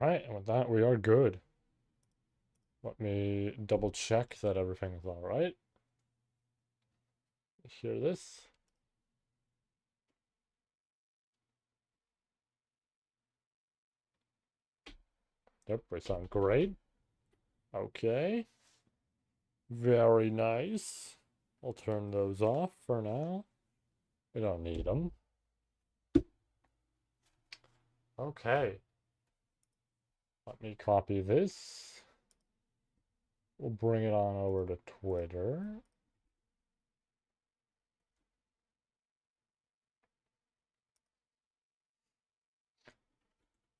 Alright, and with that, we are good. Let me double check that everything is alright. Hear this? Yep, we sound great. Okay. Very nice. I'll turn those off for now. We don't need them. Okay. Let me copy this. We'll bring it on over to Twitter.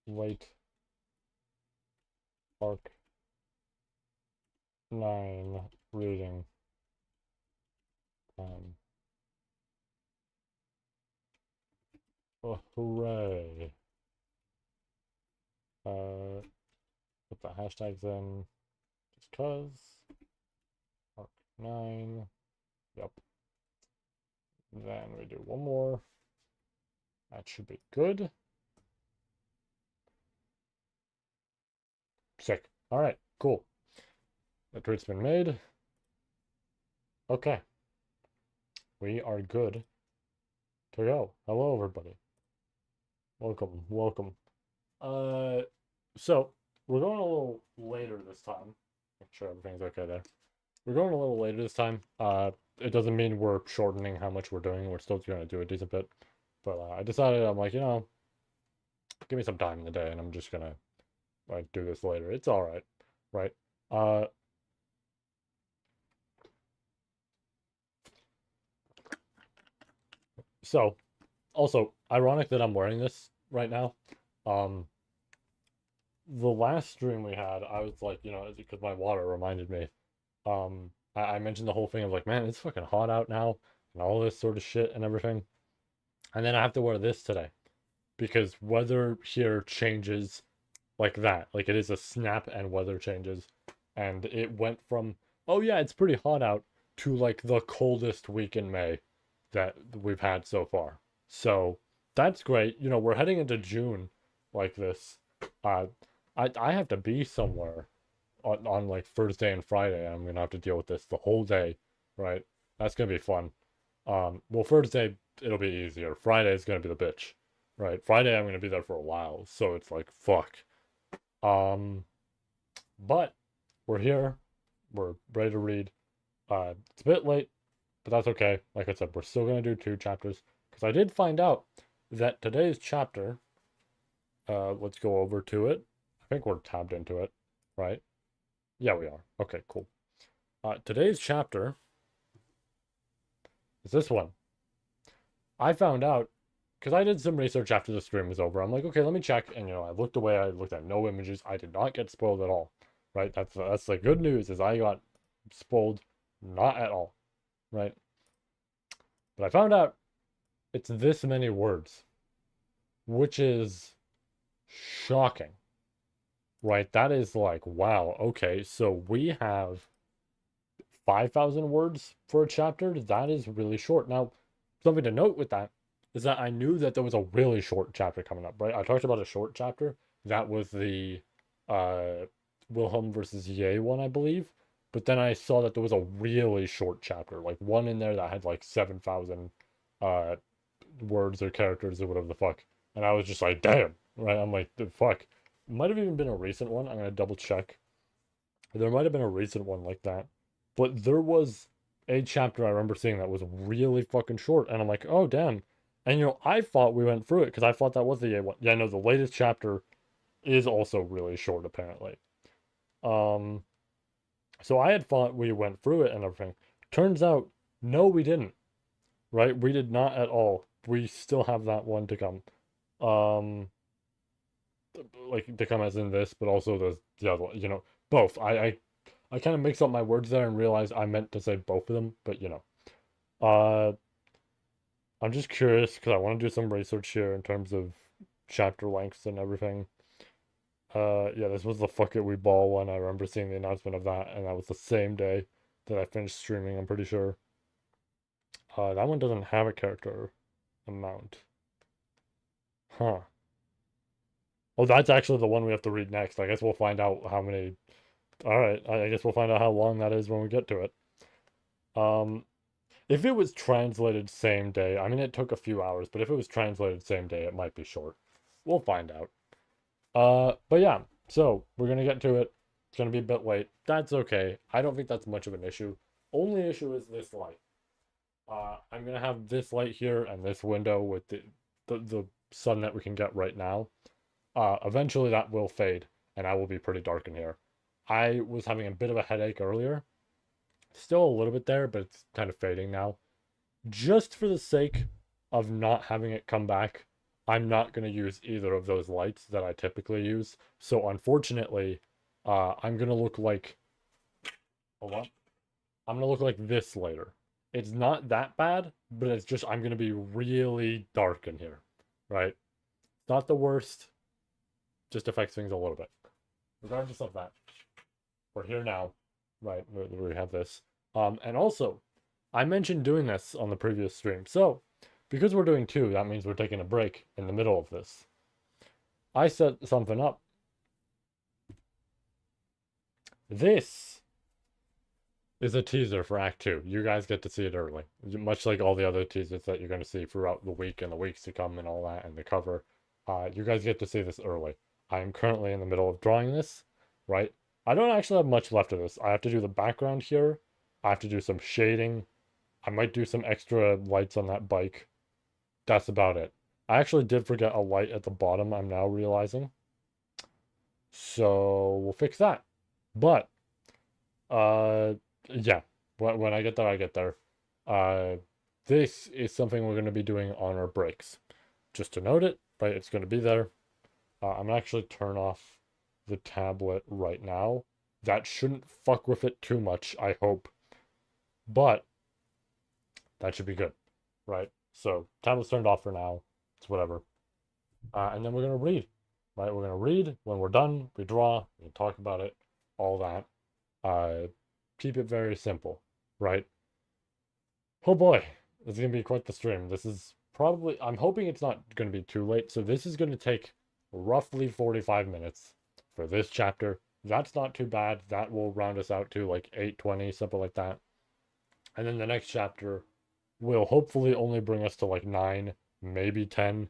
Late Arc 9 reading time. Oh, hooray. Put the hashtags in just cause. Arc 9. Yep. Then we do one more. That should be good. Sick. Alright, cool. The tweet's been made. Okay. We are good to go. Hello, everybody. Welcome, welcome. So we're going a little later this time. Make sure everything's okay there. We're going a little later this time. It doesn't mean we're shortening how much we're doing. We're still going to do a decent bit. But I decided, I'm like, give me some time in the day, and I'm just gonna like do this later. It's all right, right? Uh, so also ironic that I'm wearing this right now. Um, the last stream we had, I was like, because my water reminded me. I mentioned the whole thing of like, man, it's fucking hot out now, and all this sort of shit and everything. And then I have to wear this today because weather here changes like that. Like it is a snap and weather changes. And it went from, oh yeah, it's pretty hot out to like the coldest week in May that we've had so far. So that's great. We're heading into June like this. Uh, I have to be somewhere on like Thursday and Friday. I'm gonna have to deal with this the whole day, right? That's gonna be fun. Well, Thursday it'll be easier. Friday is gonna be the bitch, right? Friday I'm gonna be there for a while, so it's like fuck. Um, but we're here. We're ready to read. It's a bit late, but that's okay. Like I said, we're still gonna do 2 chapters because I did find out that today's chapter. Let's go over to it. I think we're tabbed into it, right? Yeah, we are. Okay, cool. Today's chapter is this one. I found out because I did some research after the stream was over. I'm like, okay, let me check, and I looked away. I looked at no images. I did not get spoiled at all, right? That's the good news is I got spoiled not at all, right? But I found out it's this many words, which is shocking, right? That is like, wow, okay, so we have 5,000 words for a chapter. That is really short. Now, something to note with that is that I knew that there was a really short chapter coming up, right? I talked about a short chapter. That was the uh, Wilhelm versus Ye one, I believe. But then I saw that there was a really short chapter, like one in there that had like 7,000 uh, words or characters or whatever the fuck. And I was just like, damn, right? I'm like, the fuck. Might have even been a recent one. I'm gonna double check. There might have been a recent one like that. But there was a chapter I remember seeing that was really fucking short. And I'm like, oh, damn. And, I thought we went through it because I thought that was the A one. Yeah, no, the latest chapter is also really short, apparently. Um, so I had thought we went through it and everything. Turns out, no, we didn't. Right? We did not at all. We still have that one to come. Um, like to come as in this, but also the other one, both. I kind of mix up my words there and realize I meant to say both of them, but uh, I'm just curious because I want to do some research here in terms of chapter lengths and everything. Yeah, this was the Fuck It We Ball one. I remember seeing the announcement of that, and that was the same day that I finished streaming, I'm pretty sure. That one doesn't have a character amount. Huh. Oh, that's actually the one we have to read next. I guess we'll find out how many. All right, I guess we'll find out how long that is when we get to it. Um, if it was translated same day, I mean, it took a few hours, but if it was translated same day, it might be short. We'll find out. But yeah, so we're gonna get to it. It's gonna be a bit late. That's okay. I don't think that's much of an issue. Only issue is this light. I'm gonna have this light here and this window with the sun that we can get right now. Eventually that will fade and I will be pretty dark in here. I was having a bit of a headache earlier. Still a little bit there, but it's kind of fading now. Just for the sake of not having it come back, I'm not going to use either of those lights that I typically use. So unfortunately, I'm going to look like, hold on, I'm going to look like this later. It's not that bad, but it's just, I'm going to be really dark in here, right? Not the worst, just affects things a little bit. Regardless of that, we're here now, right? We have this. And also, I mentioned doing this on the previous stream. So, because we're doing two, that means we're taking a break in the middle of this. I set something up. This is a teaser for Act 2. You guys get to see it early. Much like all the other teasers that you're going to see throughout the week and the weeks to come and all that and the cover. You guys get to see this early. I am currently in the middle of drawing this, right? I don't actually have much left of this. I have to do the background here. I have to do some shading. I might do some extra lights on that bike. That's about it. I actually did forget a light at the bottom, I'm now realizing. So we'll fix that. But uh yeah, when I get there, I get there. Uh this is something we're going to be doing on our breaks. Just to note it, right? It's going to be there. I'm gonna actually turn off the tablet right now. That shouldn't fuck with it too much, I hope. But that should be good, right? So tablet's turned off for now. It's whatever. And then we're gonna read, right? We're gonna read. When we're done, we draw. We can talk about it, all that. Keep it very simple, right? Oh boy, this is gonna be quite the stream. This is probably. I'm hoping it's not gonna be too late. So this is gonna take roughly 45 minutes for this chapter. That's not too bad. That will round us out to like 8:20, something like that. And then the next chapter will hopefully only bring us to like 9, maybe 10.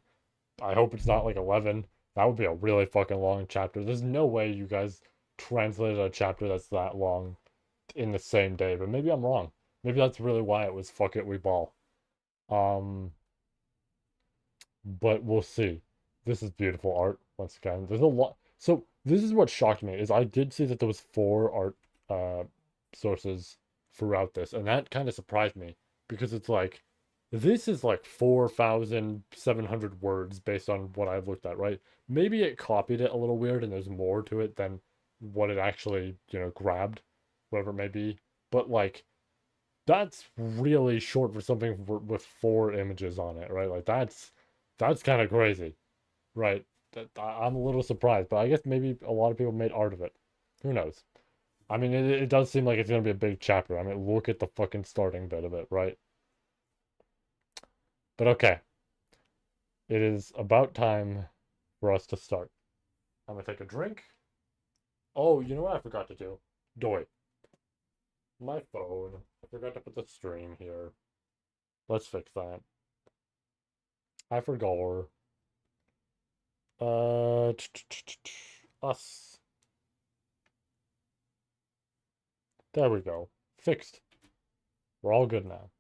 I hope it's not like 11. That would be a really fucking long chapter. There's no way you guys translated a chapter that's that long in the same day, but maybe I'm wrong. Maybe that's really why it was fuck it, we ball. Um, but we'll see. This is beautiful art once again. There's a lot. So this is what shocked me is I did see that there was 4 art sources throughout this, and that kind of surprised me because it's like this is like 4,700 words based on what I've looked at, right? Maybe it copied it a little weird and there's more to it than what it actually, grabbed, whatever it may be. But like that's really short for something with 4 images on it, right? Like that's kind of crazy, right? I'm a little surprised, but I guess maybe a lot of people made art of it. Who knows? I mean, it does seem like it's gonna be a big chapter. I mean, look at the fucking starting bit of it, right? But okay, it is about time for us to start. I'm gonna take a drink. Oh, you know what I forgot to do? Doi, my phone. I forgot to put the stream here. Let's fix that. I forgot. Uh, us. There we go. Fixed. We're all good now.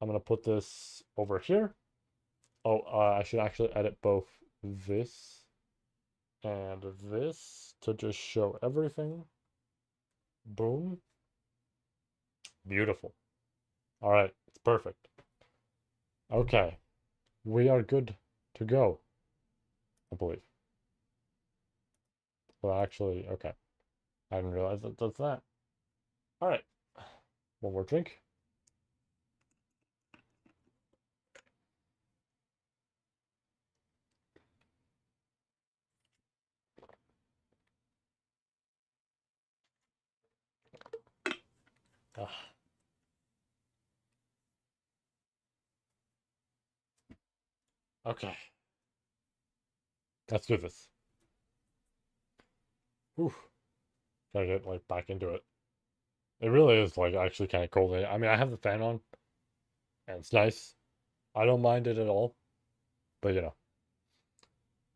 I'm gonna put this over here. Oh, I should actually edit both this and this to just show everything. Boom. Beautiful. All right, it's perfect. Okay, we are good to go, I believe. Well, actually, okay. I didn't realize that does that. All right, one more drink. Ah, okay. Let's do this. Whew. Gotta get like back into it. It really is like actually kind of cold. I mean, I have the fan on, and it's nice. I don't mind it at all. But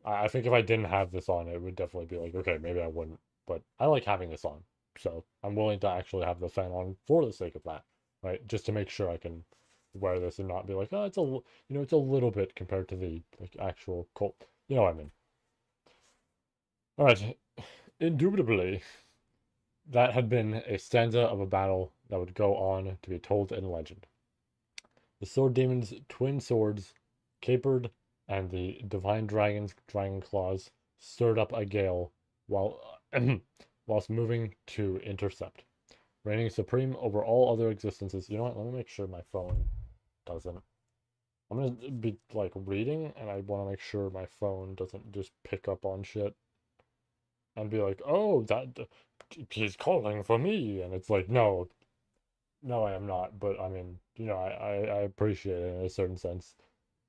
I think if I didn't have this on, it would definitely be like, okay, maybe I wouldn't. But I like having this on, so I'm willing to actually have the fan on for the sake of that, right? Just to make sure I can wear this and not be like, oh, it's a little bit compared to the like actual cold. You know what I mean? All right, indubitably, that had been a stanza of a battle that would go on to be told in legend. The sword demon's twin swords capered, and the divine dragon's dragon claws stirred up a gale while whilst moving to intercept, reigning supreme over all other existences. You know what? Let me make sure my phone doesn't. I'm gonna be like reading, and I want to make sure my phone doesn't just pick up on shit and be like, "Oh, that he's calling for me," and it's like, no, no, I am not. But I mean, I appreciate it in a certain sense.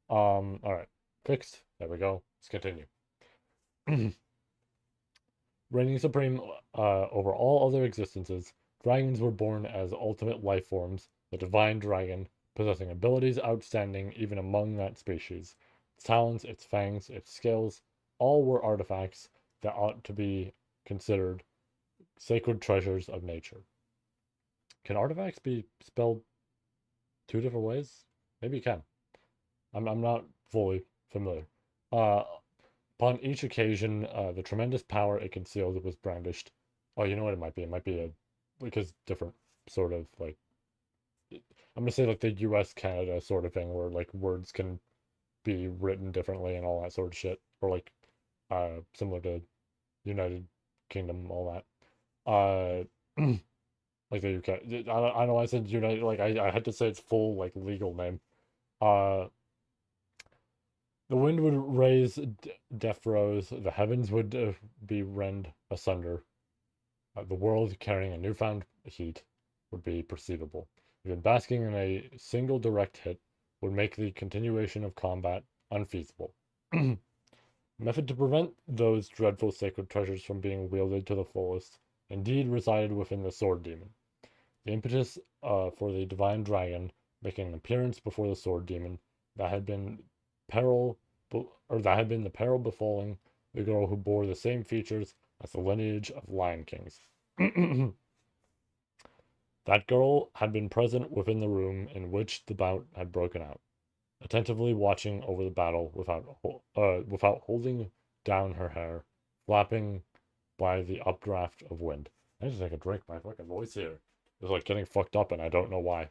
All right, fixed. There we go. Let's continue. Reigning supreme over all other existences, dragons were born as ultimate life forms. The divine dragon, possessing abilities outstanding even among that species. Its talons, its fangs, its scales, all were artifacts that ought to be considered sacred treasures of nature. Can artifacts be spelled two different ways? Maybe you can. I'm not fully familiar. Uh, Upon each occasion, the tremendous power it concealed was brandished. Oh, you know what it might be? It might be because different sort of like, I'm gonna say like the US Canada sort of thing where like words can be written differently and all that sort of shit. Or like similar to United Kingdom, all that. Like the UK. I know I said United, like I had to say its full like legal name. Uh The wind would raise death throes, the heavens would be rend asunder, the world carrying a newfound heat would be perceivable. Even basking in a single direct hit would make the continuation of combat unfeasible. Method to prevent those dreadful sacred treasures from being wielded to the fullest indeed resided within the sword demon. The impetus for the divine dragon making an appearance before the sword demon that had been peril, that had been the peril befalling the girl who bore the same features as the lineage of Lion Kings. That girl had been present within the room in which the bout had broken out, attentively watching over the battle without holding down her hair, flapping by the updraft of wind. I need to take a drink. My fucking voice here is like getting fucked up, and I don't know why.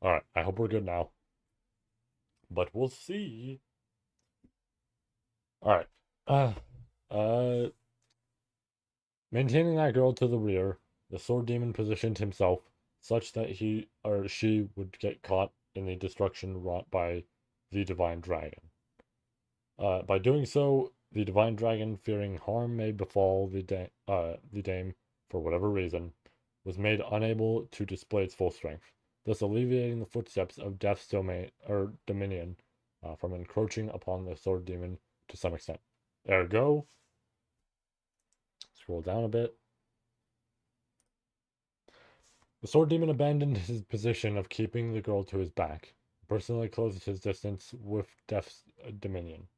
All right, I hope we're good now, but we'll see. All right. Uh, uh, Maintaining that girl to the rear, the sword demon positioned himself such that he or she would get caught in the destruction wrought by the divine dragon. By doing so, the divine dragon, fearing harm may befall the dame for whatever reason, was made unable to display its full strength, thus alleviating the footsteps of Death's domain or dominion from encroaching upon the sword demon to some extent. Ergo, scroll down a bit. The sword demon abandoned his position of keeping the girl to his back, personally closed his distance with Death's dominion.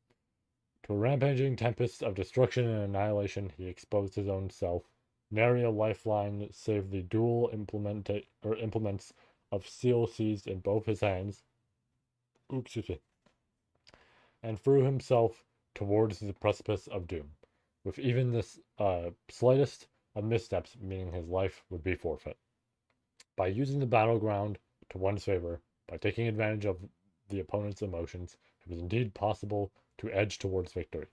To a rampaging tempest of destruction and annihilation, he exposed his own self. Nary a lifeline save the dual implements of steel seized in both his hands. Oops, excuse me. And threw himself towards the precipice of doom, with even this slightest of missteps meaning his life would be forfeit. By using the battleground to one's favor, by taking advantage of the opponent's emotions, it was indeed possible to edge towards victory.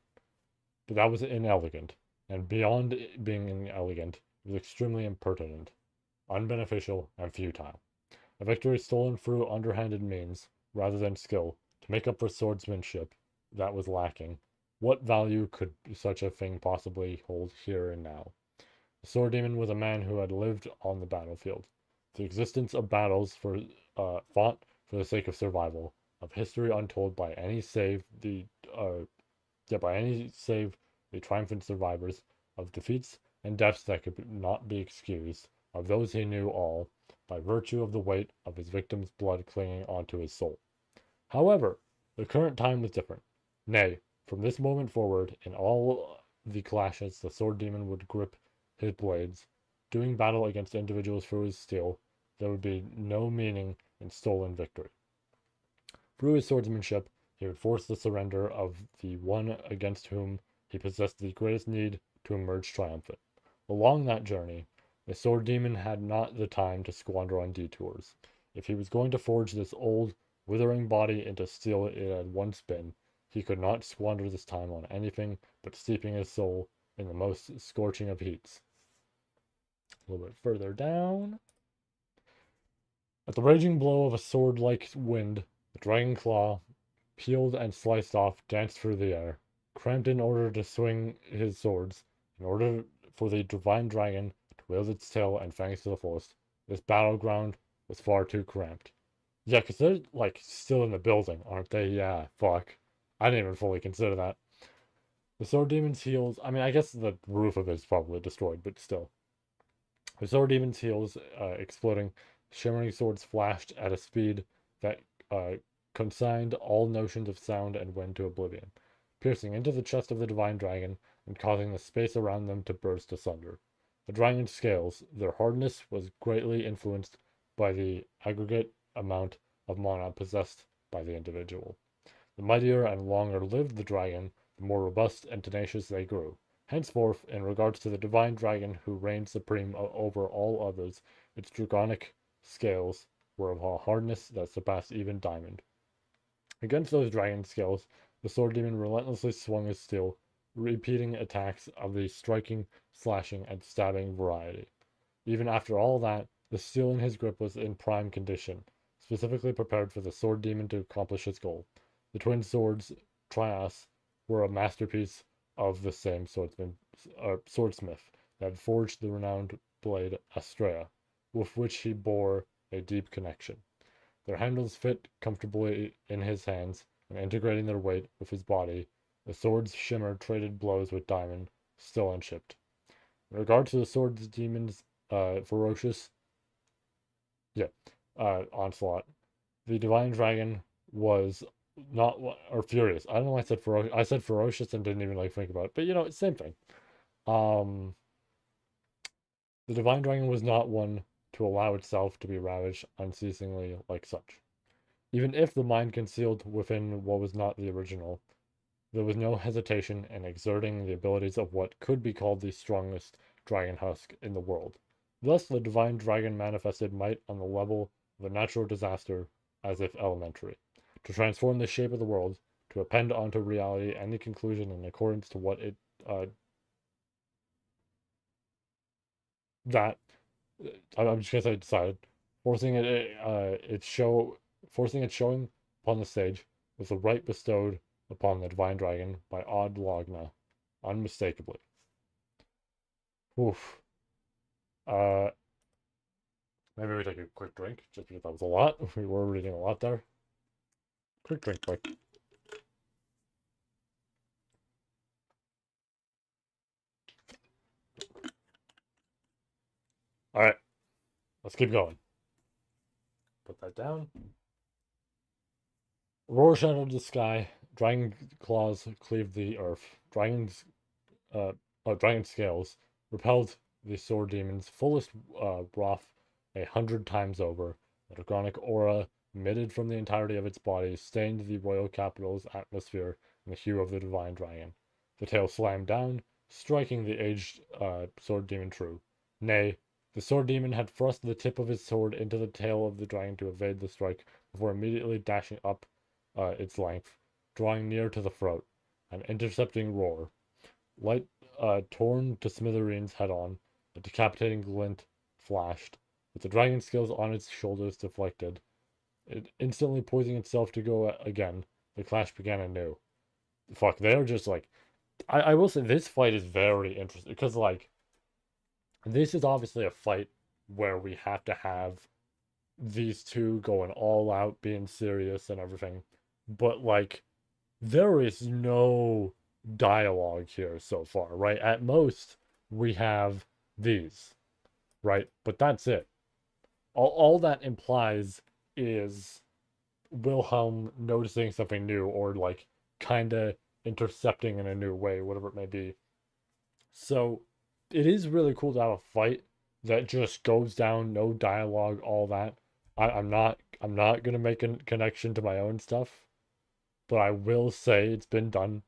But that was inelegant, and beyond being inelegant, it was extremely impertinent, unbeneficial, and futile. A victory stolen through underhanded means, rather than skill, to make up for swordsmanship that was lacking. What value could such a thing possibly hold here and now? The sword demon was a man who had lived on the battlefield. The existence of battles fought for the sake of survival, of history untold by any save uh, by any save the triumphant survivors, of defeats and deaths that could not be excused, of those he knew all, by virtue of the weight of his victim's blood clinging onto his soul. However, the current time was different. Nay, from this moment forward, in all the clashes, the sword demon would grip his blades, doing battle against individuals through his steel. There would be no meaning in stolen victory. Through his swordsmanship, he would force the surrender of the one against whom he possessed the greatest need to emerge triumphant. Along that journey, the sword demon had not the time to squander on detours. If he was going to forge this old, withering body into steel it had once been, he could not squander this time on anything but steeping his soul in the most scorching of heats. A little bit further down. At the raging blow of a sword-like wind, the dragon claw, peeled and sliced off, danced through the air, cramped in order to swing his swords, in order for the divine dragon to wield its tail and fangs to the fullest. This battleground was far too cramped. Yeah, because they're, like, still in the building, aren't they? Yeah, fuck. I didn't even fully consider that. The sword demon's heels, I mean, I guess the roof of it is probably destroyed, but still. The sword demon's heels exploding, shimmering swords flashed at a speed that consigned all notions of sound and wind to oblivion, piercing into the chest of the divine dragon and causing the space around them to burst asunder. The dragon's scales, their hardness was greatly influenced by the aggregate amount of mana possessed by the individual. The mightier and longer lived the dragon, the more robust and tenacious they grew. Henceforth, in regards to the divine dragon who reigned supreme over all others, its draconic scales were of a hardness that surpassed even diamond. Against those dragon scales, the sword demon relentlessly swung his steel, repeating attacks of the striking, slashing, and stabbing variety. Even after all that, the steel in his grip was in prime condition, specifically prepared for the sword demon to accomplish his goal. The twin swords, Trias, were a masterpiece of the same swordsmith that had forged the renowned blade Astrea, with which he bore a deep connection. Their handles fit comfortably in his hands, and integrating their weight with his body, the swords shimmered traded blows with diamond, still unshipped. In regard to the sword's demon's ferocious, yeah, onslaught, the divine dragon was not or furious. I don't know why I said ferocious. I said ferocious and didn't even like think about it, but you know, same thing. Um, the divine dragon was not one to allow itself to be ravaged unceasingly like such. Even if the mind concealed within what was not the original, there was no hesitation in exerting the abilities of what could be called the strongest dragon husk in the world. Thus, the divine dragon manifested might on the level of a natural disaster, as if elementary, to transform the shape of the world, to append onto reality any conclusion in accordance to what it that I'm just gonna say decided, forcing forcing its showing upon the stage with the right bestowed upon the divine dragon by Odd Logna, unmistakably. Oof. Uh, Maybe we take a quick drink, just because that was a lot. We were reading a lot there. Quick drink, quick. All right, let's keep going. Put that down. Roar shadowed the sky. Dragon claws cleaved the earth. Dragon scales repelled the sword demon's fullest wrath 100 times over. The draconic aura emitted from the entirety of its body stained the royal capital's atmosphere in the hue of the divine dragon. The tail slammed down, striking the aged sword demon true. Nay, the sword demon had thrust the tip of his sword into the tail of the dragon to evade the strike before immediately dashing up its length, drawing near to the throat, an intercepting roar. Light torn to smithereens head on, a decapitating glint flashed. With the dragon scales on its shoulders deflected, it instantly poising itself to go again, the clash began anew. Fuck, they're just like... I will say, this fight is very interesting, because, like, This is obviously a fight where we have to have these two going all out, being serious and everything. But like, there is no dialogue here so far, right? At most, we have these, right? But that's it. All that implies is Wilhelm noticing something new or like kind of intercepting in a new way, whatever it may be. So it is really cool to have a fight that just goes down, no dialogue, all that. I'm not gonna make a connection to my own stuff, but I will say it's been done,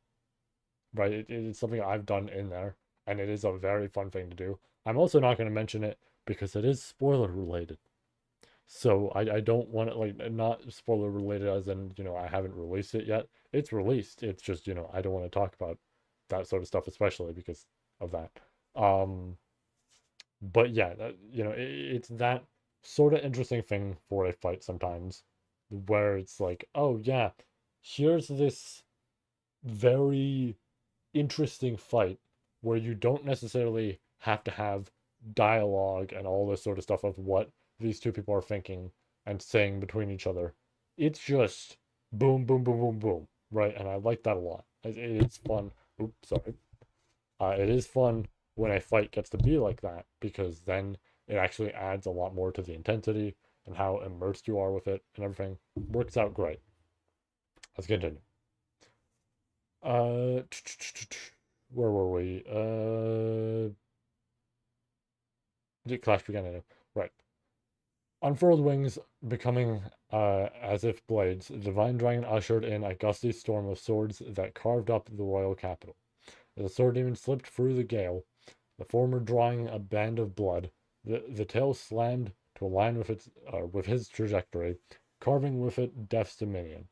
right? It's something I've done in there, and it is a very fun thing to do. I'm also not gonna mention it because it is spoiler related. So I don't want it like not spoiler related as in, I haven't released it yet. It's released. It's just, I don't want to talk about that sort of stuff, especially because of that. Um, but yeah, it's that sort of interesting thing for a fight sometimes where it's like, oh yeah, here's this very interesting fight where you don't necessarily have to have dialogue and all this sort of stuff of what these two people are thinking and saying between each other. It's just boom, boom, boom, boom, boom, right? And I like that a lot. It's fun. Oops, sorry. It is fun when a fight gets to be like that because then it actually adds a lot more to the intensity and how immersed you are with it and everything. Works out great. Let's continue. Uh, where were we? Clash began. Right. Unfurled wings, becoming as if blades, the divine dragon ushered in a gusty storm of swords that carved up the royal capital. As the sword demon slipped through the gale, the former drawing a band of blood, the tail slammed to align with his trajectory, carving with it death's dominion.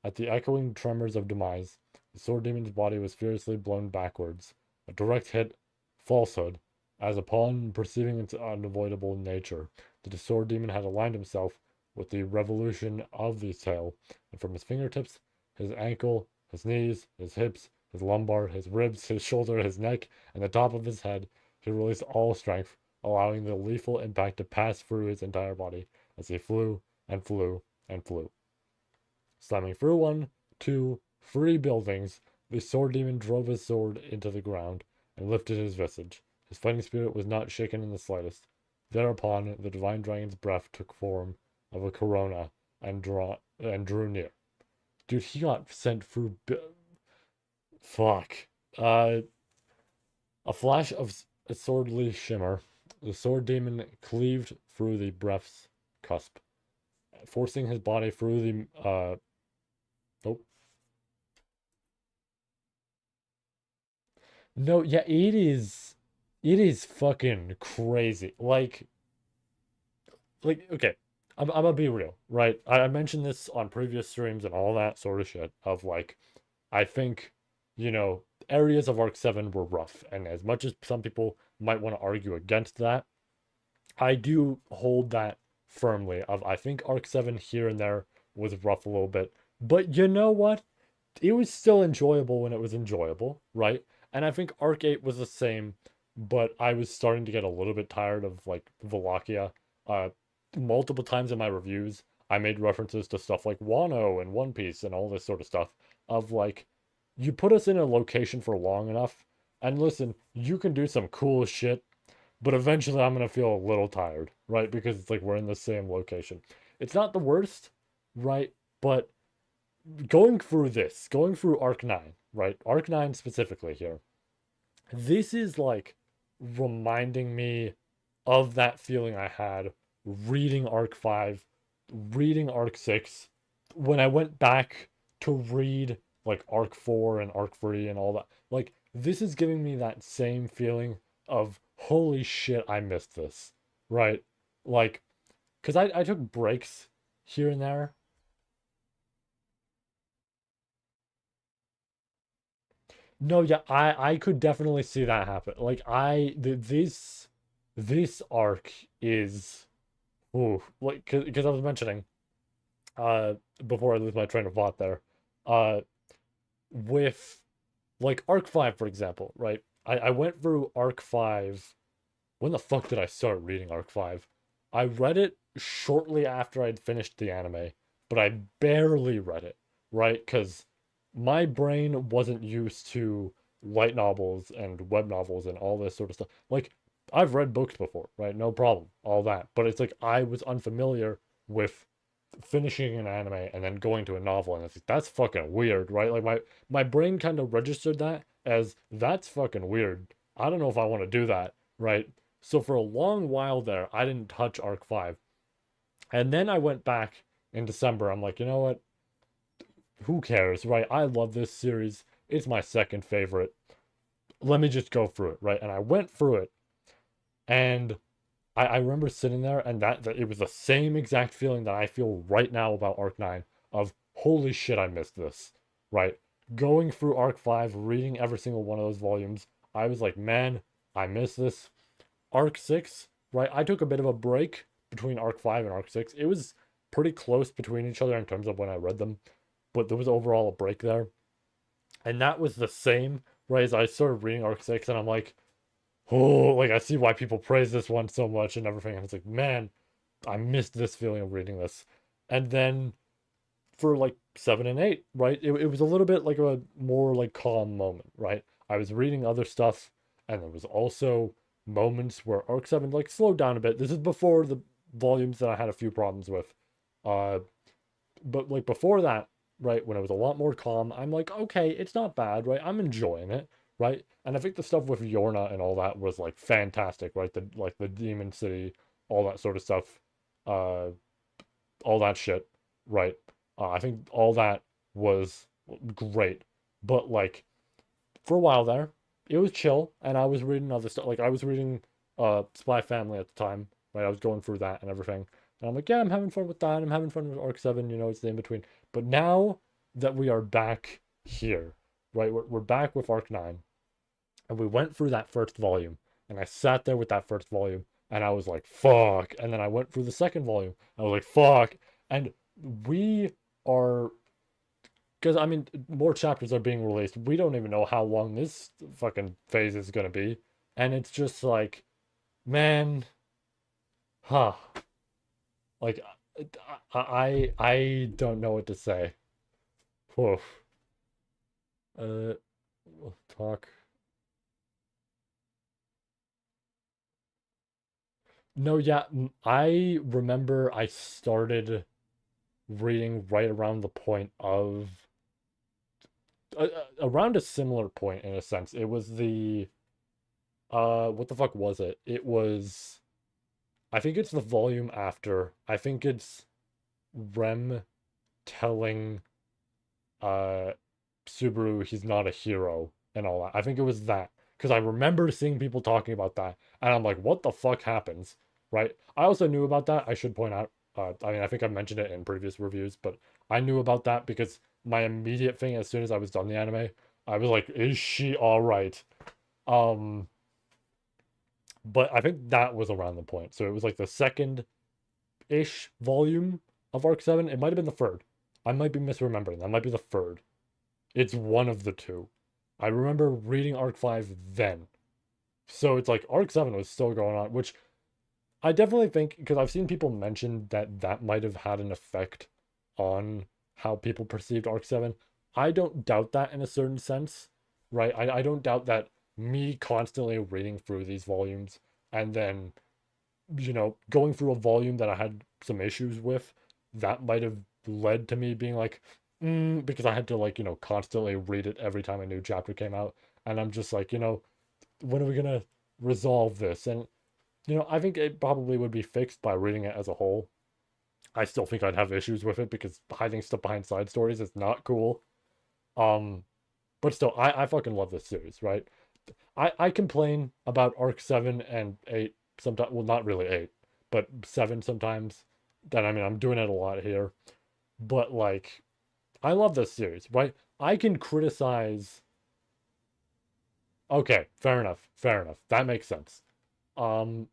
At the echoing tremors of demise, the sword demon's body was furiously blown backwards, a direct hit, falsehood, as upon perceiving its unavoidable nature, the sword demon had aligned himself with the revolution of the tail, and from his fingertips, his ankle, his knees, his hips, his lumbar, his ribs, his shoulder, his neck, and the top of his head, he released all strength, allowing the lethal impact to pass through his entire body as he flew and flew and flew. Slamming through one, two, three buildings, the sword demon drove his sword into the ground and lifted his visage. His fighting spirit was not shaken in the slightest. Thereupon, the divine dragon's breath took form of a corona and drew near. Dude, he got sent through. Fuck. Uh, a flash of a swordly shimmer. The sword demon cleaved through the breath's cusp, forcing his body through the oh, no, yeah, it is fucking crazy. Like, okay, I'm gonna be real, right? I mentioned this on previous streams and all that sort of shit of like, I think, areas of Arc 7 were rough, and as much as some people might want to argue against that, I do hold that firmly. Of I think Arc 7 here and there was rough a little bit, but you know what? It was still enjoyable when it was enjoyable, right? And I think Arc 8 was the same, but I was starting to get a little bit tired of like Wallachia. Uh, Multiple times in my reviews, I made references to stuff like Wano and One Piece and all this sort of stuff. Of like, you put us in a location for long enough, and listen, you can do some cool shit, but eventually I'm gonna feel a little tired, right? Because it's like we're in the same location. It's not the worst, right? But going through Arc 9, right? Arc 9 specifically here. This is like reminding me of that feeling I had reading Arc 5, reading Arc 6, when I went back to read like Arc 4 and Arc 3 and all that. Like, this is giving me that same feeling of holy shit, I missed this, right? Like, because I took breaks here and there. No, yeah, I could definitely see that happen. Like this arc is ooh, like because I was mentioning uh before I lose my train of thought there, uh with like arc 5 for example, right? I went through arc 5 when the fuck did I start reading Arc 5? I read it shortly after I'd finished the anime, but I barely read it, right? Because my brain wasn't used to light novels and web novels and all this sort of stuff. Like, I've read books before, right? No problem, all that. But it's like I was unfamiliar with finishing an anime and then going to a novel, and it's like that's fucking weird, right? Like my brain kind of registered that as that's fucking weird. I don't know if I want to do that, right? So for a long while there, I didn't touch Arc 5. And then I went back in December. I'm like, you know what? Who cares, right? I love this series. It's my second favorite. Let me just go through it, right? And I went through it, and I remember sitting there, and that it was the same exact feeling that I feel right now about Arc 9 of holy shit, I missed this, right? Going through Arc 5, reading every single one of those volumes, I was like, man, I missed this. Arc 6, right? I took a bit of a break between Arc 5 and Arc 6. It was pretty close between each other in terms of when I read them, but there was overall a break there. And that was the same, right? As I started reading Arc 6, and I'm like, oh, like I see why people praise this one so much and everything. And it's like, man, I missed this feeling of reading this. And then for like 7 and 8, right? It was a little bit like a more like calm moment, right? I was reading other stuff, and there was also moments where Arc 7 like slowed down a bit. This is before the volumes that I had a few problems with. Uh but like before that, right, when it was a lot more calm, I'm like, okay, it's not bad, right? I'm enjoying it, right? And I think the stuff with Yorna and all that was like fantastic, right? The like the Demon City, all that sort of stuff, uh, all that shit, right? I think all that was great, but like for a while there, it was chill, and I was reading other stuff. Like I was reading Spy Family at the time, right? I was going through that and everything. And I'm like, yeah, I'm having fun with that. I'm having fun with Arc 7, it's the in between. But now that we are back here, right? We're back with Arc 9, and we went through that first volume, and I sat there with that first volume, and I was like, fuck. And then I went through the second volume. I was like, fuck. And we are, because I mean, more chapters are being released. We don't even know how long this fucking phase is gonna be, and it's just like, man, huh? Like, I don't know what to say. Oof. We'll talk. No, yeah, I remember I started reading right around the point of around a similar point in a sense. It was the what the fuck was it? It was, I think it's the volume after. I think it's Rem telling uh Subaru he's not a hero and all that. I think it was that because I remember seeing people talking about that, and I'm like, what the fuck happens, right? I also knew about that. I should point out. I mean, I think I mentioned it in previous reviews, but I knew about that because my immediate thing as soon as I was done the anime, I was like, is she all right? Um, but I think that was around the point. So it was like the second ish volume of Arc 7. It might have been the third. I might be misremembering. That might be the third. It's one of the two. I remember reading Arc 5 then. So it's like Arc 7 was still going on, which I definitely think, because I've seen people mention that that might have had an effect on how people perceived Arc 7. I don't doubt that in a certain sense, right? I don't doubt that me constantly reading through these volumes and then, going through a volume that I had some issues with, that might have led to me being like, because I had to, like, constantly read it every time a new chapter came out. And I'm just like, when are we going to resolve this? And, I think it probably would be fixed by reading it as a whole. I still think I'd have issues with it because hiding stuff behind side stories is not cool. Um, but still, I fucking love this series, right? I complain about Arc 7 and 8 sometimes. Well, not really 8, but 7 sometimes. That, I mean, I'm doing it a lot here. But, like, I love this series, right? I can criticize. Okay, fair enough. Fair enough. That makes sense. Um,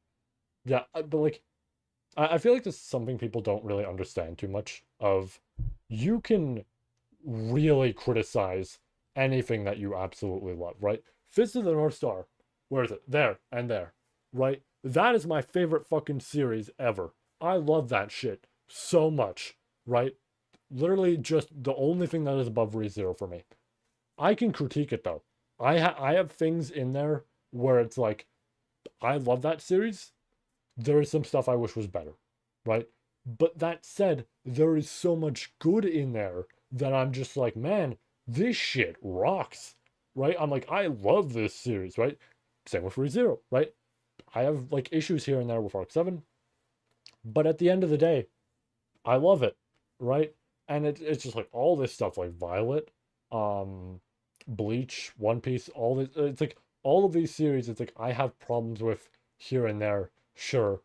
yeah, but like, I feel like this is something people don't really understand too much of. You can really criticize anything that you absolutely love, right? Fist of the North Star. Where is it? There and there, right? That is my favorite fucking series ever. I love that shit so much, right? Literally just the only thing that is above ReZero for me. I can critique it though. I have things in there where it's like I love that series. There is some stuff I wish was better, right? But that said, there is so much good in there that I'm just like, man, this shit rocks, right? I'm like, I love this series, right? Same with ReZero, right? I have like issues here and there with Arc 7, but at the end of the day, I love it, right? And it's just like all this stuff like Violet, um, Bleach, One Piece, all this. It's like all of these series. It's like I have problems with here and there, sure,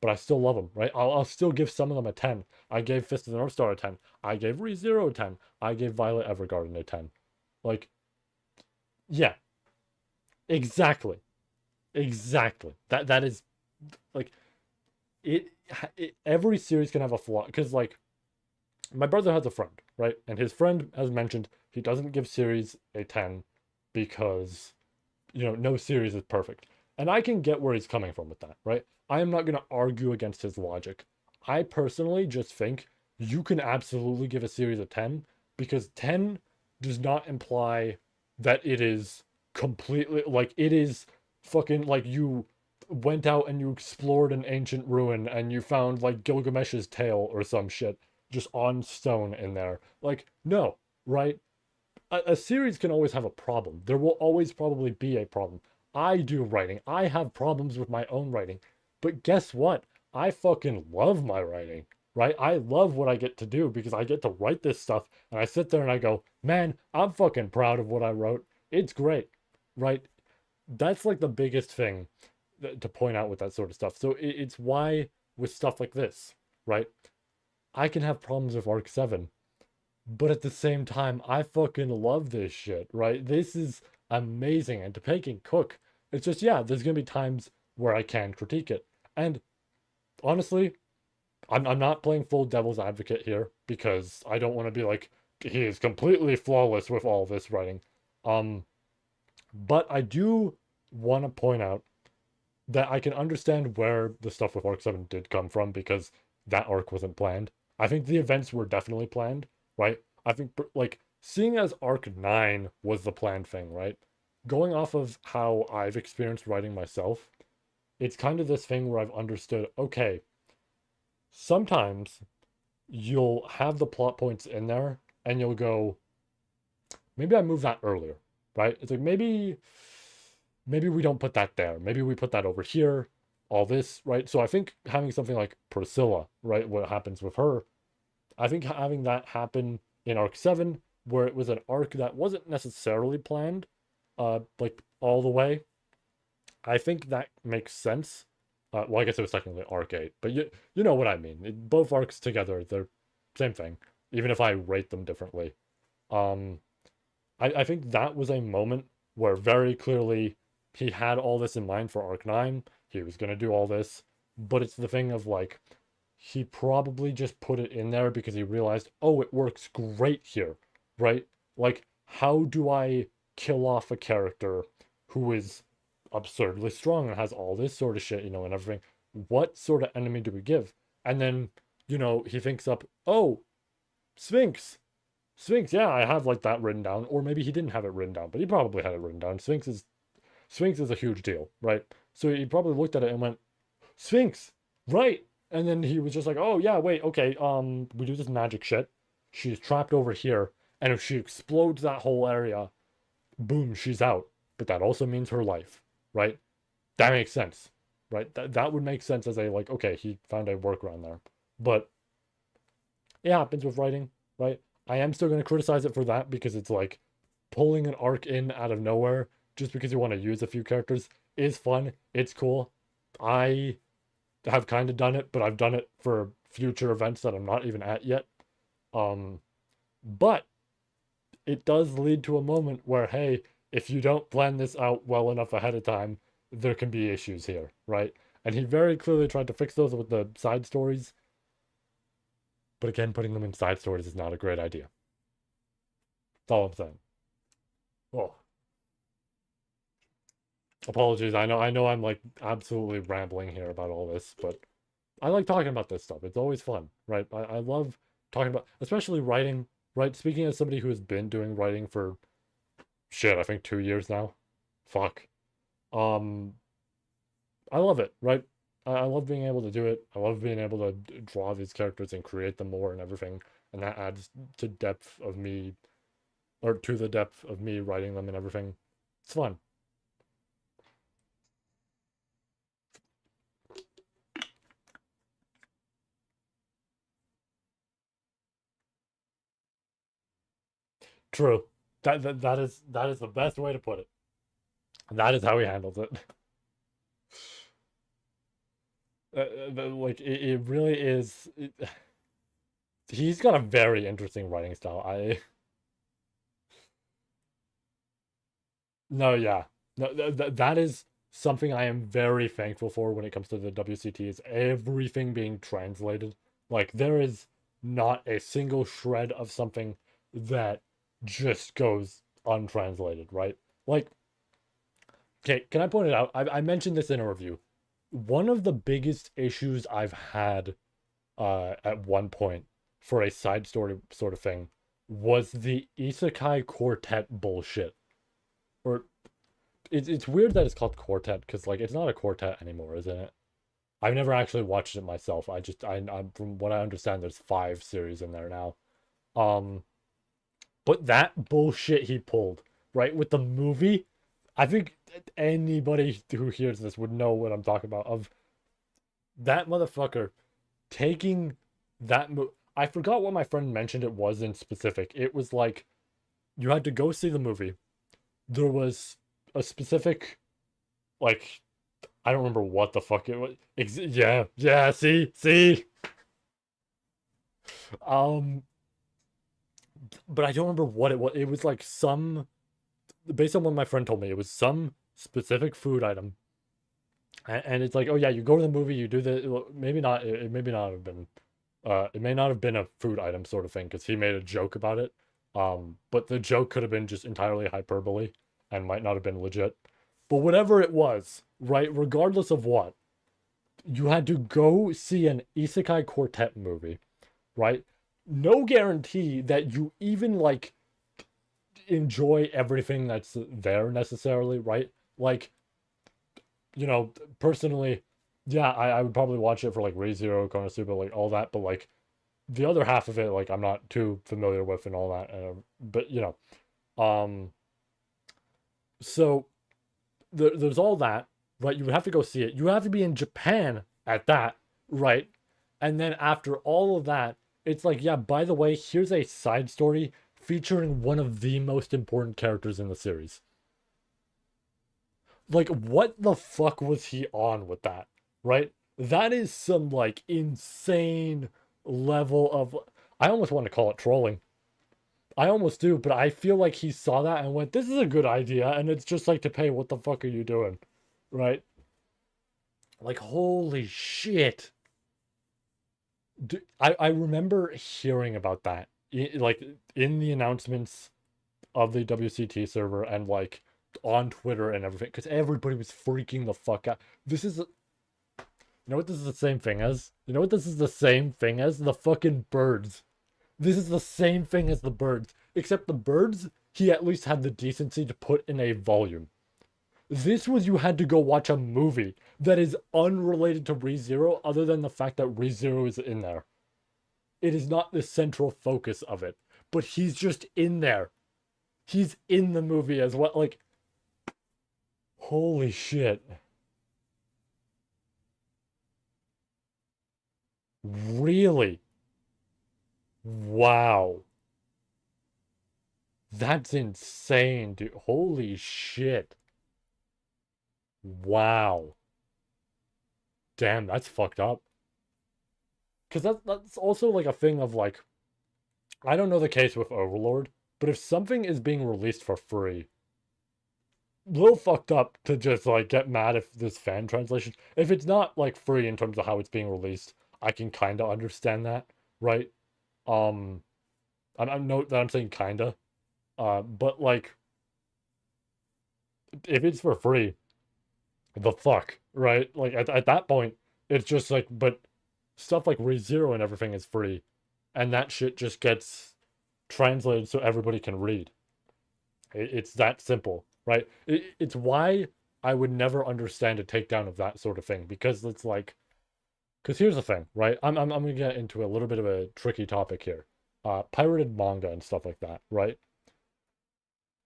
but I still love them, right? I'll still give some of them a 10. I gave Fist of the North Star a 10. I gave ReZero a 10. I gave Violet Evergarden a 10. Like, yeah, exactly, exactly. That is like it. Every series can have a flaw because like my brother has a friend, right? And his friend has mentioned he doesn't give series a 10 because, no series is perfect. And I can get where he's coming from with that, right? I am not going to argue against his logic. I personally just think you can absolutely give a series a 10 because 10 does not imply that it is completely like it is fucking like you went out and you explored an ancient ruin and you found like Gilgamesh's tail or some shit just on stone in there. Like, no, right? A series can always have a problem. There will always probably be a problem. I do writing. I have problems with my own writing. But guess what? I fucking love my writing, right? I love what I get to do because I get to write this stuff and I sit there and I go, man, I'm fucking proud of what I wrote. It's great, right? That's like the biggest thing to point out with that sort of stuff. So it's why with stuff like this, right? I can have problems with Arc 7, but at the same time, I fucking love this shit, right? This is amazing. And to Peg and Cook, it's just, yeah, there's going to be times where I can critique it. And honestly, I'm not playing full devil's advocate here because I don't want to be like, he is completely flawless with all this writing. Um, but I do want to point out that I can understand where the stuff with Arc 7 did come from because that arc wasn't planned. I think the events were definitely planned, right? I think, like, seeing as Arc 9 was the planned thing, right? Going off of how I've experienced writing myself, it's kind of this thing where I've understood, okay, sometimes you'll have the plot points in there and you'll go, maybe I move that earlier, right? It's like maybe we don't put that there. Maybe we put that over here, all this, right? So I think having something like Priscilla, right? What happens with her, I think having that happen in arc 7, where it was an arc that wasn't necessarily planned, like all the way, I think that makes sense. Well, I guess it was technically arc 8, but you know what I mean. Both arcs together, they're same thing, even if I rate them differently. Um, I think that was a moment where very clearly he had all this in mind for Arc 9. He was going to do all this. But it's the thing of like, he probably just put it in there because he realized, oh, it works great here, right? Like, how do I kill off a character who is absurdly strong and has all this sort of shit, and everything? What sort of enemy do we give? And then, he thinks up, oh, Sphinx. Sphinx, yeah, I have like that written down, or maybe he didn't have it written down, but he probably had it written down. Sphinx is a huge deal, right? So he probably looked at it and went, Sphinx, right? And then he was just like, oh yeah, wait, okay, we do this magic shit. She's trapped over here, and if she explodes that whole area, boom, she's out. But that also means her life, right? That makes sense, right? That would make sense as a like, okay, he found a workaround there. But it happens with writing, right? I am still going to criticize it for that because it's like pulling an arc in out of nowhere just because you want to use a few characters is fun. It's cool. I have kind of done it, but I've done it for future events that I'm not even at yet. Um, but it does lead to a moment where, hey, if you don't plan this out well enough ahead of time, there can be issues here, right? And he very clearly tried to fix those with the side stories. But again, putting them in side stories is not a great idea. That's all I'm saying. Oh. Apologies. I know I'm like absolutely rambling here about all this, but I like talking about this stuff. It's always fun, right? I love talking about, especially writing, right? Speaking as somebody who has been doing writing for shit, I think 2 years now. Fuck. Um, I love it, right? I love being able to do it. I love being able to draw these characters and create them more and everything. And that adds to depth of me, or to the depth of me writing them and everything. It's fun. True. That is the best way to put it. That is how he handles it. Like it really is. He's got a very interesting writing style. I no, yeah, no, that is something I am very thankful for when it comes to the WCT. Is everything being translated? Like there is not a single shred of something that just goes untranslated, right? Like, okay, can I point it out? I mentioned this in a review. One of the biggest issues I've had at one point for a side story sort of thing was the isekai quartet bullshit. Or it's weird that it's called quartet because like it's not a quartet anymore, isn't it? I've never actually watched it myself. I'm from what I understand, there's 5 series in there now. Um, but that bullshit he pulled right with the movie, I think anybody who hears this would know what I'm talking about. Of that motherfucker taking that I forgot what my friend mentioned it was in specific. It was like you had to go see the movie. There was a specific like I don't remember what the fuck it was. Yeah, yeah, see. Um but I don't remember what it was. It was like some based on what my friend told me, it was some specific food item. And it's like, oh yeah, you go to the movie, you do the maybe not it maybe not have been it may not have been a food item sort of thing because he made a joke about it. But the joke could have been just entirely hyperbole and might not have been legit. But whatever it was, right, regardless of what, you had to go see an Isekai Quartet movie, right? No guarantee that you even like enjoy everything that's there necessarily, right? Like, personally, yeah, I would probably watch it for like ReZero, Konosuba, like all that, but like the other half of it, like I'm not too familiar with and all that. But so there's all that, right? You would have to go see it. You have to be in Japan at that, right? And then after all of that, it's like, yeah, by the way, here's a side story featuring one of the most important characters in the series. Like, what the fuck was he on with that, right? That is some like insane level of. I almost want to call it trolling. I almost do, but I feel like he saw that and went, "This is a good idea," and it's just like to pay. What the fuck are you doing, right? Like, holy shit! I remember hearing about that, like in the announcements of the WCT server and like on Twitter and everything, because everybody was freaking the fuck out. This is, you know what this is the same thing as? You know what this is the same thing as? The fucking birds. This is the same thing as the birds, except the birds, he at least had the decency to put in a volume. This was you had to go watch a movie that is unrelated to ReZero other than the fact that ReZero is in there. It is not the central focus of it, but he's just in there. He's in the movie as well. Like, holy shit. Really? Wow. That's insane, dude. Holy shit. Wow. Damn, that's fucked up. Because that's also like a thing of like, I don't know the case with Overlord, but if something is being released for free, a little fucked up to just like get mad if this fan translation. If it's not like free in terms of how it's being released, I can kind of understand that, right? Um, I'm note that I'm saying kinda, but like if it's for free. the fuck, right? Like at that point, it's just like, but stuff like ReZero and everything is free, and that shit just gets translated so everybody can read. It's that simple, right? It's why I would never understand a takedown of that sort of thing, because it's like, because here's the thing, right? I'm gonna get into a little bit of a tricky topic here. Pirated manga and stuff like that, right?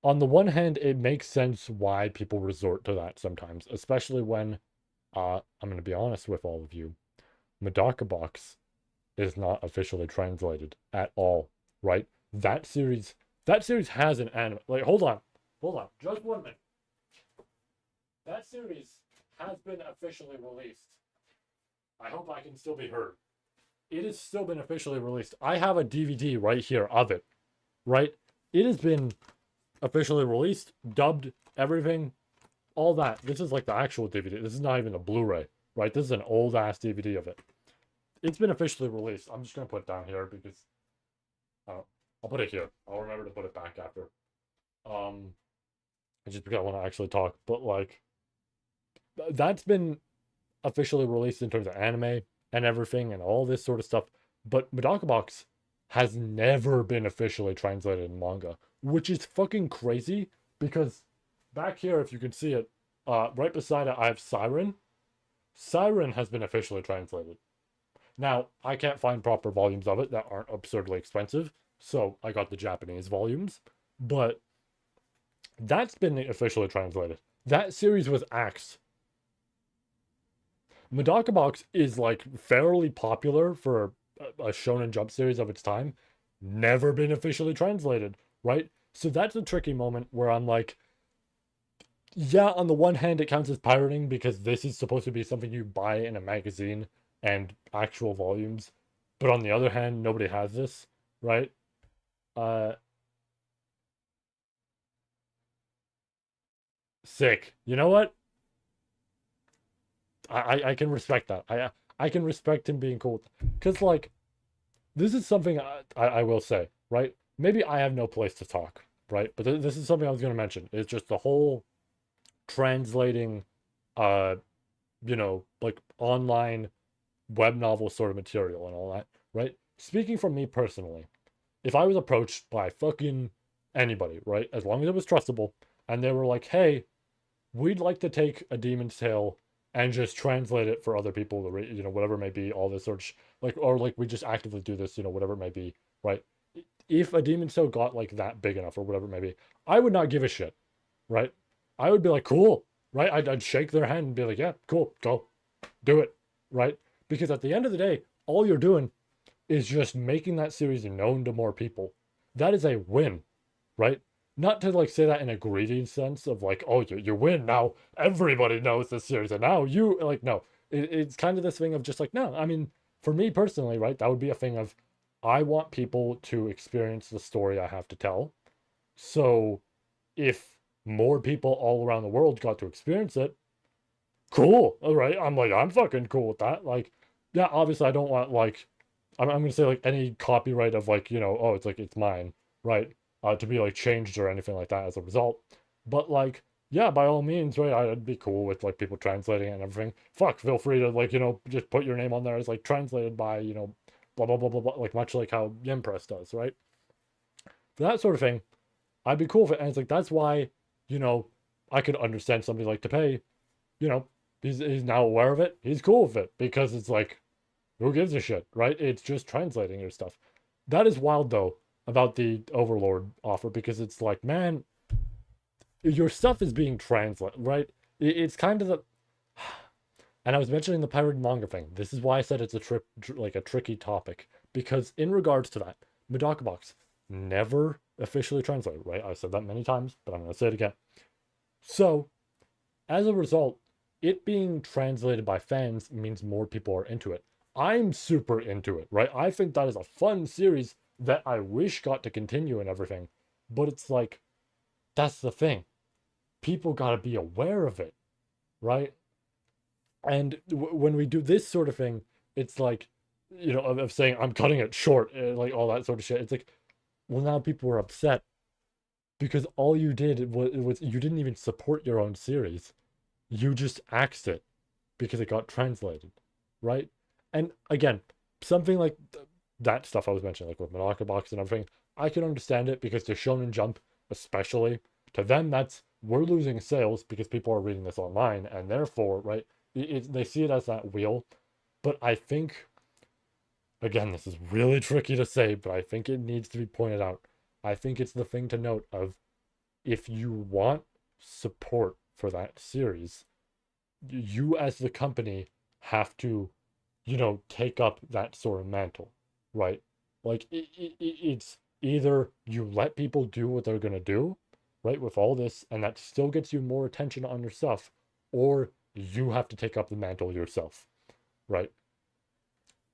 On the one hand, it makes sense why people resort to that sometimes, especially when, I'm gonna be honest with all of you, Medaka Box is not officially translated at all, right? That series, that series has an anime. Like, hold on, just 1 minute. That series has been officially released. I hope I can still be heard. It has still been officially released. I have a DVD right here of it, right? It has been officially released, dubbed, everything, all that. This is like the actual DVD. This is not even a Blu-ray, right? This is an old ass DVD of it. It's been officially released. I'm just gonna put it down here because I'll put it here. I'll remember to put it back after. Um, just because I want to actually talk. But like, that's been officially released in terms of anime and everything and all this sort of stuff. But Medaka Box has never been officially translated in manga, which is fucking crazy because back here, if you can see it, right beside it, I have Siren. Siren has been officially translated. Now, I can't find proper volumes of it that aren't absurdly expensive, so I got the Japanese volumes, but that's been officially translated. That series was axed. Medaka Box is like fairly popular for a Shonen Jump series of its time. Never been officially translated, right? So that's a tricky moment where I'm like, yeah, on the one hand, it counts as pirating because this is supposed to be something you buy in a magazine and actual volumes. But on the other hand, nobody has this, right? Uh, Sick. You know what? I can respect that. I can respect him being cool. Because, like, this is something I will say, right? Maybe I have no place to talk, right? But this is something I was going to mention. It's just the whole translating, uh, like online web novel sort of material and all that, right? Speaking from me personally, if I was approached by fucking anybody, right, as long as it was trustable, and they were like, hey, we'd like to take a Demon's Tale and just translate it for other people to read, whatever it may be, all this sort of like, or like we just actively do this, whatever it may be, right? If a Demon's Tale got like that big enough or whatever it may be, I would not give a shit, right? I would be like, cool, right? I'd shake their hand and be like, yeah, cool, go, do it, right? Because at the end of the day, all you're doing is just making that series known to more people. That is a win, right? Not to like say that in a greedy sense of like, oh, you win now. Everybody knows this series, and now you like no. It's kind of this thing of just like no. I mean, for me personally, right, that would be a thing of I want people to experience the story I have to tell. So if more people all around the world got to experience it, cool. All right, I'm like I'm fucking cool with that. Like, yeah, obviously I don't want like I'm gonna say like any copyright of like oh it's like it's mine, right? To be like changed or anything like that as a result. But like yeah, by all means, right? I'd be cool with like people translating it and everything. Fuck, feel free to like just put your name on there as like translated by blah blah blah blah blah, like much like how Yimpress does, right? For that sort of thing, I'd be cool with it. And it's like that's why you know I could understand somebody like to pay. You know, he's now aware of it. He's cool with it because it's like who gives a shit, right? It's just translating your stuff. That is wild though about the Overlord offer because it's like, man, your stuff is being translated, right? It's kind of the. And I was mentioning the pirate manga thing. This is why I said it's a like a tricky topic because in regards to that, Medaka Box never officially translated, right? I've said that many times, but I'm gonna say it again. So as a result, it being translated by fans means more people are into it. I'm super into it, right? I think that is a fun series that I wish got to continue and everything. But it's like, that's the thing. People got to be aware of it, right? And when we do this sort of thing, it's like, of saying, I'm cutting it short, like all that sort of shit. It's like, well, now people are upset because all you did was you didn't even support your own series. You just axed it because it got translated, right? And again, something like that stuff I was mentioning, like with Monocobox and everything, I can understand it because to Shonen Jump, especially, to them, that's we're losing sales because people are reading this online, and therefore, right, they see it as that wheel. But I think, again, this is really tricky to say, but I think it needs to be pointed out. I think it's the thing to note of if you want support for that series, you as the company have to, take up that sort of mantle, right? Like it's either you let people do what they're gonna do, right, with all this, and that still gets you more attention on your stuff, or you have to take up the mantle yourself, right?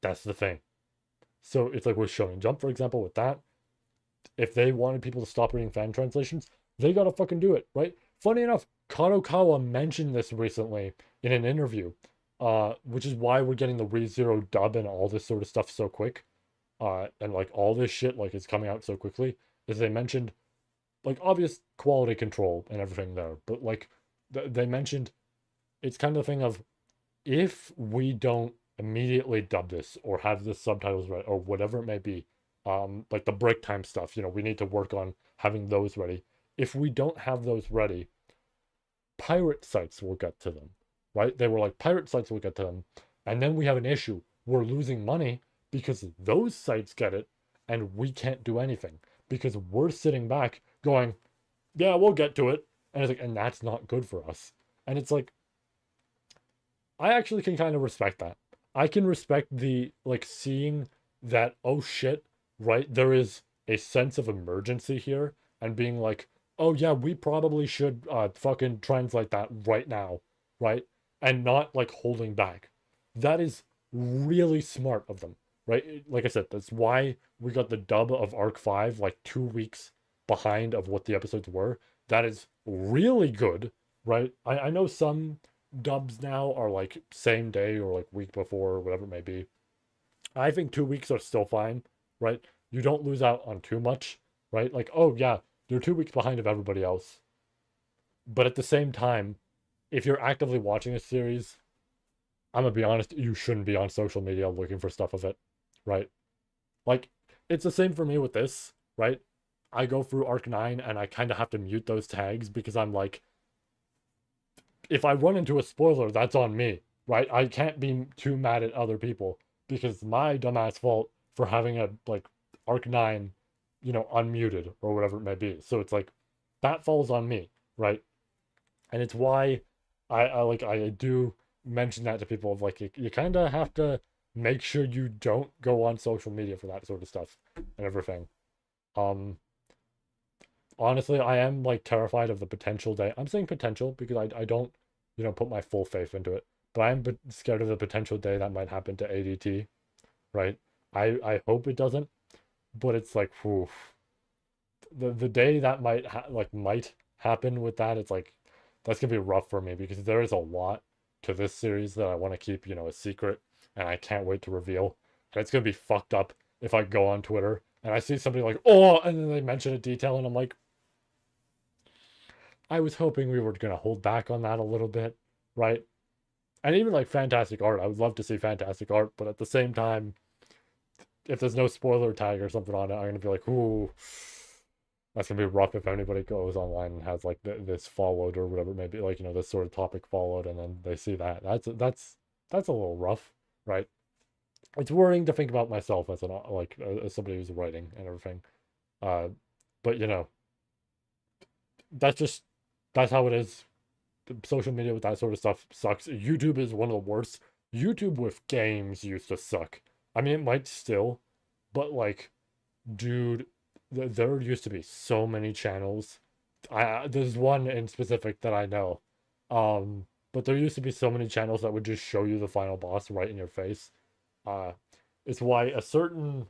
That's the thing. So it's like with Shonen Jump, for example, with that, if they wanted people to stop reading fan translations, they gotta fucking do it, right? Funny enough, Kadokawa mentioned this recently in an interview, which is why we're getting the ReZero dub and all this sort of stuff so quick, and like all this shit like is coming out so quickly. Is they mentioned like obvious quality control and everything there, but like they mentioned it's kind of the thing of if we don't immediately dub this or have the subtitles ready or whatever it may be, like the break time stuff, we need to work on having those ready. If we don't have those ready, pirate sites will get to them, right? They were like, pirate sites will get to them. And then we have an issue. We're losing money because those sites get it and we can't do anything because we're sitting back going, yeah, we'll get to it. And it's like, and that's not good for us. And it's like, I actually can kind of respect that. I can respect the like seeing that, oh shit, right? There is a sense of emergency here and being like, oh yeah, we probably should fucking translate that right now, right? And not like holding back. That is really smart of them, right? Like I said, that's why we got the dub of Arc 5 like 2 weeks behind of what the episodes were. That is really good, right? I know some dubs now are like same day or like week before or whatever it may be. I think 2 weeks are still fine, right? You don't lose out on too much, right? Like, oh yeah, they're 2 weeks behind of everybody else. But at the same time, if you're actively watching a series, I'm gonna be honest, you shouldn't be on social media looking for stuff of it, right? Like, it's the same for me with this, right? I go through Arc 9 and I kind of have to mute those tags because I'm like, if I run into a spoiler, that's on me, right? I can't be too mad at other people because it's my dumbass fault for having a like Arc 9, unmuted or whatever it may be. So it's like that falls on me, right? And it's why I do mention that to people of like you kind of have to make sure you don't go on social media for that sort of stuff and everything. Um Honestly, I am like terrified of the potential day. I'm saying potential because I don't, put my full faith into it. But I'm scared of the potential day that might happen to ADT, right? I hope it doesn't, but it's like, whew, the day that might happen with that, it's like that's gonna be rough for me because there is a lot to this series that I want to keep, a secret, and I can't wait to reveal. And it's gonna be fucked up if I go on Twitter and I see somebody like, oh, and then they mention a detail, and I'm like, I was hoping we were going to hold back on that a little bit, right? And even like fantastic art, I would love to see fantastic art, but at the same time, if there's no spoiler tag or something on it, I'm going to be like, ooh, that's going to be rough if anybody goes online and has like this followed or whatever, maybe like, this sort of topic followed, and then they see that. That's a little rough, right? It's worrying to think about myself as as somebody who's writing and everything. Uh, but that's just that's how it is. Social media with that sort of stuff sucks. YouTube is one of the worst. YouTube with games used to suck. I mean, it might still, but like, dude, there used to be so many channels. There's one in specific that I know, but there used to be so many channels that would just show you the final boss right in your face. Uh, it's why a certain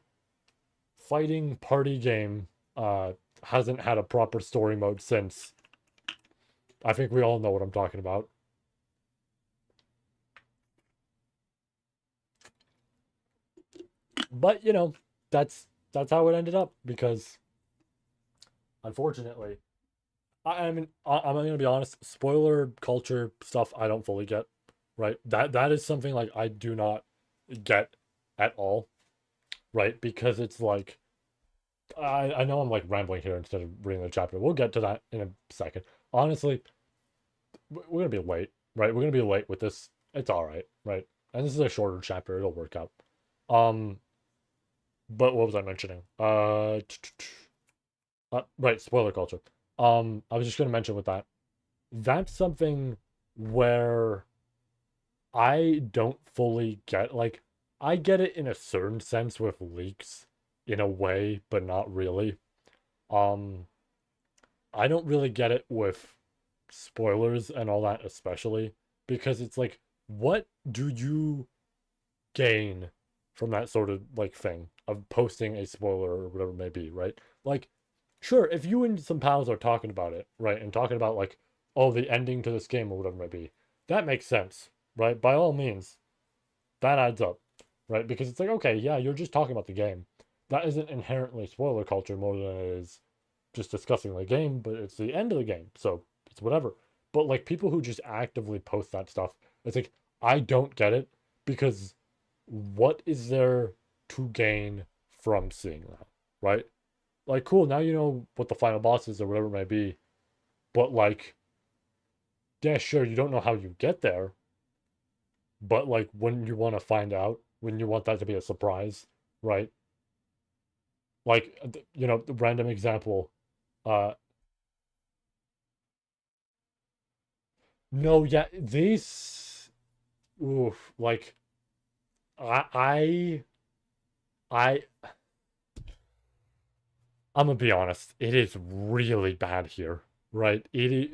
fighting party game hasn't had a proper story mode since. I think we all know what I'm talking about. But that's how it ended up because unfortunately I mean, I'm gonna be honest. Spoiler culture stuff, I don't fully get. Right, that is something like I do not get at all. Right, because it's like I know I'm like rambling here instead of reading the chapter. We'll get to that in a second. Honestly, we're gonna be late. Right, we're gonna be late with this. It's all right. Right, and this is a shorter chapter. It'll work out. Um, but what was I mentioning? Right, spoiler culture. I was just gonna mention with that. That's something where I don't fully get. Like, I get it in a certain sense with leaks, in a way, but not really. Um, I don't really get it with spoilers and all that, especially because it's like, what do you gain from that sort of like thing of posting a spoiler or whatever it may be, right? Like, sure, if you and some pals are talking about it, right, and talking about like, oh, the ending to this game or whatever it may be, that makes sense, right? By all means, that adds up, right? Because it's like, okay, yeah, you're just talking about the game. That isn't inherently spoiler culture more than it is just discussing the game, but it's the end of the game, so it's whatever. But like people who just actively post that stuff, it's like I don't get it because what is there to gain from seeing that, right? Like, cool, now you know what the final boss is or whatever it may be, but like, yeah, sure, you don't know how you get there, but like, when you want to find out, when you want that to be a surprise, right? Like, the random example. Uh, no, yeah, these, oof, like, I, I, I'm gonna be honest, it is really bad here, right? It is,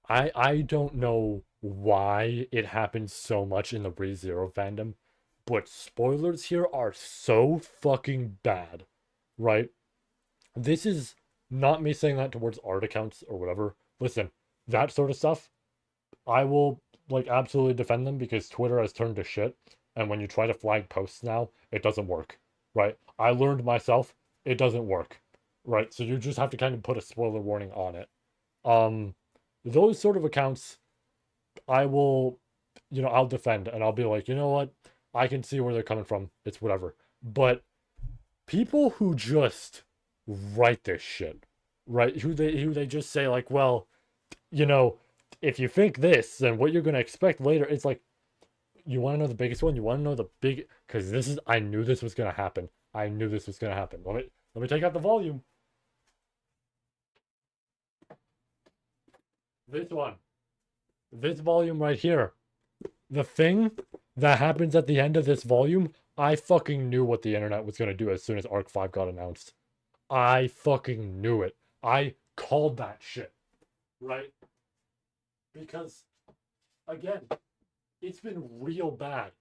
I don't know why it happens so much in the ReZero fandom, but spoilers here are so fucking bad, right? This is not me saying that towards art accounts or whatever. Listen, that sort of stuff, I will like absolutely defend them because Twitter has turned to shit. And when you try to flag posts now, it doesn't work, right? I learned myself, it doesn't work, right? So you just have to kind of put a spoiler warning on it. Um, those sort of accounts, I will, I'll defend and I'll be like, you know what? I can see where they're coming from. It's whatever. But people who just write this shit, right? Who they just say like, well, you know, if you think this, then what you're gonna expect later, it's like, you want to know the biggest one? You want to know the big? Because this is, I knew this was gonna happen. I knew this was gonna happen. Let me take out the volume. This one, this volume right here. The thing that happens at the end of this volume, I fucking knew what the internet was gonna do as soon as Arc 5 got announced. I fucking knew it. I called that shit, right? Because again, it's been real bad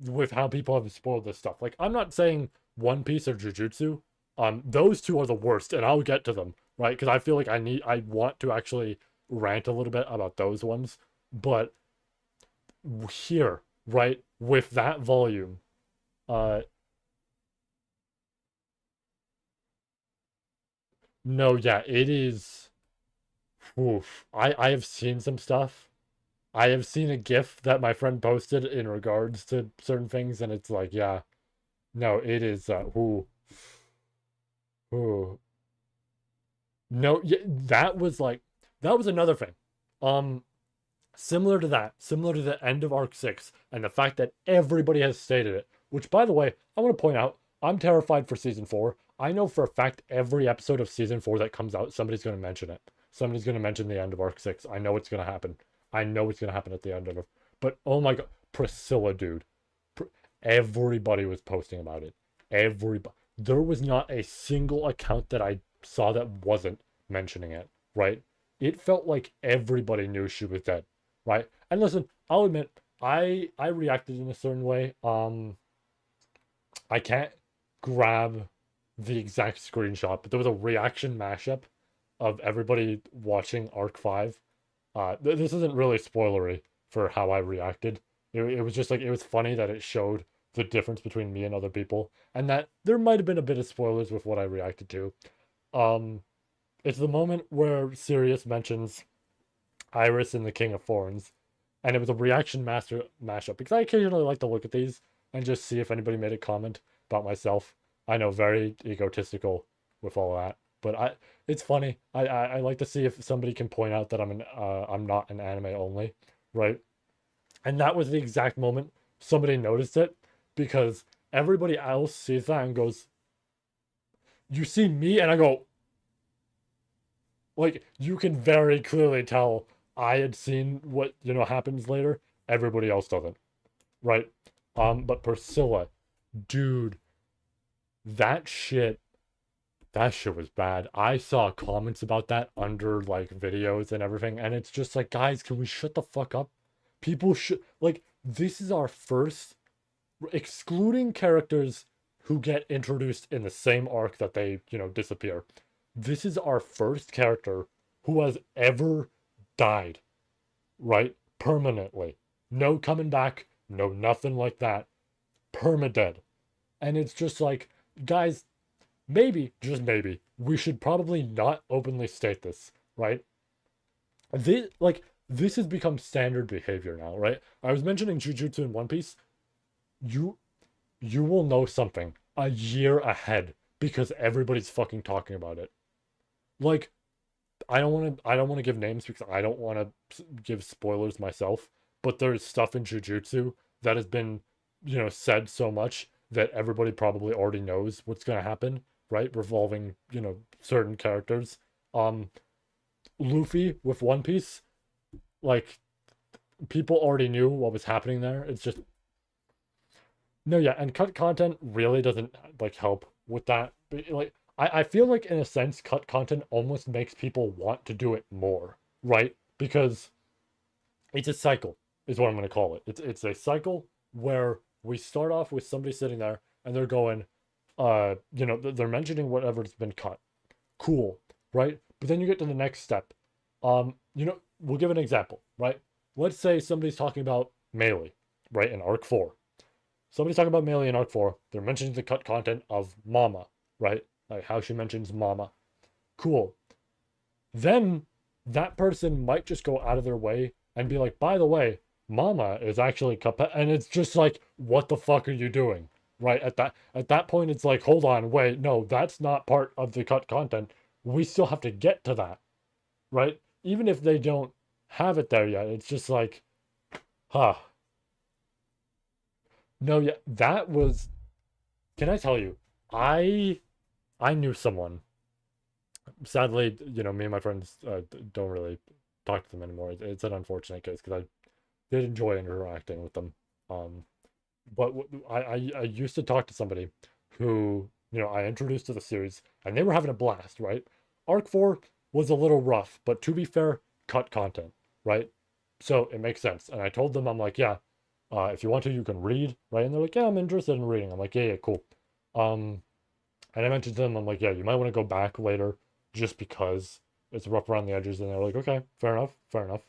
with how people have spoiled this stuff. Like, I'm not saying One Piece or Jujutsu. Those two are the worst, and I'll get to them, right? Because I feel like I want to actually rant a little bit about those ones. But here, right, with that volume, uh, no, yeah, it is. Oof. I have seen some stuff. I have seen a GIF that my friend posted in regards to certain things, and it's like, yeah, no, it is. Ooh. No, yeah, that was another thing. Um, similar to that, similar to the end of Arc 6, and the fact that everybody has stated it. Which, by the way, I want to point out, I'm terrified for season 4. I know for a fact every episode of season 4 that comes out, somebody's going to mention it. Somebody's going to mention the end of Arc 6. I know it's going to happen. I know it's going to happen at the end of it. But oh my god, Priscilla, dude. Pr- Everybody was posting about it. Everybody. There was not a single account that I saw that wasn't mentioning it, right? It felt like everybody knew she was dead, right? And listen, I'll admit, I reacted in a certain way. I can't grab the exact screenshot, but there was a reaction mashup of everybody watching Arc 5. This isn't really spoilery for how I reacted. It was just like, it was funny that it showed the difference between me and other people, and that there might have been a bit of spoilers with what I reacted to. Um, It's the moment where Sirius mentions Iris and the King of Thorns, and it was a reaction master mashup because I occasionally like to look at these and just see if anybody made a comment about myself. I know, very egotistical with all that, but it's funny. I like to see if somebody can point out that I'm not an anime only, right? And that was the exact moment somebody noticed it because everybody else sees that and goes, "You see me?" And I go, like, you can very clearly tell I had seen what, happens later. Everybody else doesn't, right? But Priscilla, dude, that shit, that shit was bad. I saw comments about that under like videos and everything, and it's just like, guys, can we shut the fuck up? People should like this is our first, excluding characters who get introduced in the same arc that they, disappear. This is our first character who has ever died, right? Permanently. No coming back, no nothing like that. Permadead. And it's just like, guys, maybe, just maybe, we should probably not openly state this, right? This has become standard behavior now, right? I was mentioning Jujutsu in One Piece. You you will know something a year ahead because everybody's fucking talking about it. Like, I don't want to give names because I don't want to give spoilers myself, but there's stuff in Jujutsu that has been, said so much that everybody probably already knows what's going to happen, right? Revolving, certain characters. Um Luffy with One Piece, like, people already knew what was happening there. It's just, no, yeah, and cut content really doesn't like help with that. Like, I feel like in a sense, cut content almost makes people want to do it more, right? Because it's a cycle, is what I'm gonna call it. It's a cycle where we start off with somebody sitting there and they're going, they're mentioning whatever's been cut. Cool, right? But then you get to the next step. We'll give an example, right? Let's say somebody's talking about Melee, right, in Arc 4. Somebody's talking about Melee in Arc 4. They're mentioning the cut content of Mama, right? Like how she mentions Mama. Cool. Then that person might just go out of their way and be like, by the way, Mama is actually Cuphead. And it's just like, what the fuck are you doing? Right? At that point, it's like, hold on, wait, no, that's not part of the cut content. We still have to get to that, right? Even if they don't have it there yet, it's just like, huh. No, yeah, that was. Can I tell you? I I knew someone. Sadly, me and my friends don't really talk to them anymore. It's an unfortunate case because I did enjoy interacting with them. Um, but I used to talk to somebody who, I introduced to the series, and they were having a blast. Right, Arc 4 was a little rough, but to be fair, cut content, right? So it makes sense. And I told them, I'm like, yeah, if you want to, you can read, right? And they're like, yeah, I'm interested in reading. I'm like, yeah, yeah, cool. Um, and I mentioned to them, I'm like, yeah, you might want to go back later just because it's rough around the edges. And they're like, okay, fair enough, fair enough.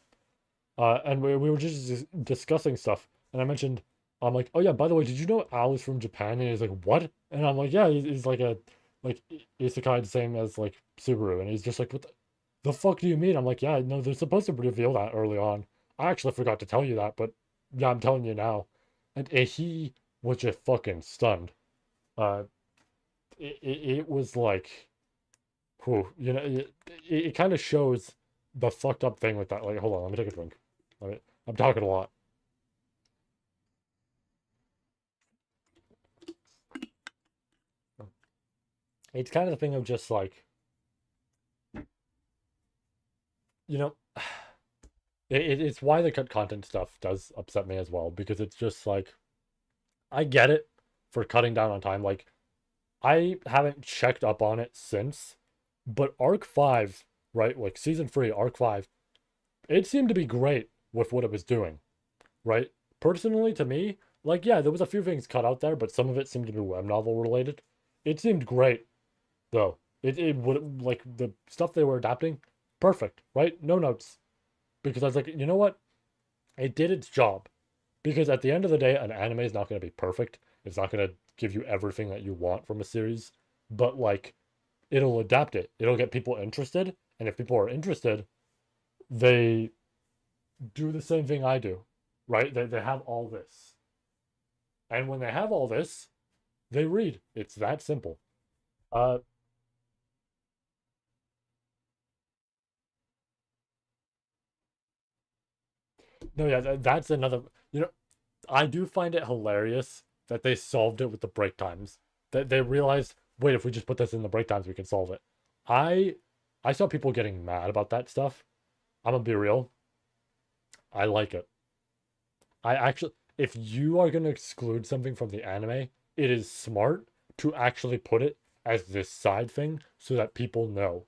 And we were just discussing stuff. And I mentioned, I'm like, oh yeah, by the way, did you know Al is from Japan? And he's like, what? And I'm like, yeah, he's like like isekai, the same as like Subaru. And he's just like, what the fuck do you mean? I'm like, yeah, no, they're supposed to reveal that early on. I actually forgot to tell you that, but yeah, I'm telling you now. And he was just fucking stunned. Uh, it was like, whew, it kind of shows the fucked up thing with that. Like, hold on, let me take a drink. I'm talking a lot. It's kind of the thing of just like, you know, it's why the cut content stuff does upset me as well because it's just like, I get it for cutting down on time. Like, I haven't checked up on it since, but Arc 5, right? Like season 3, Arc 5, it seemed to be great with what it was doing, right? Personally, to me, like, yeah, there was a few things cut out there, but some of it seemed to be web novel related. It seemed great, though. It would, like, the stuff they were adapting, perfect, right? No notes. Because I was like, you know what? It did its job. Because at the end of the day, an anime is not going to be perfect. It's not going to give you everything that you want from a series. But, like, it'll adapt it. It'll get people interested, and if people are interested, they do the same thing I do, right? They have all this. And when they have all this, they read. It's that simple. Uh, no, yeah, that's another. You know, I do find it hilarious that they solved it with the break times. That they realized, wait, if we just put this in the break times, we can solve it. I, I saw people getting mad about that stuff. I'm gonna be real. I like it. I actually, if you are gonna exclude something from the anime, it is smart to actually put it as this side thing so that people know,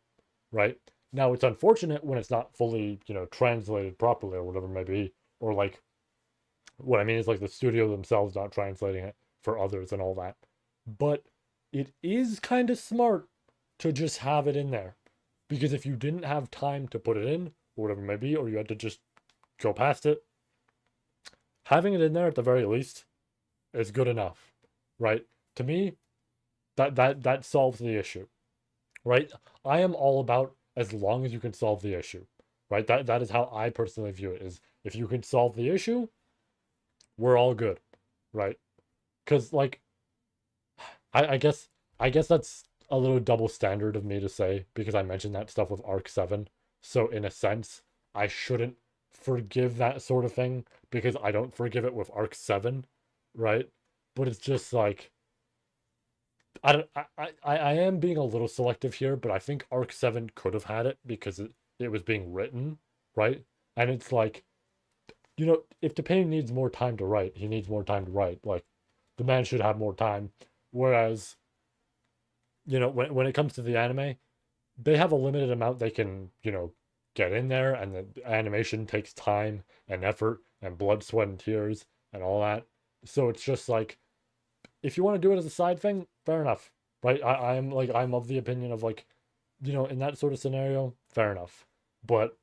right? Now it's unfortunate when it's not fully, translated properly or whatever it may be, or like what I mean is like the studio themselves not translating it for others and all that. But it is kind of smart to just have it in there. Because if you didn't have time to put it in, or whatever it may be, or you had to just go past it, having it in there at the very least is good enough. Right? To me, that solves the issue. Right? I am all about as long as you can solve the issue. Right? That is how I personally view it is if you can solve the issue, we're all good. Right? Because like I guess that's a little double standard of me to say because I mentioned that stuff with Arc 7. So in a sense, I shouldn't forgive that sort of thing because I don't forgive it with Arc 7, right? But it's just like I don't I am being a little selective here, but I think Arc 7 could have had it because it was being written, right? And it's like, if the painting needs more time to write, he needs more time to write. Like the man should have more time. Whereas when it comes to the anime, they have a limited amount they can, get in there, and the animation takes time and effort and blood, sweat, and tears and all that. So it's just like, if you want to do it as a side thing, fair enough, right? I'm of the opinion of like, in that sort of scenario, fair enough. But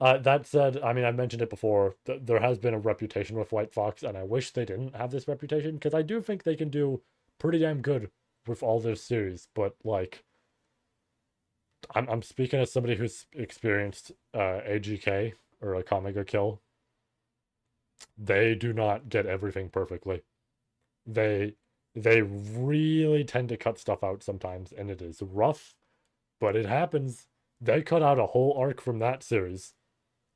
that said, I mean, I mentioned it before. There has been a reputation with White Fox, and I wish they didn't have this reputation because I do think they can do pretty damn good with all their series. But like, I'm speaking as somebody who's experienced AGK or a Comic Kill. They do not get everything perfectly. They they really tend to cut stuff out sometimes, and it is rough, but it happens. They cut out a whole arc from that series.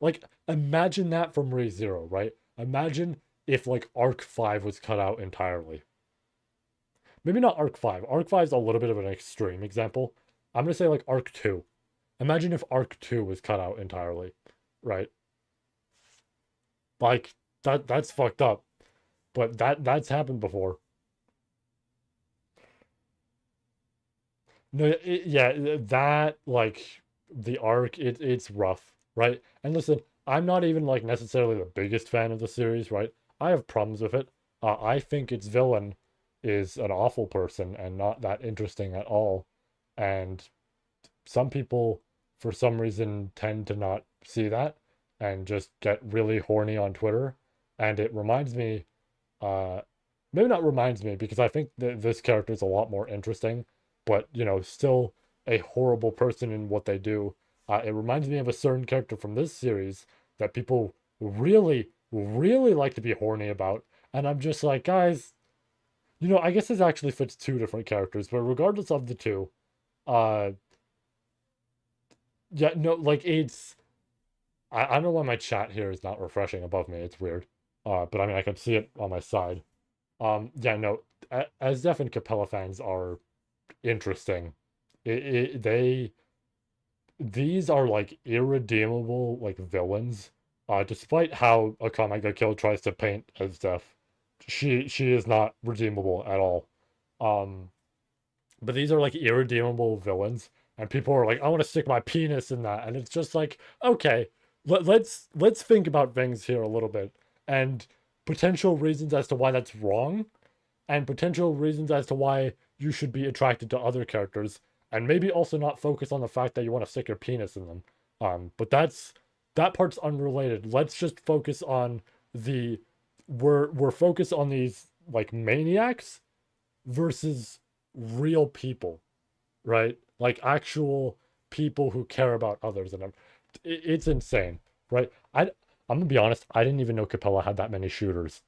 Like, imagine that from ReZero, right? Imagine if like Arc 5 was cut out entirely. Maybe not Arc 5. Arc 5 is a little bit of an extreme example. I'm gonna say like Arc 2. Imagine if Arc 2 was cut out entirely, right? Like that's fucked up. But that's happened before. No, yeah, that like the arc, it's rough, right? And listen, I'm not even like necessarily the biggest fan of the series, right? I have problems with it. I think its villain is an awful person and not that interesting at all. And some people, for some reason, tend to not see that and just get really horny on Twitter. And it reminds me, uh, maybe not reminds me because I think that this character is a lot more interesting, but still a horrible person in what they do. It reminds me of a certain character from this series that people really, really like to be horny about. And I'm just like, guys, I guess this actually fits two different characters, but regardless of the two, uh, yeah, no, like I don't know why my chat here is not refreshing above me. It's weird. But I mean, I can see it on my side. Yeah, no, as Def and Capella fans are interesting. They these are like irredeemable like villains. Despite how Akame ga Kill tries to paint as Def, she is not redeemable at all. Um, but these are like irredeemable villains, and people are like, I want to stick my penis in that, and it's just like, okay, let's think about things here a little bit, and potential reasons as to why that's wrong, and potential reasons as to why you should be attracted to other characters, and maybe also not focus on the fact that you want to stick your penis in them. But that part's unrelated. Let's just focus on the we're focused on these like maniacs versus real people, right? like actual people who care about others, and it's insane, right? I'm gonna be honest, I didn't even know Capella had that many shooters,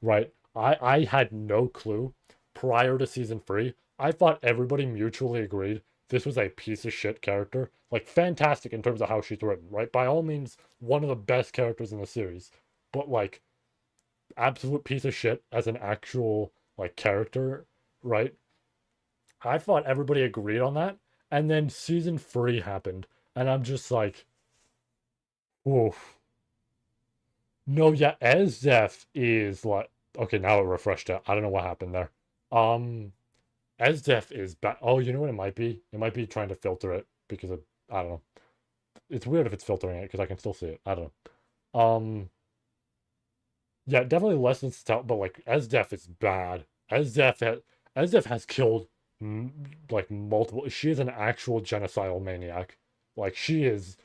right? I had no clue prior to season 3. I thought everybody mutually agreed this was a piece of shit character. Like fantastic in terms of how she's written, right? By all means, one of the best characters in the series. But like absolute piece of shit as an actual like character, right? I thought everybody agreed on that. And then season 3 happened, and I'm just like, oof. No, yeah, Esdef is like okay, now it refreshed it. I don't know what happened there. Um Esdef is back. Oh, you know what it might be? It might be trying to filter it because of I don't know. It's weird if it's filtering it because I can still see it. I don't know. Yeah, definitely less than stout, but like Esdef is bad. Esdef has killed like multiple. She is an actual genocidal maniac. Like she is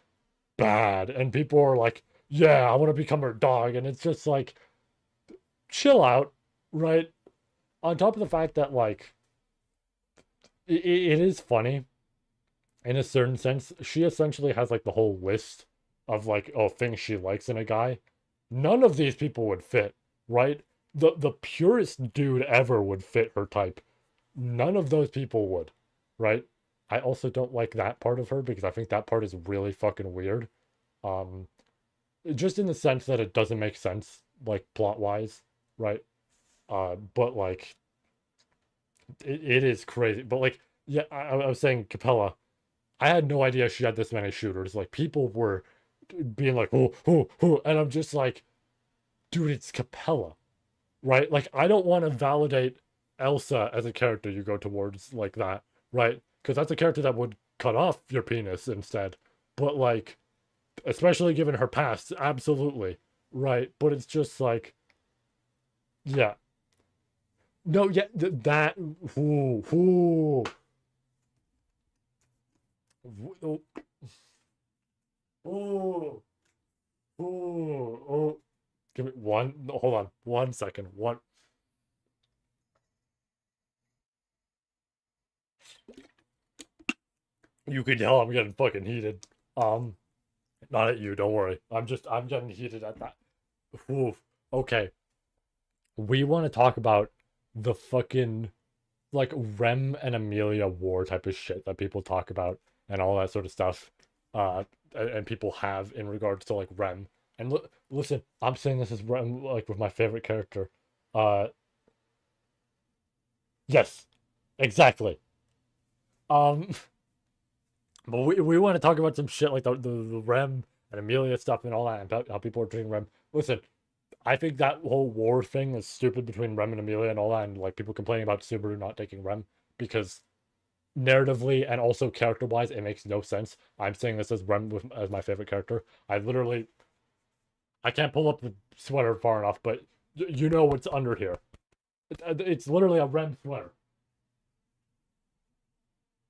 bad, and people are like, "Yeah, I want to become her dog," and it's just like, chill out, right? On top of the fact that like it is funny in a certain sense. She essentially has like the whole list of like oh things she likes in a guy. None of these people would fit, right? The purest dude ever would fit her type. None of those people would, right? I also don't like that part of her because I think that part is really fucking weird. Um, just in the sense that it doesn't make sense, like plot wise, right? But like it is crazy. But like, yeah, I was saying Capella. I had no idea she had this many shooters. Like people were being like, oh, and I'm just like, dude, it's Capella, right? Like I don't want to validate Elsa as a character you go towards like that, right? Because that's a character that would cut off your penis instead. But like, especially given her past, absolutely, right? But it's just like, yeah, no, yeah, that, ooh, ooh, ooh, ooh. Give me one. No, hold on, 1 second. One. You can tell I'm getting fucking heated. Um, Not at you. Don't worry. I'm getting heated at that. Oof. Okay. We want to talk about the fucking like Rem and Amelia war type of shit that people talk about and all that sort of stuff. And people have in regards to like Rem. And listen, I'm saying this is Rem like with my favorite character. Uh, yes, exactly. Um, but we want to talk about some shit like the Rem and Amelia stuff and all that, and how people are treating Rem. Listen, I think that whole war thing is stupid between Rem and Amelia and all that, and like people complaining about Subaru not taking Rem because narratively and also character wise, it makes no sense. I'm saying this as Rem as my favorite character. I can't pull up the sweater far enough, but you know what's under here. It's literally a Rem sweater.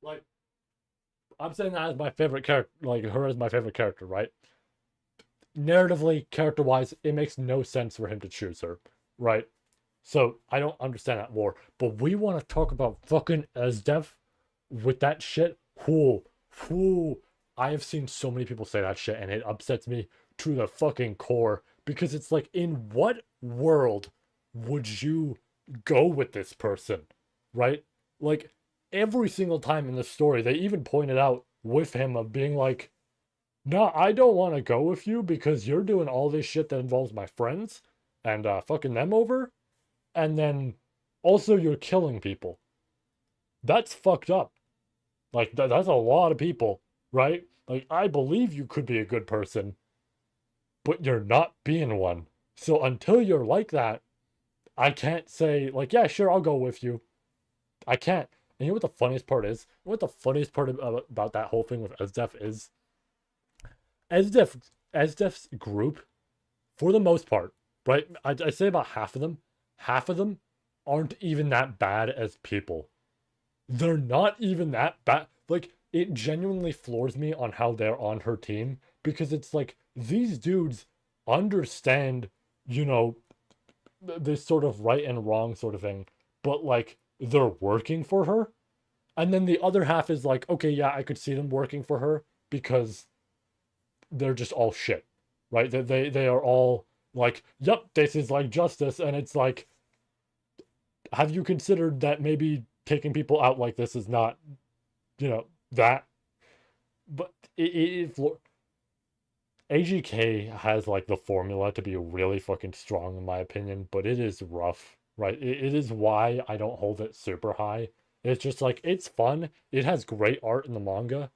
Like I'm saying that as my favorite character, like her as my favorite character, right? Narratively, character wise, it makes no sense for him to choose her, right? So I don't understand that more. But we want to talk about fucking Esdev with that shit. Whoo. I have seen so many people say that shit and it upsets me to the fucking core because it's like, in what world would you go with this person? Right? Like every single time in the story, they even pointed out with him of being like, no, I don't want to go with you because you're doing all this shit that involves my friends and fucking them over. And then also you're killing people. That's fucked up. Like, that's a lot of people, right? Like, I believe you could be a good person, but you're not being one. So until you're like that, I can't say, like, yeah, sure, I'll go with you. I can't. And you know what the funniest part is? You know what the funniest part about that whole thing with Esdef is? Esdef, Esdef's group, for the most part, right? I say about half of them aren't even that bad as people. They're not even that bad. Like, it genuinely floors me on how they're on her team because it's like these dudes understand, you know, this sort of right and wrong sort of thing, but like they're working for her. And then the other half is like, okay, yeah, I could see them working for her because they're just all shit, right? They are all like, yep, this is like justice, and it's like, have you considered that maybe taking people out like this is not, that? But AGK has like the formula to be really fucking strong in my opinion, but it is rough, right? It is why I don't hold it super high. It's just like it's fun. It has great art in the manga.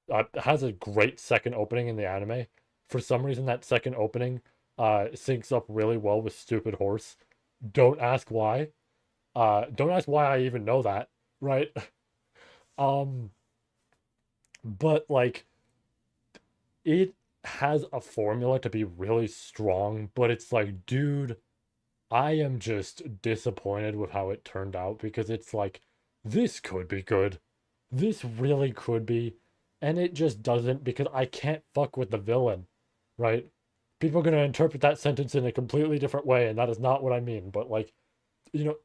It has a great second opening in the anime. For some reason, that second opening syncs up really well with Stupid Horse. Don't ask why. Don't ask why I even know that, right? Um, but like it has a formula to be really strong, but it's like, dude, I am just disappointed with how it turned out because it's like, this could be good. This really could be. And it just doesn't because I can't fuck with the villain, right? People are going to interpret that sentence in a completely different way, and that is not what I mean. But like,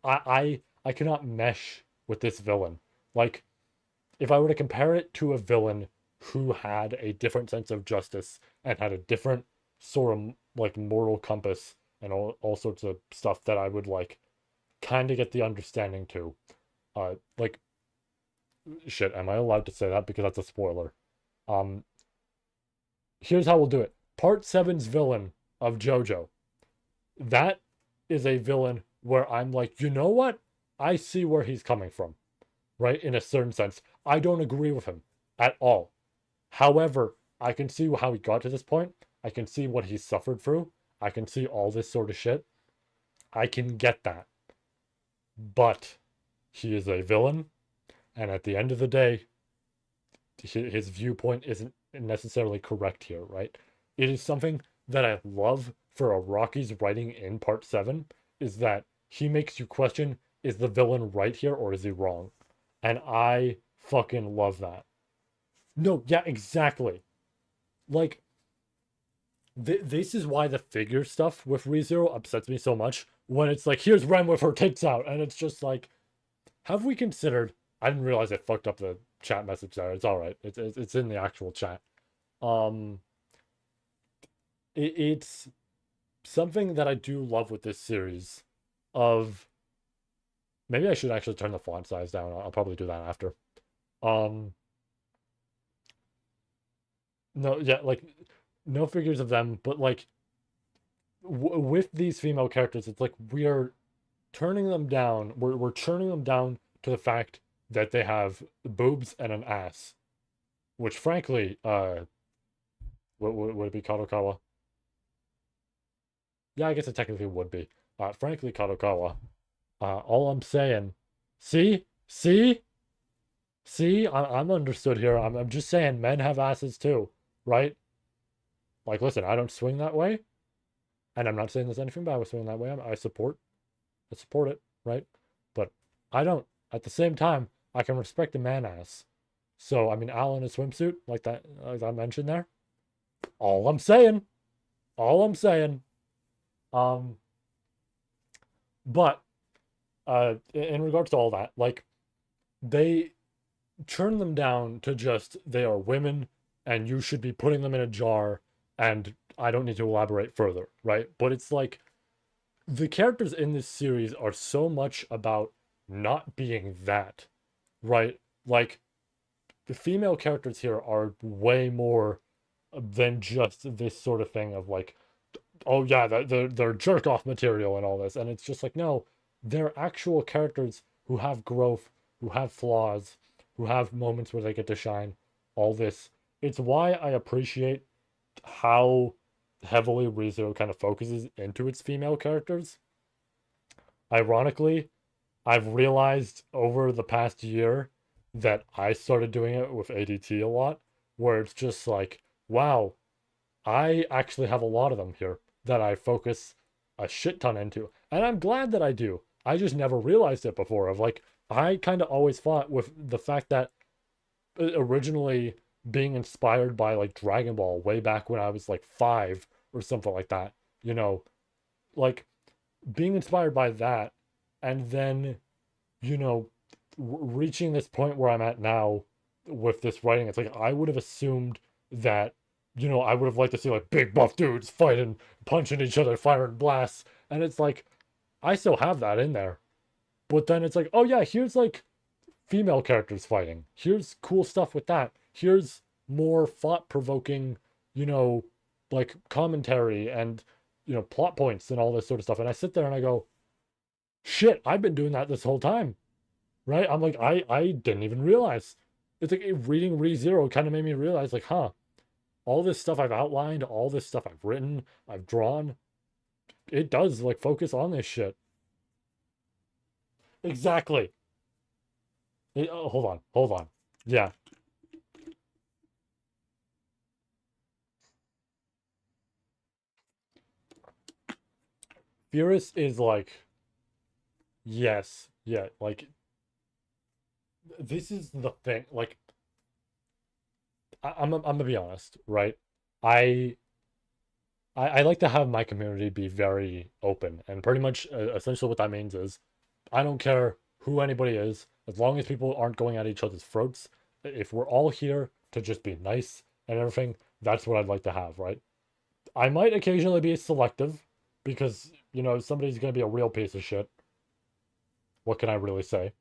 I cannot mesh with this villain. Like, if I were to compare it to a villain who had a different sense of justice and had a different sort of like moral compass and all sorts of stuff that I would like kind of get the understanding to. Like shit, am I allowed to say that because that's a spoiler? Um, Here's how we'll do it. Part seven's villain of JoJo. That is a villain where I'm like, you know what? I see where he's coming from, right? In a certain sense. I don't agree with him at all. However, I can see how he got to this point. I can see what he suffered through. I can see all this sort of shit. I can get that. But he is a villain, and at the end of the day, his viewpoint isn't necessarily correct here, right? It is something that I love for Araki's writing in part 7 is that he makes you question, is the villain right here or is he wrong? And I fucking love that. No, yeah, exactly. Like, this is why the figure stuff with ReZero upsets me so much. When it's like, here's Ren with her tits out, and it's just like, have we considered? I didn't realize I fucked up the chat message there. It's all right. It's in the actual chat. Um, it's something that I do love with this series. Of maybe I should actually turn the font size down. I'll probably do that after. Um, no, yeah, like no figures of them, but like with these female characters, it's like we are turning them down. We're turning them down to the fact that they have boobs and an ass, which frankly, would it be Kadokawa? Yeah, I guess it technically would be. Frankly, Kadokawa. All I'm saying, see, see, see, I'm understood here. I'm just saying, men have asses too, right? Like, listen, I don't swing that way, and I'm not saying there's anything bad with swinging that way. I support it, right? But I don't. At the same time, I can respect a man ass. So, I mean, Al in a swimsuit, like that, as I mentioned there. All I'm saying, all I'm saying. Um, but in regards to all that, like they turn them down to just they are women and you should be putting them in a jar and I don't need to elaborate further, right? But it's like the characters in this series are so much about not being that, right? Like the female characters here are way more than just this sort of thing of like, oh yeah, they're jerk off material and all this. And it's just like, no, they're actual characters who have growth, who have flaws, who have moments where they get to shine, all this. It's why I appreciate how heavily ReZero kind of focuses into its female characters. Ironically, I've realized over the past year that I started doing it with ADT a lot, where it's just like, wow, I actually have a lot of them here that I focus a shit ton into. And I'm glad that I do. I just never realized it before. Of like, I kind of always thought with the fact that originally being inspired by like Dragon Ball way back when I was like 5 or something like that, you know, like being inspired by that and then, you know, reaching this point where I'm at now with this writing, it's like I would have assumed that, I would have liked to see like big buff dudes fighting, punching each other, firing blasts. And it's like, I still have that in there. But then it's like, oh yeah, here's like female characters fighting. Here's cool stuff with that. Here's more thought provoking, you know, like commentary and, plot points and all this sort of stuff. And I sit there and I go, shit, I've been doing that this whole time. Right? I'm like, I didn't even realize. It's like reading ReZero kind of made me realize, like, huh, all this stuff I've outlined, all this stuff I've written, I've drawn, it does like focus on this shit. Exactly. Hold on, hold on. Yeah. Furious is like, yes, yeah, like, this is the thing. Like, I'm gonna be honest, right? I I like to have my community be very open, and pretty much essentially what that means is I don't care who anybody is, as long as people aren't going at each other's throats. If we're all here to just be nice and everything, that's what I'd like to have, right? I might occasionally be selective because, if somebody's going to be a real piece of shit, what can I really say,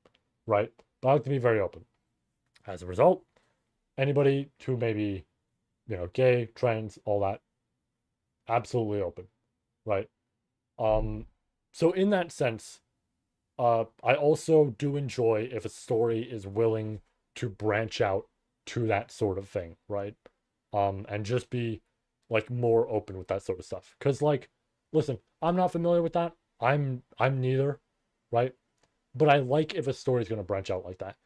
right? But I like to be very open. As a result, anybody who may be, gay, trans, all that, absolutely open, right? Um, so in that sense, I also do enjoy if a story is willing to branch out to that sort of thing, right? And just be like more open with that sort of stuff. Cause like, listen, I'm not familiar with that. I'm neither, right? But I like if a story is gonna branch out like that.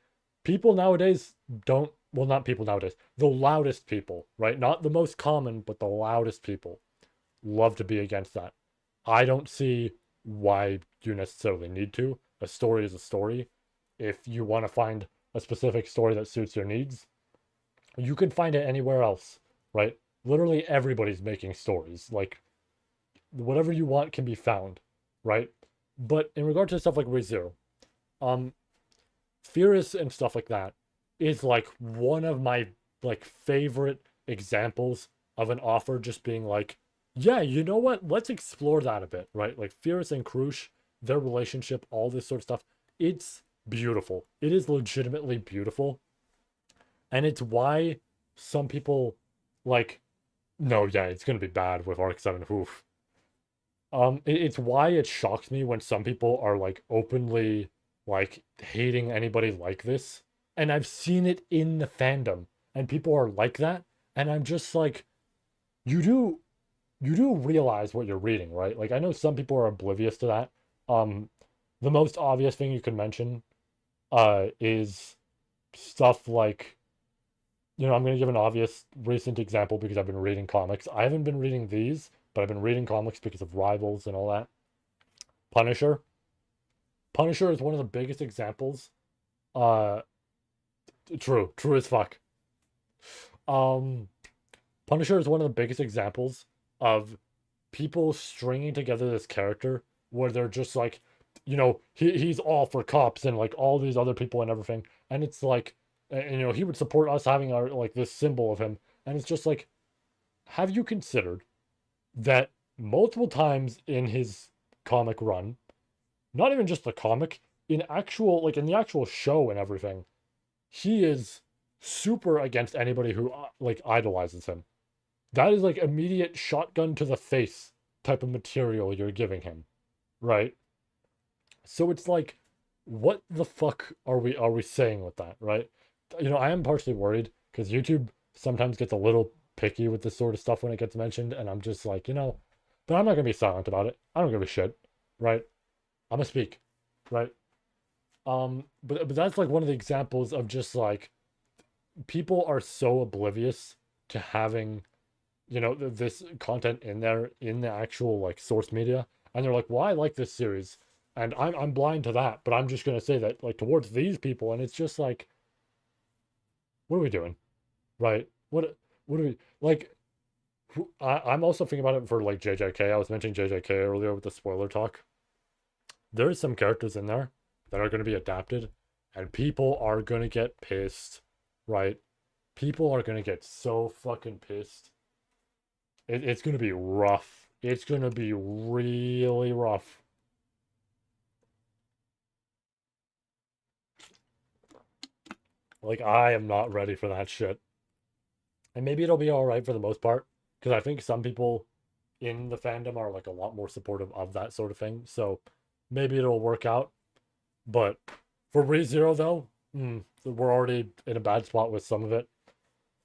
People nowadays don't, well, not people nowadays, the loudest people, right? Not the most common, but the loudest people love to be against that. I don't see why you necessarily need to. A story is a story. If you want to find a specific story that suits your needs, you can find it anywhere else, right? Literally everybody's making stories. Like whatever you want can be found, right? But in regard to stuff like ReZero, um, Furious and stuff like that is like one of my like favorite examples of an offer just being like, yeah, you know what? Let's explore that a bit, right? Like Fierce and Krush, their relationship, all this sort of stuff. It's beautiful. It is legitimately beautiful. And it's why some people like, no, yeah, it's gonna be bad with Arc 7. Oof. It's why it shocks me when some people are like openly like hating anybody like this. And I've seen it in the fandom, and people are like that. And I'm just like, you do you do realize what you're reading, right? Like I know some people are oblivious to that. Um, the most obvious thing you can mention is stuff like, I'm going to give an obvious recent example because I've been reading comics. I haven't been reading these, but I've been reading comics because of Rivals and all that. Punisher. Punisher is one of the biggest examples. Uh, true as fuck. Um, Punisher is one of the biggest examples of people stringing together this character where they're just like, he's all for cops and like all these other people and everything. And it's like, and, he would support us having our like this symbol of him. And it's just like, have you considered that multiple times in his comic run, not even just the comic, in the actual show and everything, he is super against anybody who like idolizes him. That is like immediate shotgun to the face type of material you're giving him, right? So it's like, what the fuck are we saying with that, right? I am partially worried because YouTube sometimes gets a little picky with this sort of stuff when it gets mentioned, and I'm just like, but I'm not gonna be silent about it. I don't give a shit, right? I'm gonna speak, right? But that's like one of the examples of just like people are so oblivious to having this content in there in the actual like source media, and they're like, well, I like this series and I'm blind to that, but I'm just going to say that like towards these people. And it's just like, what are we doing, right? What are we like? I'm also thinking about it for like JJK. I was mentioning JJK earlier with the spoiler talk. There is some characters in there that are going to be adapted, And people are gonna get pissed, right? People are gonna get so fucking pissed. It's gonna be rough. It's gonna be really rough. Like, I am not ready for that shit. And maybe it'll be all right for the most part, because I think some people in the fandom are like a lot more supportive of that sort of thing. So maybe it'll work out. But for ReZero though, we're already in a bad spot with some of it.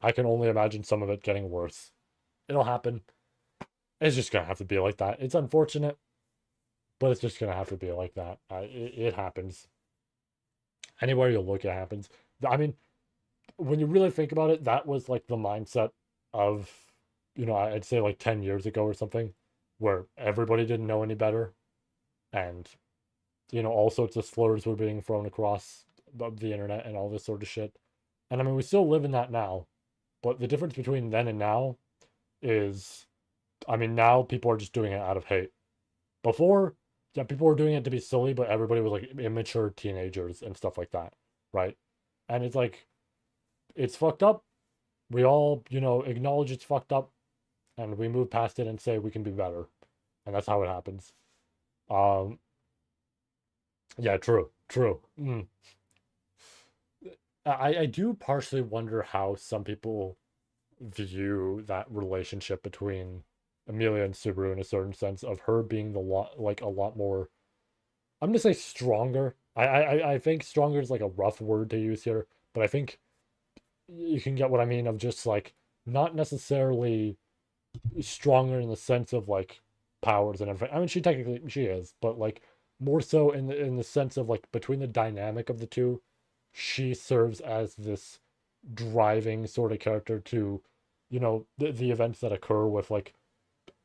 I can only imagine some of it getting worse. It'll happen. It's just gonna have to be like that. It's unfortunate, but it's just gonna have to be like that. It happens. Anywhere you look, it happens. I mean, when you really think about it, that was like the mindset of, I'd say like 10 years ago or something, where everybody didn't know any better. And, all sorts of slurs were being thrown across the internet and all this sort of shit. And I mean, we still live in that now. But the difference between then and now is, I mean, now people are just doing it out of hate. Before, yeah, people were doing it to be silly, but everybody was like immature teenagers and stuff like that, right? And it's like, it's fucked up. We all, acknowledge it's fucked up, and we move past it and say we can be better. And that's how it happens. Um, yeah, true, true. I do partially wonder how some people view that relationship between Amelia and Subaru in a certain sense of her being like a lot more. I'm gonna say stronger. I think stronger is like a rough word to use here, but I think you can get what I mean of just like not necessarily stronger in the sense of like powers and everything. I mean, she is, but like more so in the sense of like between the dynamic of the two, she serves as this driving sort of character to, the events that occur with like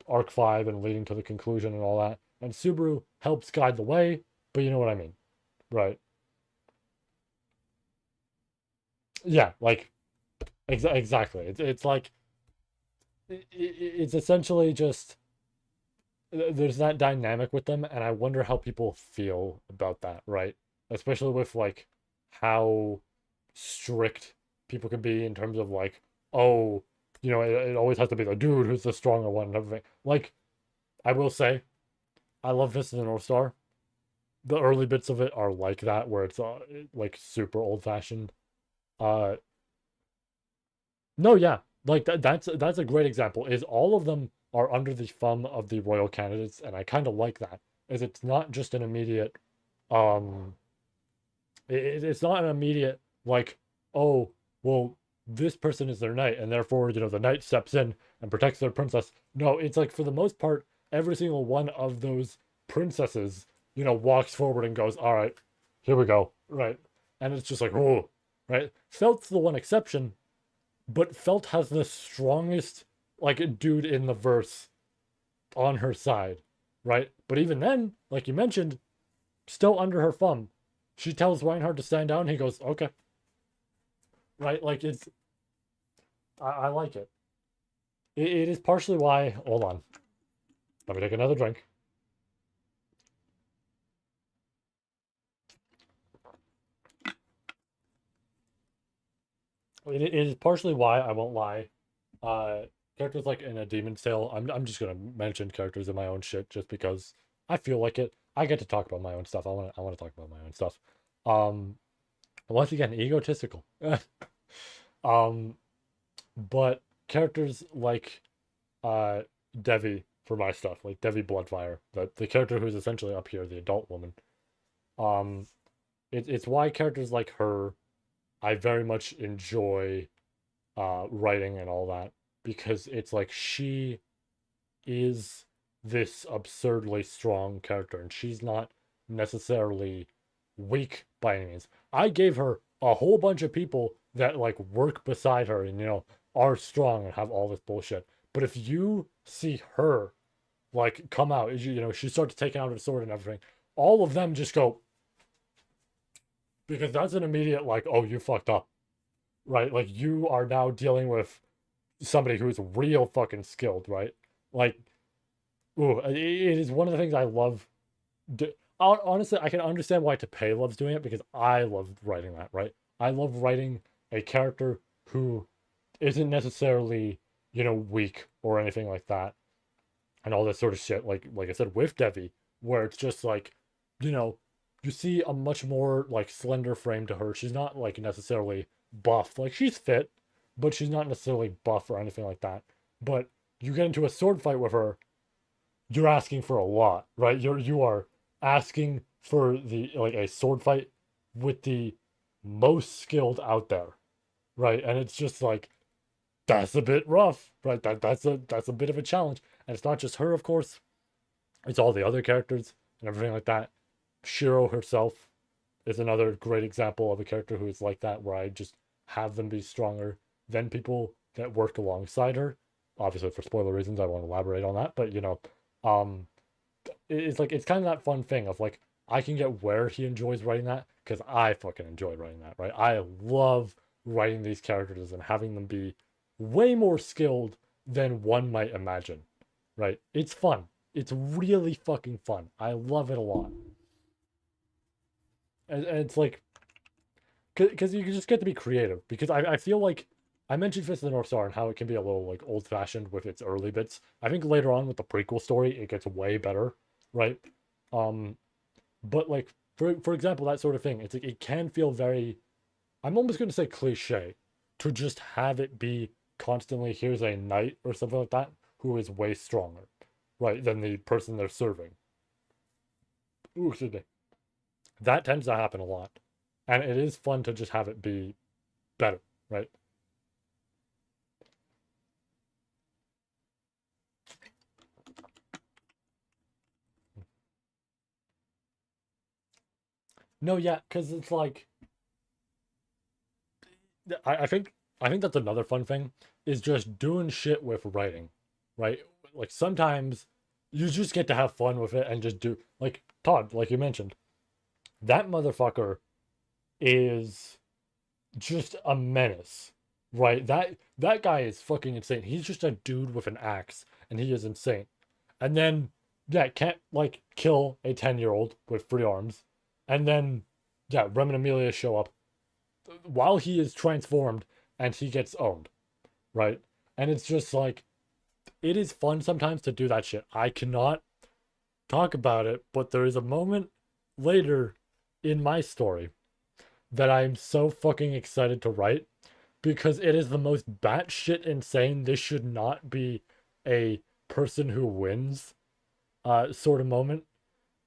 Arc 5 and leading to the conclusion and all that. And Subaru helps guide the way, but you know what I mean, right? Yeah, like exactly. It's like it's essentially just there's that dynamic with them, and I wonder how people feel about that, right? Especially with like how strict people can be in terms of like, oh, it always has to be the dude who's the stronger one and everything. Like, I will say, I love this in the North Star. The early bits of it are like that, where it's like super old fashioned. Uh, no, yeah, like that's a great example. Is all of them are under the thumb of the royal candidates, and I kind of like that. Is it's not just an immediate, um, it's not an immediate like, oh, well, this person is their knight, and therefore the knight steps in and protects their princess. No, it's like for the most part, every single one of those princesses, walks forward and goes, all right, here we go, right, and it's just like, oh, right. Felt's the one exception, but Felt has the strongest like dude in the verse on her side, right? But even then, like you mentioned, still under her thumb. She tells Reinhardt to stand down. He goes, okay, right? Like it's, I like it. It is partially why. Hold on, let me take another drink. It is partially why I won't lie. Uh, Characters like in a Demon's Tale. I'm just gonna mention characters in my own shit just because I feel like it. I get to talk about my own stuff. I want to talk about my own stuff. Um, Once again, egotistical. um, but characters like uh Devi for my stuff, like Devi Bloodfire, the character who's essentially up here, the adult woman. Um, it's why characters like her I very much enjoy writing and all that because it's like she is this absurdly strong character and she's not necessarily weak by any means. I gave her a whole bunch of people that like work beside her and are strong and have all this bullshit. But if you see her like come out, she starts taking out her sword and everything, all of them just go because that's an immediate like, oh, you fucked up, right? Like you are now dealing with somebody who's real fucking skilled, right? Like, ooh, it is one of the things I love. honestly, I can understand why Tappei loves doing it because I love writing that, right? I love writing a character who isn't necessarily, weak or anything like that, and all this sort of shit. Like I said with Devi, where it's just like, you know, you see a much more like slender frame to her. She's not like necessarily buff. Like she's fit, but she's not necessarily buff or anything like that. But you get into a sword fight with her, you're asking for a lot, right? You are asking for the like a sword fight with the most skilled out there, right? And it's just like that's a bit rough, right? That's a bit of a challenge. And it's not just her, of course. It's all the other characters and everything like that. Shiro herself is another great example of a character who is like that, where I just have them be stronger than people that work alongside her. Obviously, for spoiler reasons, I won't elaborate on that, but um, it's like it's kind of that fun thing of like I can get where he enjoys writing that because I fucking enjoy writing that, right? I love writing these characters and having them be way more skilled than one might imagine, right? It's fun. It's really fucking fun. I love it a lot. And it's like because you just get to be creative. Because I feel like I mentioned Fist of the North Star and how it can be a little like old fashioned with its early bits. I think later on with the prequel story, it gets way better, right? Um, but like for example, that sort of thing, it's like it can feel very. I'm almost going to say cliche, to just have it be constantly here's a knight or something like that who is way stronger, right, than the person they're serving. Ooh, excuse me. That tends to happen a lot, and it is fun to just have it be better, right? No, yeah, because it's like I think that's another fun thing is just doing shit with writing, right? Like sometimes you just get to have fun with it and just do like Todd, like you mentioned, that motherfucker is just a menace, right? That guy is fucking insane. He's just a dude with an axe, and he is insane. And then yeah, can't like kill a 10-year-old with free arms, and then yeah, Rem and Amelia show up while he is transformed, and he gets owned, right? And it's just like it is fun sometimes to do that shit. I cannot talk about it, but there is a moment later in my story that I'm so fucking excited to write because it is the most batshit insane. This should not be a person who wins sort of moment.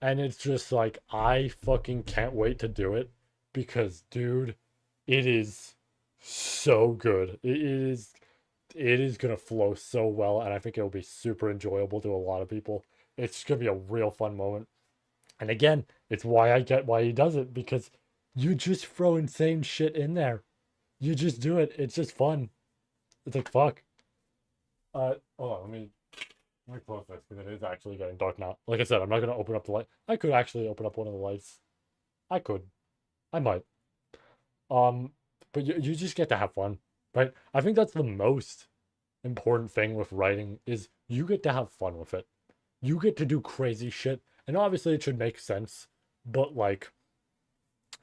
And it's just like, I fucking can't wait to do it because, dude, it is so good. It is gonna flow so well, and I think it'll be super enjoyable to a lot of people. It's gonna be a real fun moment. And again, it's why I get why he does it because you just throw insane shit in there. You just do it. It's just fun. It's like fuck. Hold on, let me close this because it is actually getting dark now. Like I said, I'm not gonna open up the light. I could actually open up one of the lights. I could. I might. Um, but you just get to have fun, right? I think that's the most important thing with writing is you get to have fun with it. You get to do crazy shit, and obviously it should make sense, but like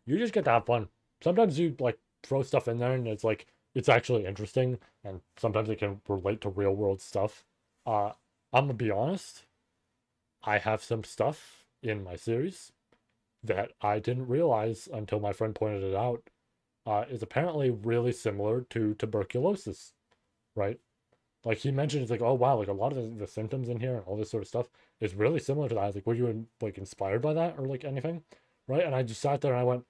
you just get to have fun. Sometimes you like throw stuff in there and it's like it's actually interesting and sometimes it can relate to real world stuff. Uh I'm gonna be honest, I have some stuff in my series that I didn't realize until my friend pointed it out. Is apparently really similar to tuberculosis, right? Like he mentioned, it's like, oh wow, like a lot of the symptoms in here and all this sort of stuff is really similar to that. I was like, were you like inspired by that or like anything, right? And I just sat there and I went,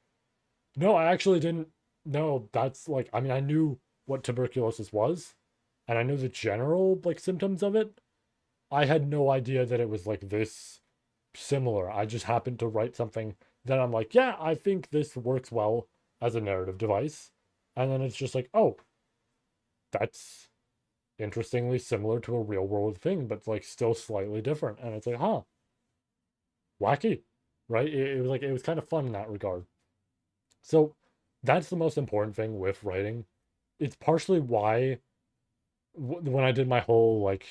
no, I actually didn't know. That's like, I mean, I knew what tuberculosis was, and I knew the general like symptoms of it. I had no idea that it was like this similar. I just happened to write something that I'm like, yeah, I think this works well as a narrative device. And then it's just like, oh, that's interestingly similar to a real world thing, but like still slightly different. And it's like, huh, wacky, right? It was like, it was kind of fun in that regard. So that's the most important thing with writing. It's partially why when I did my whole like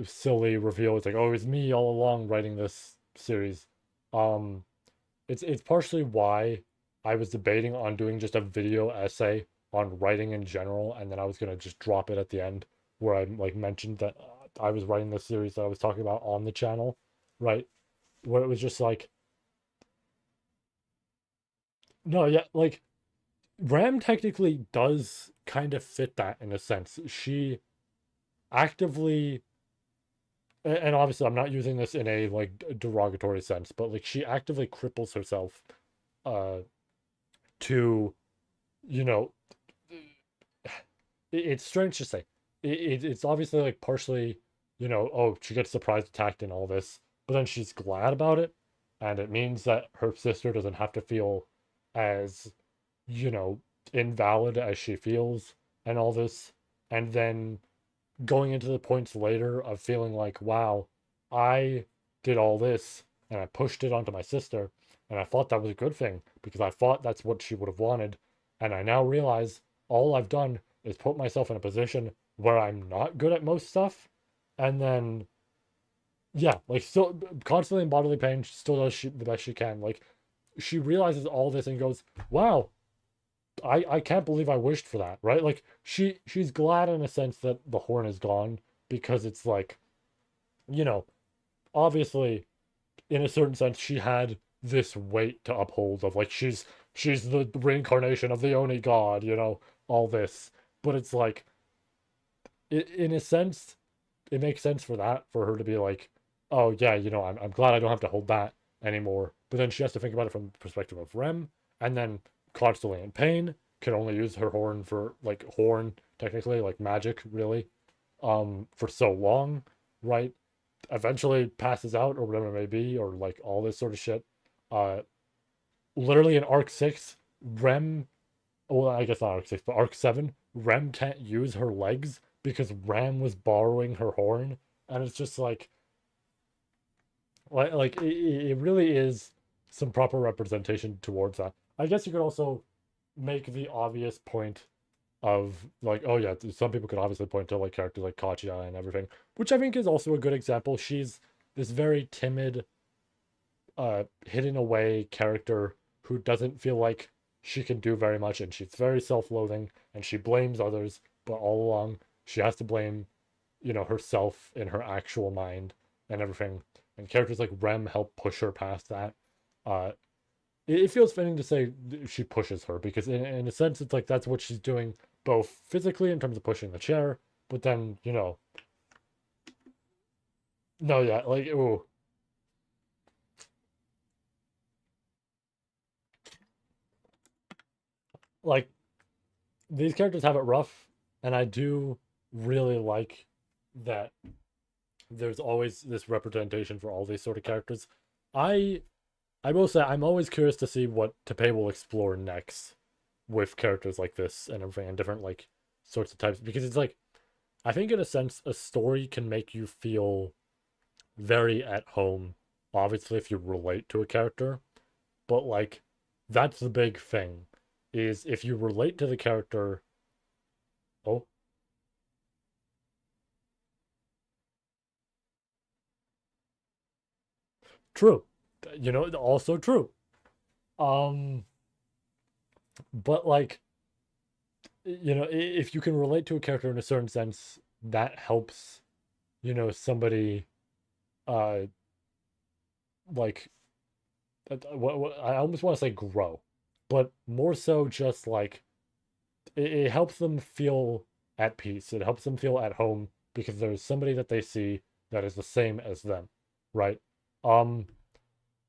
silly reveal, it's like, oh, it was me all along writing this series. Um, it's partially why I was debating on doing just a video essay on writing in general, and then I was gonna just drop it at the end where I like mentioned that I was writing the series that I was talking about on the channel, right? Where it was just like, no, yeah, like Ram technically does kind of fit that in a sense. She actively, and obviously I'm not using this in a like derogatory sense, but like she actively cripples herself uh to, you know, it's strange to say. It's obviously like partially, oh, she gets surprise attacked and all this, but then she's glad about it, and it means that her sister doesn't have to feel as, you know, invalid as she feels and all this. And then going into the points later of feeling like, wow, I did all this and I pushed it onto my sister, and I thought that was a good thing because I thought that's what she would have wanted. And I now realize all I've done is put myself in a position where I'm not good at most stuff. And then, yeah, like still constantly in bodily pain, she still does the best she can. Like she realizes all this and goes, wow, I can't believe I wished for that, right? Like she's glad in a sense that the horn is gone because it's like, you know, obviously in a certain sense she had this weight to uphold of like she's the reincarnation of the Oni god, all this. But it's like in a sense it makes sense for that for her to be like, oh yeah, I'm glad I don't have to hold that anymore. But then she has to think about it from the perspective of Rem, and then constantly in pain, can only use her horn for like horn technically, like magic really, for so long, right? Eventually passes out or whatever it may be, or like all this sort of shit. Uh Literally in arc 6, Rem, well, I guess not arc 6, but arc 7, Rem can't use her legs because Ram was borrowing her horn. And it's just like it really is some proper representation towards that. I guess you could also make the obvious point of like, oh yeah, some people could obviously point to like characters like Katya and everything, which I think is also a good example. She's this very timid, hidden away character who doesn't feel like she can do very much, and she's very self-loathing, and she blames others, but all along she has to blame, herself in her actual mind and everything. And characters like Rem help push her past that. Uh, it feels fitting to say she pushes her because in a sense it's like that's what she's doing both physically in terms of pushing the chair, but then no, yeah, like, ooh, like these characters have it rough, and I do really like that there's always this representation for all these sort of characters. I I will say I'm always curious to see what Tepe will explore next with characters like this and everything and different like sorts of types, because it's like I think in a sense a story can make you feel very at home, obviously if you relate to a character, but like that's the big thing is if you relate to the character. Oh, true. Also true. Um, but like, if you can relate to a character in a certain sense, that helps, somebody, uh, like, what I almost want to say grow, but more so just like it helps them feel at peace. It helps them feel at home because there's somebody that they see that is the same as them, right? Um,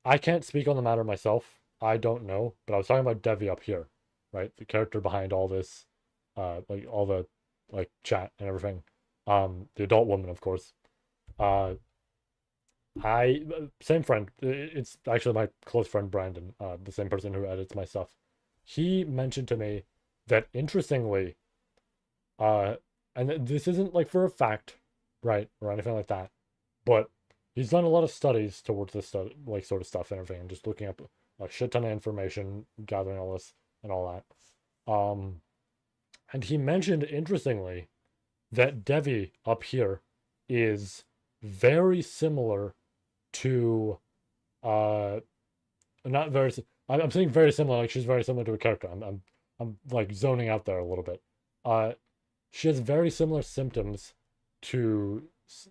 I can't speak on the matter myself. I don't know, but I was talking about Devi up here, right? The character behind all this, like all the like chat and everything. The adult woman, of course. Uh, I same friend. It's actually my close friend Brandon, the same person who edits my stuff. He mentioned to me that interestingly, uh, and this isn't like for a fact, right, or anything like that, but he's done a lot of studies towards this stuff, like sort of stuff and everything, and just looking up a shit ton of information, gathering all this and all that. And he mentioned interestingly that Devi up here is very similar to uh not very. I'm saying very similar. Like she's very similar to a character. I'm like zoning out there a little bit. Uh, she has very similar symptoms to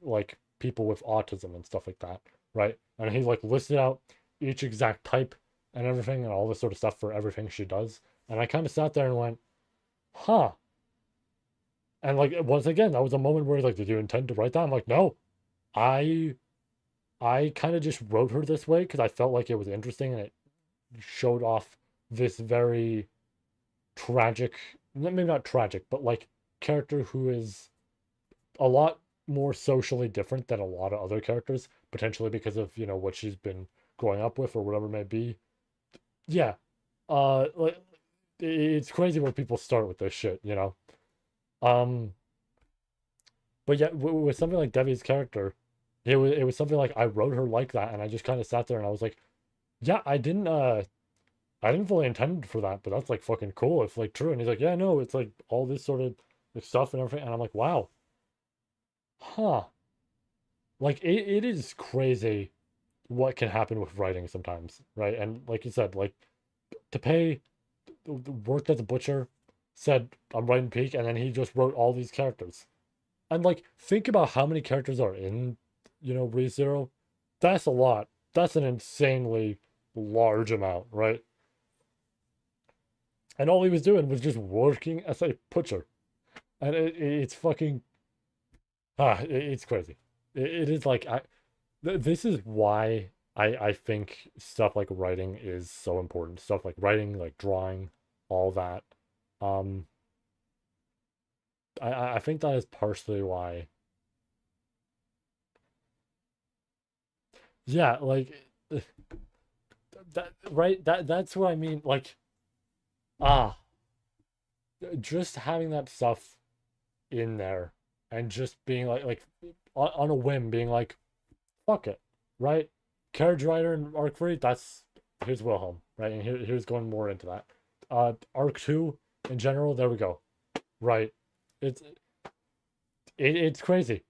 like people with autism and stuff like that, right? And he like listed out each exact type and everything and all this sort of stuff for everything she does. And I kind of sat there and went, huh. And like once again, that was a moment where he's like, did you intend to write that? I'm like, no. I I kind of just wrote her this way because I felt like it was interesting and it showed off this very tragic, maybe not tragic, but like character who is a lot more socially different than a lot of other characters, potentially because of, what she's been growing up with or whatever it may be. Yeah. Like it's crazy where people start with this shit. Um, but yeah, with something like Debbie's character, it was something like I wrote her like that, and I just kind of sat there and I was like, yeah, I didn't fully intend for that, but that's like fucking cool. It's like true. And he's like, yeah, no, it's like all this sort of like, stuff and everything. And I'm like, wow, huh. Like it is crazy what can happen with writing sometimes, right? And like you said, like to pay worked as a butcher, said I'm writing Peak, and then he just wrote all these characters. And like think about how many characters are in, ReZero. That's a lot. That's an insanely large amount, right? And all he was doing was just working as a butcher. And it's fucking it's crazy. It is like this is why I think stuff like writing is so important. Stuff like writing, like drawing, all that. Um, I think that is partially why. Yeah, like that, right? That's what I mean. Like ah, just having that stuff in there and just being like on a whim, being like fuck it, right? Carriage Rider and Arc 3, that's here's Wilhelm, right? And here's going more into that. Arc 2 in general, there we go. Right. It's it's crazy.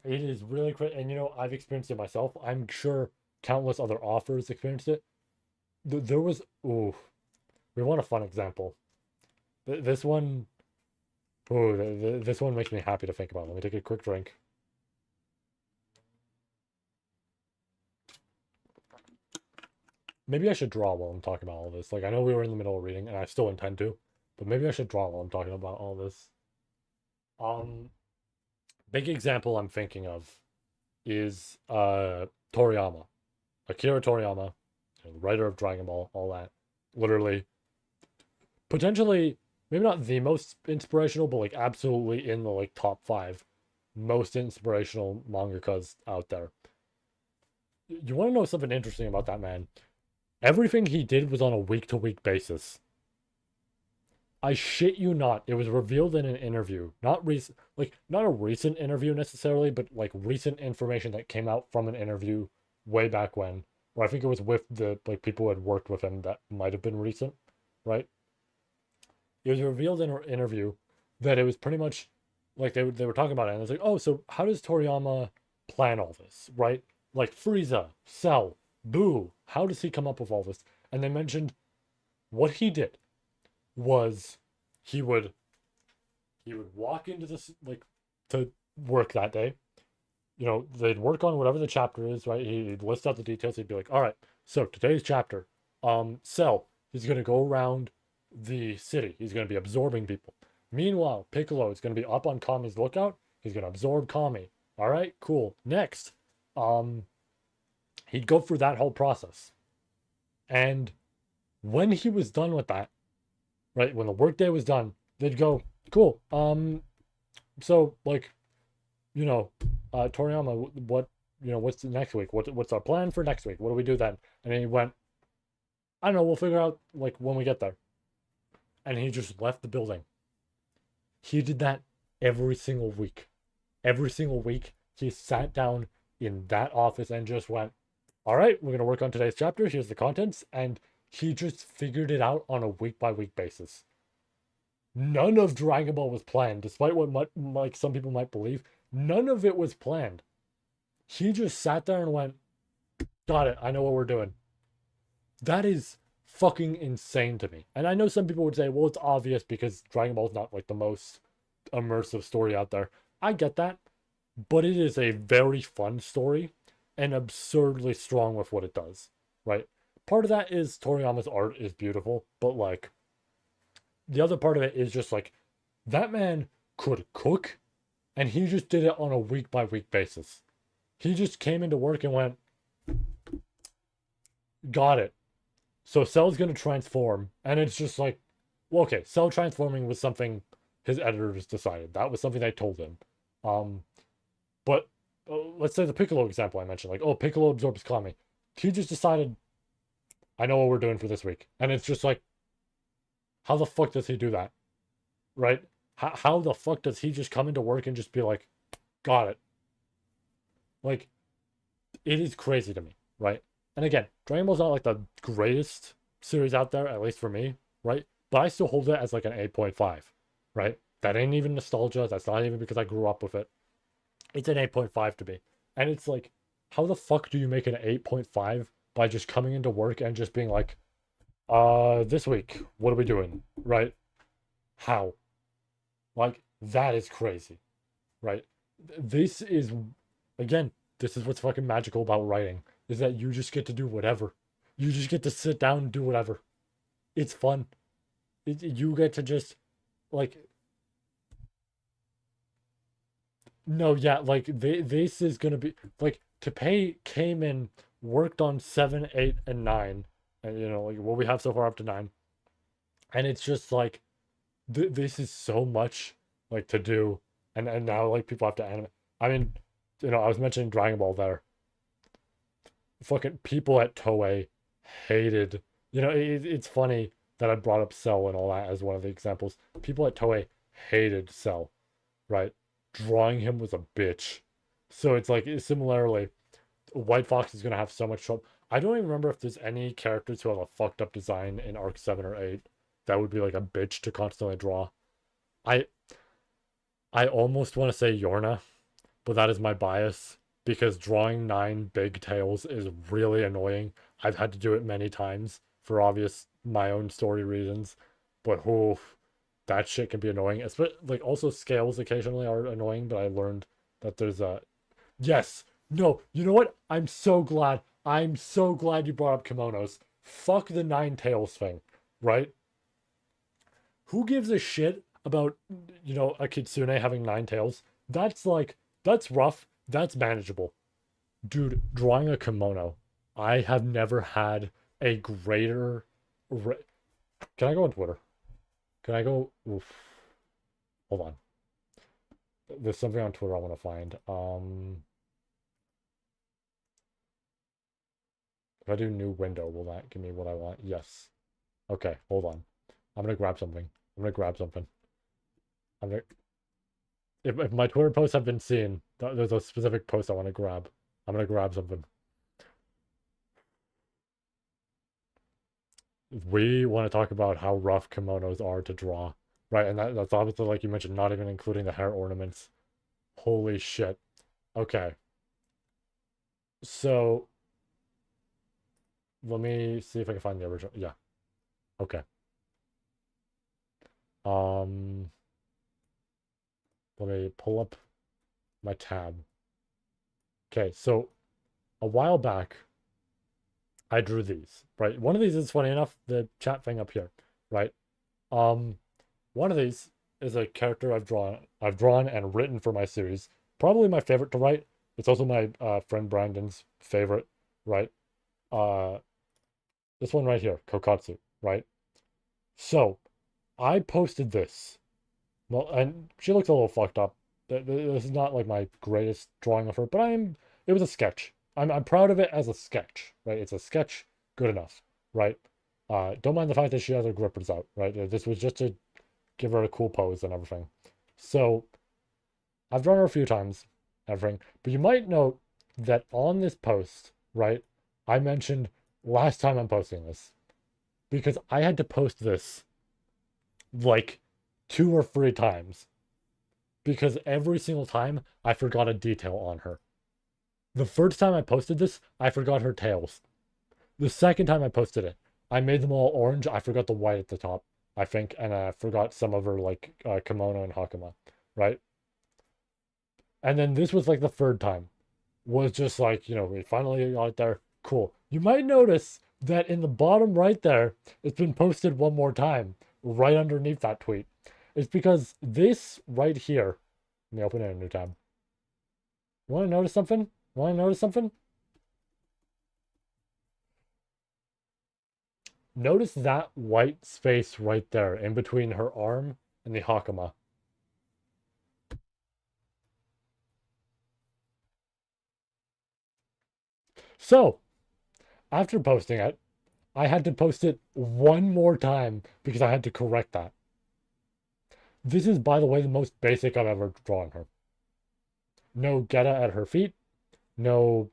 It is really crazy. And I've experienced it myself. I'm sure countless other authors experienced it. There was ooh, we want a fun example. This one, this one makes me happy to think about. Let me take a quick drink. Maybe I should draw while I'm talking about all this. Like, I know we were in the middle of reading, and I still intend to, but maybe I should draw while I'm talking about all this. Um, Big example I'm thinking of is Toriyama, Akira Toriyama, the writer of Dragon Ball, all that. Literally, potentially, maybe not the most inspirational, but like absolutely in the like top five most inspirational mangakas out there. You want to know something interesting about that man? Everything he did was on a week to week basis. I shit you not. It was revealed in an interview. Not recent, like not a recent interview necessarily, but like recent information that came out from an interview way back when. Or I think it was with the like people who had worked with him that might have been recent, right? It was revealed in an interview that it was pretty much like they were talking about it, and it's like, oh, so how does Toriyama plan all this, right? Like Frieza, Cell, Boo. How does he come up with all this? And they mentioned what he did was he would walk into this like to work that day. They'd work on whatever the chapter is, right? He'd list out the details. He'd be like, all right, so today's chapter, Cell, he's gonna go around the city. He's gonna be absorbing people. Meanwhile, Piccolo is gonna be up on Kami's lookout. He's gonna absorb Kami. All right, cool. Next, um, he'd go through that whole process. And when he was done with that, right, when the workday was done, they'd go, cool. So like, you know, Toriyama, what, what's the next week? What's our plan for next week? What do we do then? And then he went, I don't know, we'll figure out like when we get there. And he just left the building. He did that every single week. Every single week, he sat down in that office and just went, all right, we're going to work on today's chapter. Here's the contents. And he just figured it out on a week by week basis. None of Dragon Ball was planned, despite what like some people might believe. None of it was planned. He just sat there and went, got it. I know what we're doing. That is fucking insane to me. And I know some people would say, well, it's obvious because Dragon Ball is not like the most immersive story out there. I get that, but it is a very fun story and absurdly strong with what it does, right? Part of that is Toriyama's art is beautiful, but like the other part of it is just like that man could cook and he just did it on a week by week basis. He just came into work and went, got it. So Cell's gonna transform, and it's just like, well, okay, Cell transforming was something his editors decided. That was something they told him. Um, but let's say the Piccolo example I mentioned, like, oh, Piccolo absorbs Kami. He just decided, I know what we're doing for this week, and it's just like, how the fuck does he do that, right? How the fuck does he just come into work and just be like, got it? Like, it is crazy to me, right? And again, Dragon Ball's not like the greatest series out there, at least for me, right? But I still hold it as like an 8.5, right? That ain't even nostalgia. That's not even because I grew up with it. It's an 8.5 to me. And it's like, how the fuck do you make an 8.5 by just coming into work and just being like, this week, what are we doing? Right? How? Like, that is crazy, right? This is, again, this is what's fucking magical about writing, is that you just get to do whatever. You just get to sit down and do whatever. It's fun. You get to just, like, no, yeah, like, this is gonna be, like, Tappei came in, worked on 7, 8, and 9, and, you know, like, what we have so far up to 9. And it's just like, this is so much, like, to do. And now, like, people have to animate. I mean, you know, I was mentioning Dragon Ball there. Fucking people at Toei hated, you know, it's funny that I brought up Cell and all that as one of the examples. People at Toei hated Cell, right? Drawing him was a bitch. So it's like, similarly, White Fox is going to have so much trouble. I don't even remember if there's any characters who have a fucked up design in arc 7 or 8 that would be like a bitch to constantly draw. I I almost want to say Yorna, but that is my bias because drawing 9 big tails is really annoying. I've had to do it many times for obvious my own story reasons, but oh, that shit can be annoying. Especially like also scales occasionally are annoying, but I learned that there's a yes, no, you know what? I'm so glad. I'm so glad you brought up kimonos. Fuck the 9 tails thing, right? Who gives a shit about, you know, a kitsune having 9 tails? That's like, that's rough. That's manageable. Dude, drawing a kimono. I have never had a greater. Can I go on Twitter? Can I go? Oof. Hold on. There's something on Twitter I want to find. If I do new window, will that give me what I want? Yes. Okay, hold on. I'm gonna grab something. I'm gonna grab something. I'm gonna. If my Twitter posts have been seen, there's a specific post I want to grab. I'm gonna grab something. We want to talk about how rough kimonos are to draw, right? And that's obviously, like you mentioned, not even including the hair ornaments. Holy shit. Okay. So let me see if I can find the original. Yeah. Okay. Um, let me pull up my tab. Okay, so a while back, I drew these, right? One of these is funny enough, the chat thing up here, right? Um, one of these is a character I've drawn and written for my series. Probably my favorite to write. It's also my friend Brandon's favorite, right? Uh, this one right here, Kokatsu, right? So I posted this. Well, and she looks a little fucked up. This is not like my greatest drawing of her, but it was a sketch. I'm proud of it as a sketch, right? It's a sketch, good enough, right? Don't mind the fact that she has her grippers out, right? This was just to give her a cool pose and everything. So I've drawn her a few times, everything. But you might note that on this post, right, I mentioned last time I'm posting this because I had to post this like 2 or 3 times because every single time I forgot a detail on her. The first time I posted this, I forgot her tails. The second time I posted it, I made them all orange. I forgot the white at the top, I think, and I forgot some of her like kimono and hakama, right? And then this was like the third time, was just like, we finally got it there. Cool. You might notice that in the bottom right there, it's been posted one more time, right underneath that tweet. It's because this right here, let me open it in a new tab. Want to notice something? Want to notice something? Notice that white space right there in between her arm and the hakama. So, after posting it, I had to post it one more time because I had to correct that. This is, by the way, the most basic I've ever drawn her. No geta at her feet, no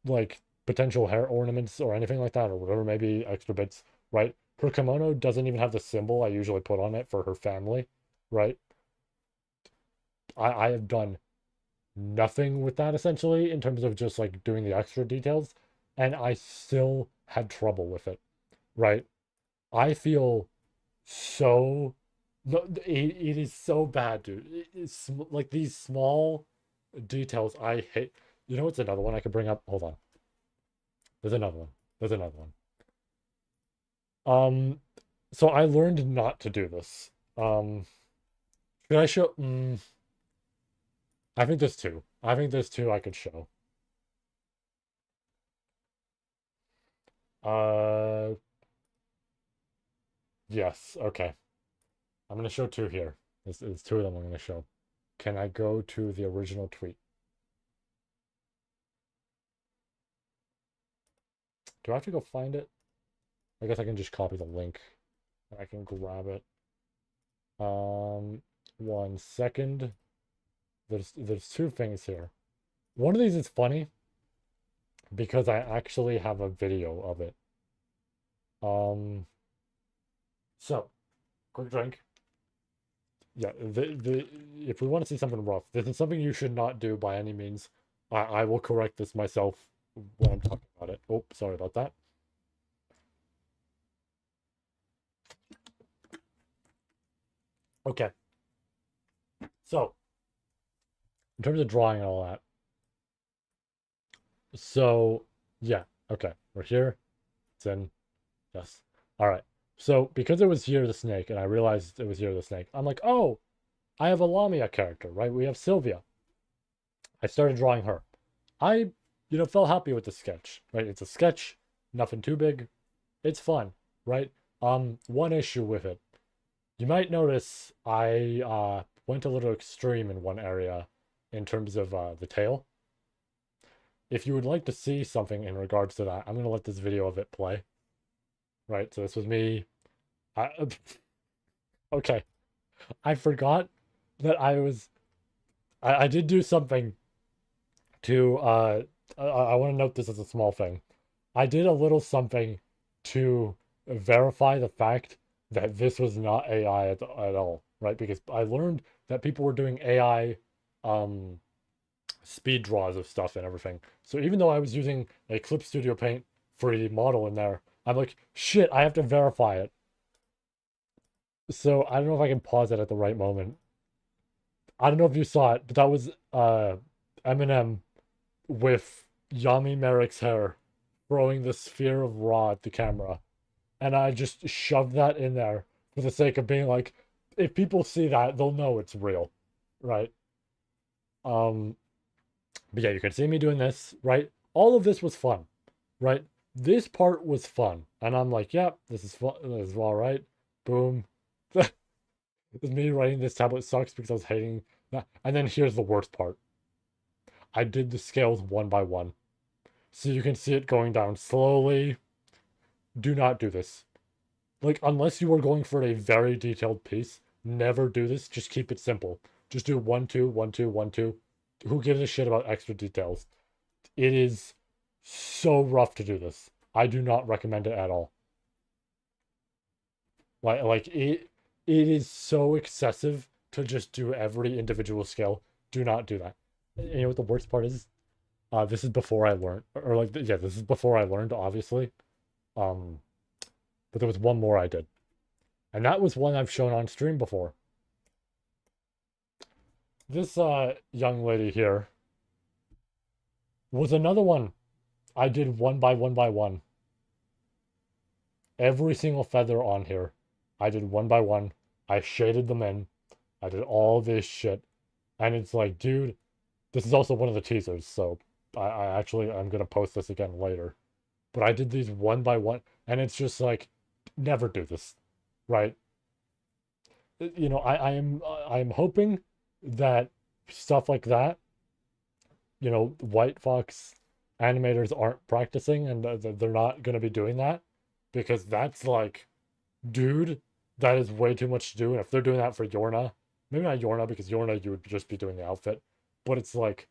like potential hair ornaments or anything like that, or whatever, maybe extra bits, right? Her kimono doesn't even have the symbol I usually put on it for her family, right? I have done nothing with that essentially in terms of just like doing the extra details, and I still had trouble with it, right? I feel so no, it is so bad, dude. It's like these small details I hate. You know what's another one I could bring up? Hold on. There's another one. There's another one. Um, so I learned not to do this. Should I show? I think there's two. I think there's two I could show. Uh, yes. Okay. I'm gonna show two here. There's two of them I'm gonna show. Can I go to the original tweet? Do I have to go find it? I guess I can just copy the link and I can grab it. 1 second. There's two things here. One of these is funny because I actually have a video of it. So quick drink. Yeah, the if we want to see something rough, this is something you should not do by any means. I will correct this myself when I'm talking about it. Oh, sorry about that. Okay. So, in terms of drawing and all that. So, yeah. Okay. We're here. It's in. Yes. All right. So, because it was here the snake, and I realized it was here the snake, I'm like, oh, I have a Lamia character, right? We have Sylvia. I started drawing her. I, felt happy with the sketch, right? It's a sketch, nothing too big. It's fun, right? One issue with it. You might notice I went a little extreme in one area in terms of the tail. If you would like to see something in regards to that, I'm going to let this video of it play. Right, so this was me. I, okay, I forgot that I did do something to, I want to note this as a small thing. I did a little something to verify the fact that this was not AI at all, right? Because I learned that people were doing AI um, speed draws of stuff and everything. So even though I was using a Clip Studio Paint 3D model in there, I'm like, shit, I have to verify it. So I don't know if I can pause it at the right moment. I don't know if you saw it, but that was Eminem with Yami Merrick's hair throwing the sphere of raw at the camera. And I just shoved that in there for the sake of being like, if people see that, they'll know it's real, right? Um, but yeah, you can see me doing this, right? All of this was fun, right? This part was fun, and I'm like, yep, this is fun. This is all right. Boom. Me writing this tablet sucks because I was hating that. And then here's the worst part. I did the scales one by one, so you can see it going down slowly. Do not do this. Like, unless you are going for a very detailed piece, never do this. Just keep it simple. Just do 1, 2, 1, 2, 1, 2. Who gives a shit about extra details? It is so rough to do this. I do not recommend it at all. Like it is so excessive to just do every individual scale. Do not do that. And you know what the worst part is? This is before I learned, or like, yeah, this is before I learned, obviously. Um, but there was one more I did, and that was one I've shown on stream before. This young lady here was another one I did one by one by one. Every single feather on here, I did one by one. I shaded them in. I did all this shit, and it's like, dude, this is also one of the teasers, so I actually I'm gonna post this again later. But I did these one by one, and it's just like, never do this, right? You know, I am hoping that stuff like that, you know, White Fox animators aren't practicing and they're not gonna be doing that because that's like, dude, that is way too much to do. And if they're doing that for Yorna, maybe not Yorna because Yorna you would just be doing the outfit, but it's like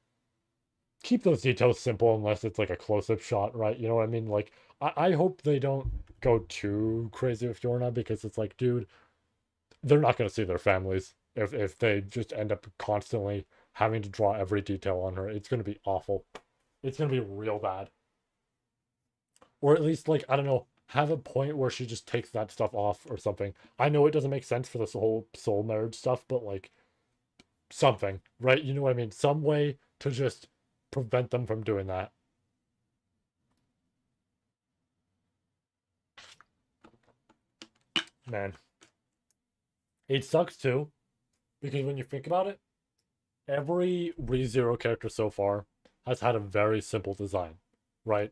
keep those details simple unless it's like a close-up shot, right? You know what I mean? Like I hope they don't go too crazy with Yorna because it's like, dude, they're not going to see their families if they just end up constantly having to draw every detail on her. It's going to be awful. It's going to be real bad. Or at least like I don't know, have a point where she just takes that stuff off or something. I know it doesn't make sense for this whole soul marriage stuff, but like something, right? You know what I mean? Some way to just prevent them from doing that. Man, it sucks too because when you think about it, every ReZero character so far has had a very simple design, right?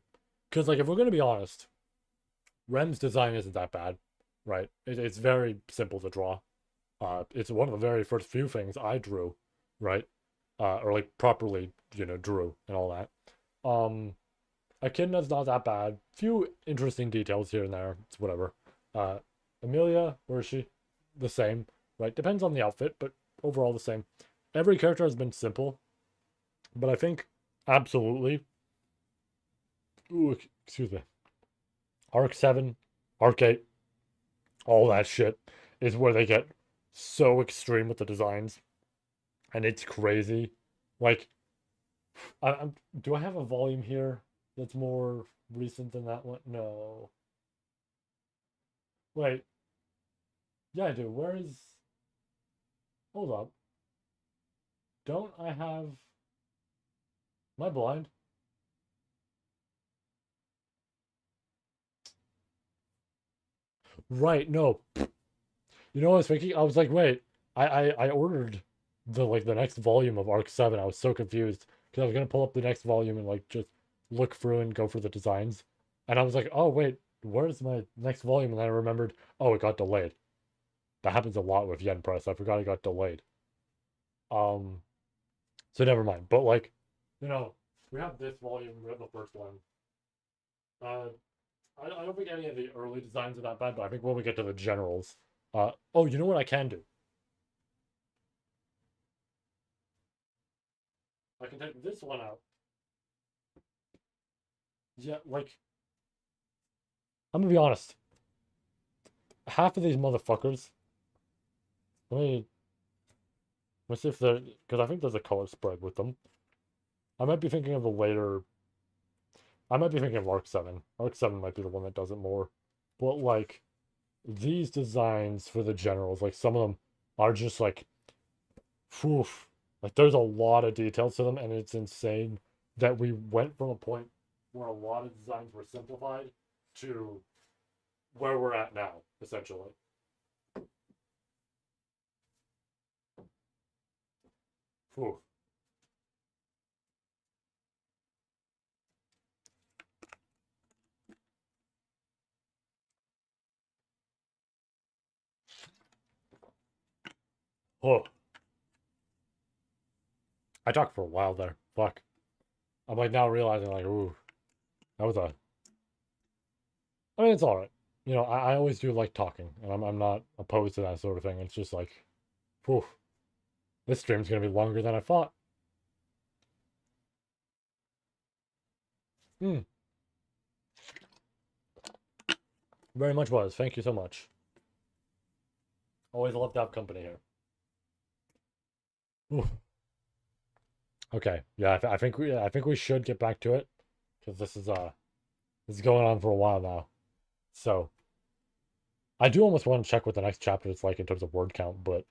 Because like if we're gonna be honest, Rem's design isn't that bad, right? It's very simple to draw. It's one of the very first few things I drew, right? Or like properly, you know, drew and all that. Um, Echidna's not that bad. Few interesting details here and there. It's whatever. Uh, Amelia, where is she? The same, right? Depends on the outfit, but overall the same. Every character has been simple, but I think absolutely. Ooh, excuse me. Arc 7, Arc 8, all that shit is where they get so extreme with the designs, and it's crazy. Like, do I have a volume here that's more recent than that one? No. Wait, yeah, I do. Where is? Hold up. Don't I have? Am I blind? Right. No. You know what I was thinking? I was like, wait. I ordered the next volume of Arc 7. I was so confused because I was gonna pull up the next volume and like just look through and go for the designs. And I was like, oh wait, where's my next volume? And then I remembered, oh, it got delayed. That happens a lot with Yen Press. I forgot it got delayed. Um, so never mind. But like, you know, we have this volume, we have the first one. Uh I don't think any of the early designs are that bad, but I think when we get to the generals, oh, you know what I can do? I can take this one out. Yeah, like I'm gonna be honest. Half of these motherfuckers. Let me let's see if they're because I think there's a color spread with them. I might be thinking of the later. I might be thinking of Arc 7. Arc 7 might be the one that does it more. But like these designs for the generals, like some of them are just like, phew, like there's a lot of details to them, and it's insane that we went from a point where a lot of designs were simplified to where we're at now, essentially. Whew. Oh, I talked for a while there. Fuck. I'm like now realizing like, ooh, that was a. I mean, it's all right. You know, I always do like talking, and I'm not opposed to that sort of thing. It's just like, whew, this stream's gonna be longer than I thought. Hmm, very much was. Thank you so much. Always love to have company here. Ooh. Okay, yeah, I think we should get back to it because this is going on for a while now. So I do almost want to check what the next chapter is like in terms of word count, but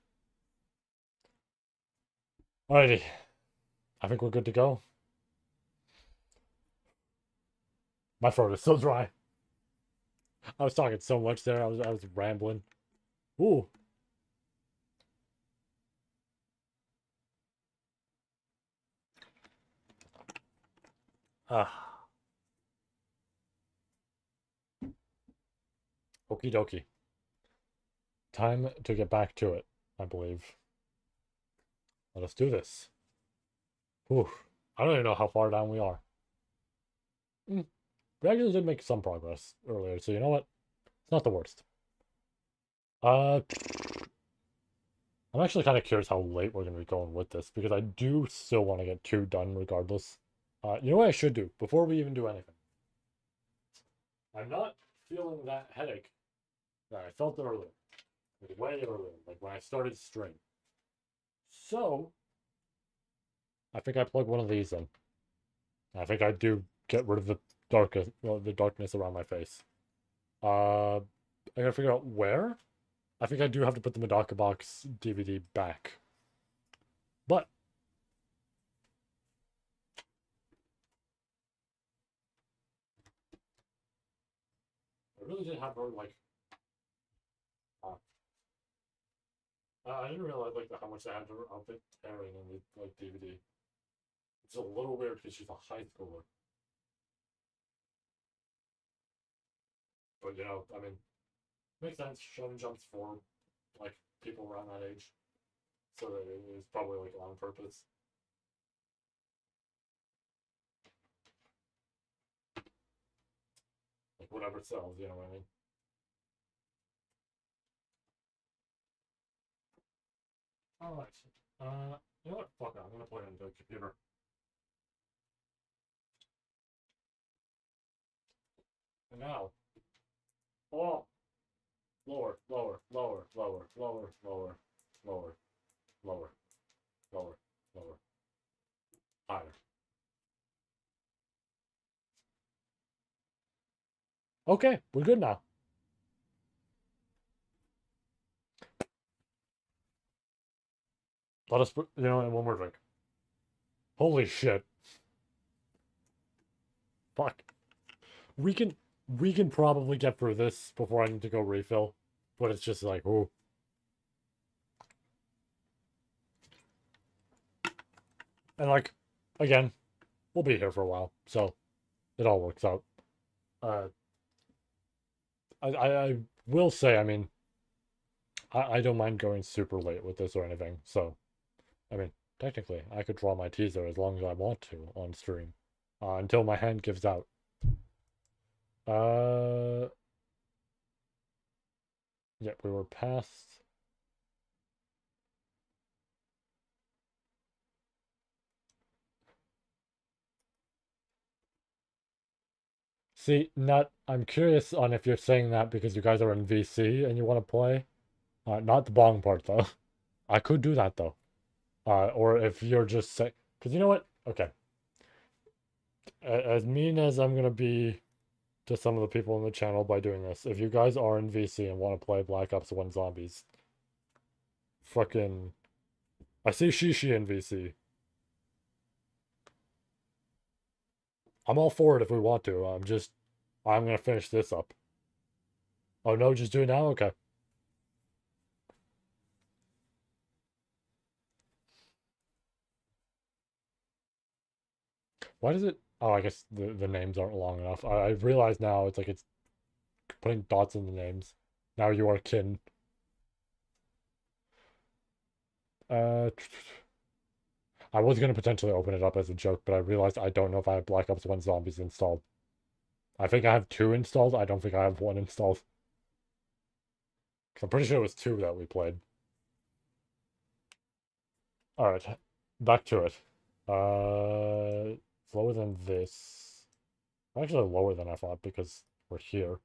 alrighty, I think we're good to go. My throat is so dry. I was talking so much there. I was rambling. Ooh. Ah. Okie dokie. Time to get back to it, I believe. Let us do this. Whew. I don't even know how far down we are. Mm. We actually did make some progress earlier, so you know what? It's not the worst. Uh, I'm actually kind of curious how late we're going to be going with this because I do still want to get two done regardless. You know what I should do before we even do anything? I'm not feeling that headache that I felt earlier, like way earlier, like when I started stream. So I think I plug one of these in. I think I do get rid of the the darkness around my face. I gotta figure out where. I think I do have to put the Medaka Box DVD back. But I really did have her like uh, I didn't realize like how much I had her outfit tearing in the like DVD. It's a little weird because she's a high schooler. But you know, I mean, makes sense. Shonen Jump's for like people around that age. So that it was probably like on purpose. Like whatever sells, you know what I mean? Alright. You know what? Fuck it, I'm gonna play on the computer. And now. Oh, lower, lower, lower, lower, lower, lower, lower, lower, lower, lower, higher. Okay, we're good now. Let us put, you know, and one more drink. Holy shit. Fuck. We can we can probably get through this before I need to go refill. But it's just like, ooh. And like, again, we'll be here for a while, so it all works out. Uh I will say, I mean, I don't mind going super late with this or anything. So I mean, technically I could draw my teaser as long as I want to on stream. Until my hand gives out. Uh yeah, we were past. See, Nut, I'm curious on if you're saying that because you guys are in VC and you want to play. Not the bong part though. I could do that though. Or if you're just saying, because you know what? Okay. As mean as I'm gonna be to some of the people in the channel by doing this, if you guys are in VC and want to play Black Ops 1 Zombies, fucking, I see Shishi in VC. I'm all for it if we want to. I'm gonna finish this up. Oh no, just do it now? Okay. Why does it? Oh, I guess the names aren't long enough. I realize now it's like it's putting dots in the names. Now you are kin. Uh, I was gonna potentially open it up as a joke, but I realized I don't know if I have Black Ops 1 Zombies installed. I think I have two installed. I don't think I have one installed. 'Cause I'm pretty sure it was two that we played. Alright, back to it. It's lower than this. Actually, lower than I thought because we're here.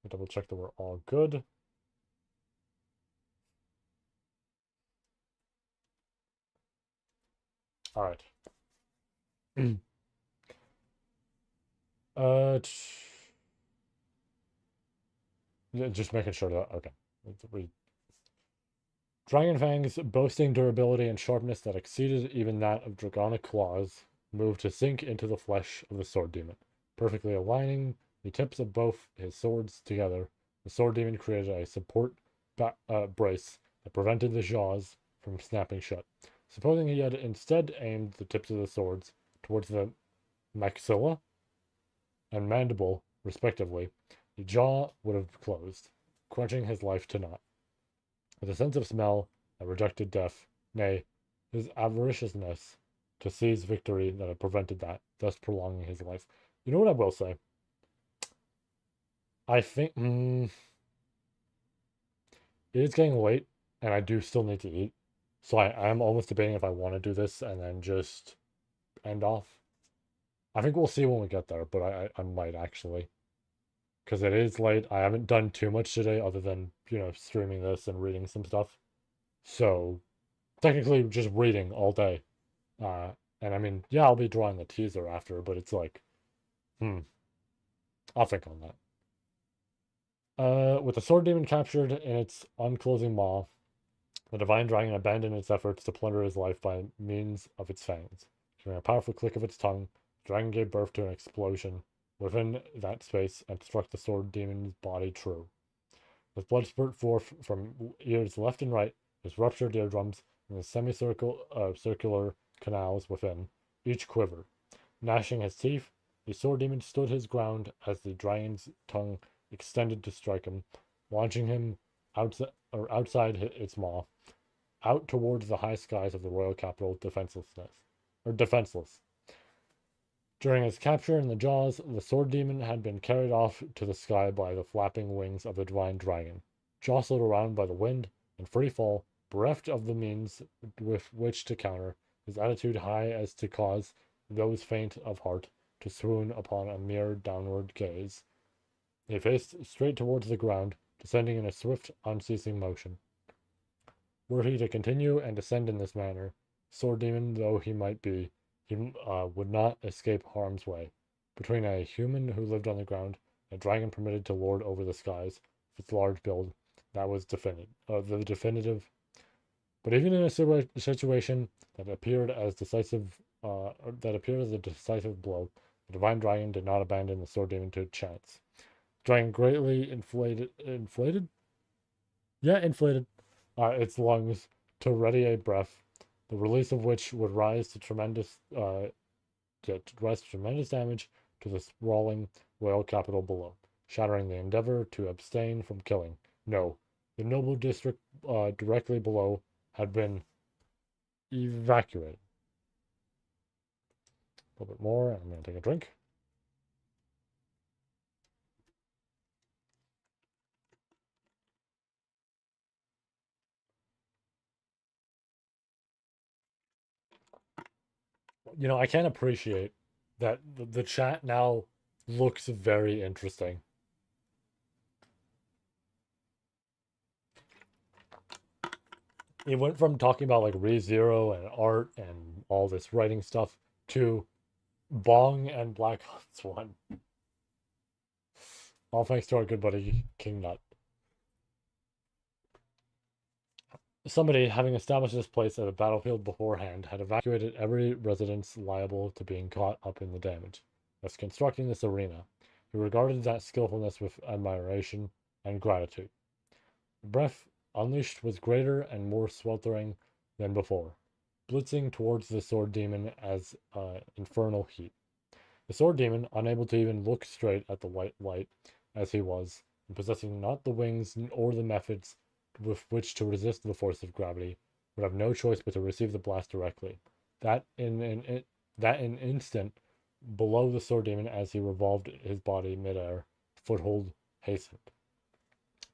Double check that we're all good. All right. uh, just making sure that okay. Dragon fangs, boasting durability and sharpness that exceeded even that of draconic claws, moved to sink into the flesh of the sword demon, perfectly aligning the tips of both his swords together. The sword demon created a support brace that prevented the jaws from snapping shut. Supposing he had instead aimed the tips of the swords towards the maxilla and mandible, respectively, the jaw would have closed, crunching his life to naught. With a sense of smell that rejected death, nay, his avariciousness to seize victory that had prevented that, thus prolonging his life. You know what I will say? I think it is getting late, and I do still need to eat. So I am almost debating if I want to do this and then just end off. I think we'll see when we get there, but I might actually. Because it is late. I haven't done too much today other than, streaming this and reading some stuff. So technically just reading all day. Uh, and I mean, yeah, I'll be drawing the teaser after, but it's like, I'll think on that. With the sword demon captured in its unclosing maw, the divine dragon abandoned its efforts to plunder his life by means of its fangs. During a powerful click of its tongue, the dragon gave birth to an explosion within that space and struck the sword demon's body true. With blood spurt forth from ears left and right, his ruptured eardrums, and the circular canals within, each quiver. Gnashing his teeth, the sword demon stood his ground as the dragon's tongue extended to strike him, launching him outside its maw, out towards the high skies of the royal capital, defenseless. During his capture in the jaws, the sword demon had been carried off to the sky by the flapping wings of the divine dragon, jostled around by the wind, in free fall, bereft of the means with which to counter, his attitude high as to cause those faint of heart to swoon upon a mere downward gaze. He faced straight towards the ground, descending in a swift, unceasing motion. Were he to continue and descend in this manner, sword demon though he might be, he would not escape harm's way. Between a human who lived on the ground, and a dragon permitted to lord over the skies, with its large build, that was the definitive. But even in a situation that appeared as decisive, a decisive blow, the divine dragon did not abandon the sword demon to chance. The dragon greatly inflated its lungs to ready a breath, the release of which would rise to tremendous damage to the sprawling royal capital below, shattering the endeavor to abstain from killing. No, the noble district directly below had been evacuated. A little bit more, and I'm going to take a drink. I can appreciate that the chat now looks very interesting. It went from talking about like ReZero and art and all this writing stuff to Bong and Black Ops 1. All thanks to our good buddy King Nut. Somebody, having established this place as a battlefield beforehand, had evacuated every residence liable to being caught up in the damage, thus constructing this arena. He regarded that skillfulness with admiration and gratitude. The breath unleashed was greater and more sweltering than before, blitzing towards the sword demon as infernal heat. The sword demon, unable to even look straight at the white light as he was, and possessing not the wings or the methods with which to resist the force of gravity, would have no choice but to receive the blast directly. That in an instant below the sword demon as he revolved his body midair, foothold hastened.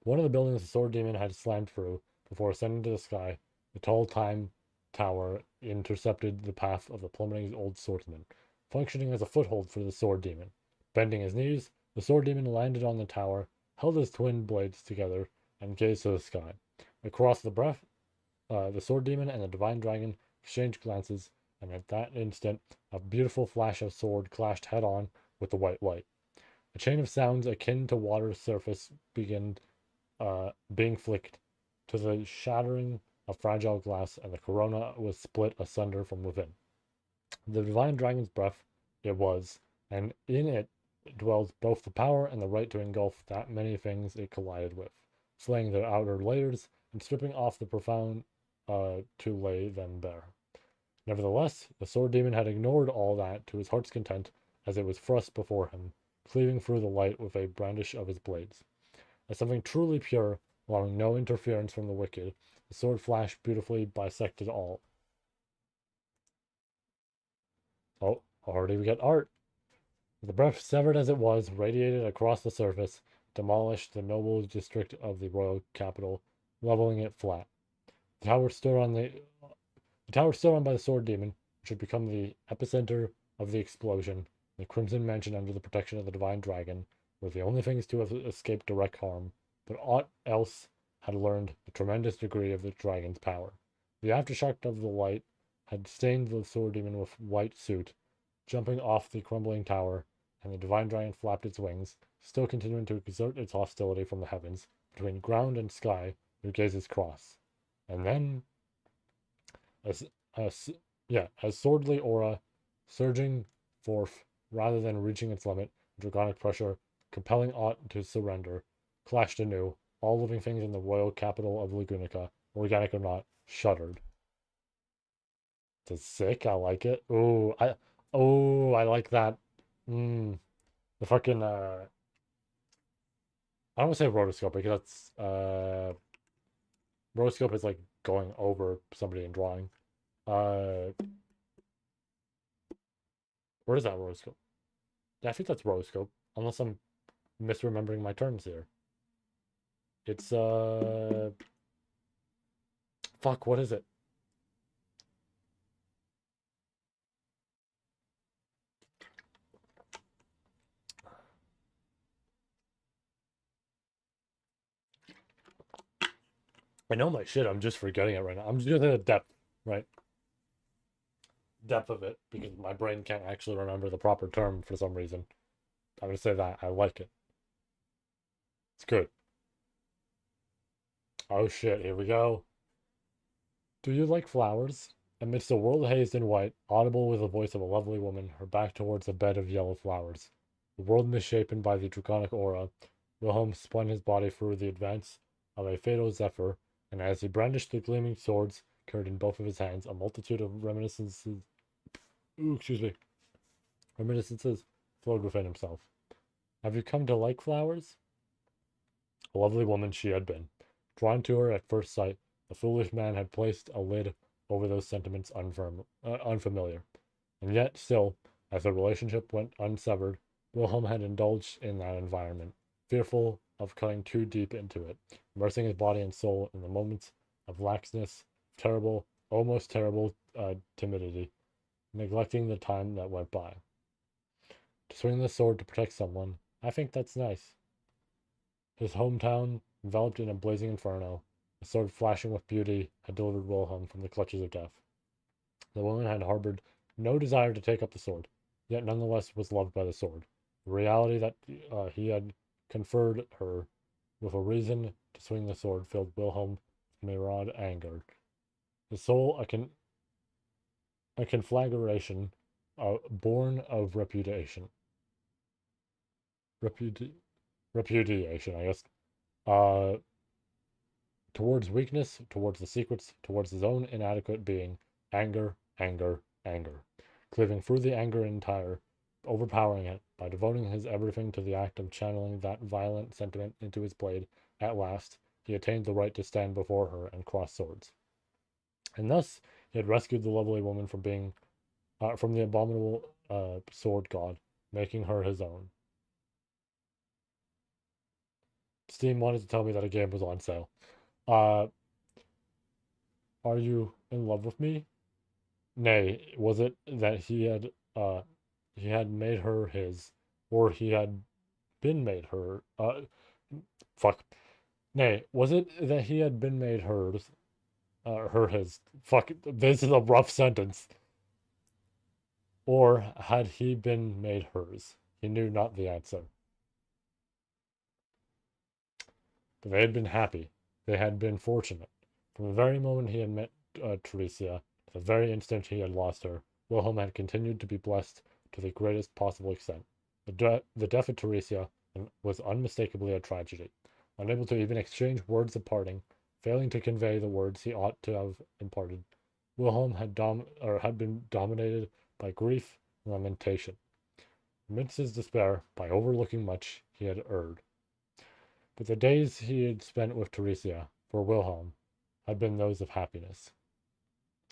One of the buildings the sword demon had slammed through before ascending to the sky, the tall time tower intercepted the path of the plummeting old swordsman, functioning as a foothold for the sword demon. Bending his knees, the sword demon landed on the tower, held his twin blades together, and gazed to the sky. Across the breath, the sword demon and the divine dragon exchanged glances, and at that instant, a beautiful flash of sword clashed head on with the white light. A chain of sounds akin to water's surface began being flicked to the shattering of fragile glass, and the corona was split asunder from within. The divine dragon's breath it was, and in it dwells both the power and the right to engulf that many things it collided with, slaying their outer layers and stripping off the profound to lay them bare. Nevertheless, the sword demon had ignored all that to his heart's content as it was thrust before him, cleaving through the light with a brandish of his blades. As something truly pure, allowing no interference from the wicked, the sword flashed beautifully bisected all. Oh, already we get art. The breath, severed as it was, radiated across the surface, demolished the noble district of the royal capital, leveling it flat. The tower stood on by the sword demon, which had become the epicenter of the explosion. The Crimson Mansion, under the protection of the divine dragon, were the only things to have escaped direct harm, but aught else had learned the tremendous degree of the dragon's power. The aftershock of the light had stained the sword demon with white soot, jumping off the crumbling tower, and the divine dragon flapped its wings, still continuing to exert its hostility from the heavens, between ground and sky, their gazes cross. And then, as, as, as swordly aura surging forth rather than reaching its limit, draconic pressure, compelling aught to surrender, clashed anew. All living things in the royal capital of Lagunica, organic or not, shuddered. It's sick. I like it. I like that. The fucking I don't want to say rotoscope because rotoscope is like going over somebody and drawing. Where is that rotoscope? Yeah, I think that's rotoscope. Unless I'm misremembering my terms here. It's fuck, what is it? I know my shit, I'm just forgetting it right now. I'm just getting the depth, right? Depth of it, because my brain can't actually remember the proper term for some reason. I would say that. I like it. It's good. Oh shit, here we go. Do you like flowers? Amidst a world hazed in white, audible with the voice of a lovely woman, her back towards a bed of yellow flowers. The world misshapen by the draconic aura, Wilhelm spun his body through the advance of a fatal zephyr, and as he brandished the gleaming swords carried in both of his hands, a multitude of reminiscences flowed within himself. Have you come to like flowers? A lovely woman she had been. Drawn to her at first sight, the foolish man had placed a lid over those sentiments unfamiliar. And yet, still, as the relationship went unsevered, Wilhelm had indulged in that environment, fearful of cutting too deep into it, immersing his body and soul in the moments of laxness, terrible, almost terrible timidity, neglecting the time that went by. To swing the sword to protect someone, I think that's nice. His hometown, enveloped in a blazing inferno, a sword flashing with beauty, had delivered Wilhelm from the clutches of death. The woman had harbored no desire to take up the sword, yet nonetheless was loved by the sword. The reality that he had conferred her with a reason to swing the sword filled Wilhelm with myriad anger. His soul a conflagration born of repudiation, I guess. Uh, towards weakness, towards the secrets, towards his own inadequate being, anger, anger, anger. Cleaving through the anger entire, overpowering it, by devoting his everything to the act of channeling that violent sentiment into his blade, at last, he attained the right to stand before her and cross swords. And thus, he had rescued the lovely woman from being, from the abominable sword god, making her his own. Steam wanted to tell me that a game was on sale. Uh, are you in love with me? Nay, was it that he had made her his, or he had been made her fuck. Nay, was it that he had been made hers, her his? Fuck, this is a rough sentence. Or had he been made hers? He knew not the answer. But they had been happy. They had been fortunate. From the very moment he had met Theresia, to the very instant he had lost her, Wilhelm had continued to be blessed to the greatest possible extent. The death of Theresia was unmistakably a tragedy. Unable to even exchange words of parting, failing to convey the words he ought to have imparted, Wilhelm had been dominated by grief and lamentation. Amidst his despair, by overlooking much, he had erred. But the days he had spent with Theresia, for Wilhelm, had been those of happiness.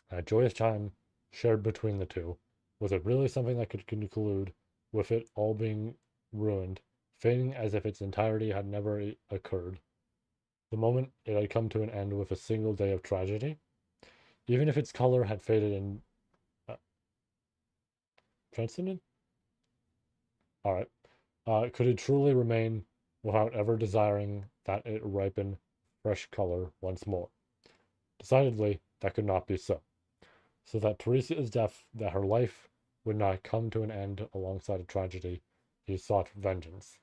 A joyous time shared between the two. Was it really something that could conclude with it all being ruined, fading as if its entirety had never occurred? The moment it had come to an end with a single day of tragedy? Even if its color had faded and transcended? Alright. Could it truly remain without ever desiring that it ripen fresh color once more? Decidedly, that could not be so. So that Theresia's death, that her life would not come to an end alongside a tragedy, he sought vengeance.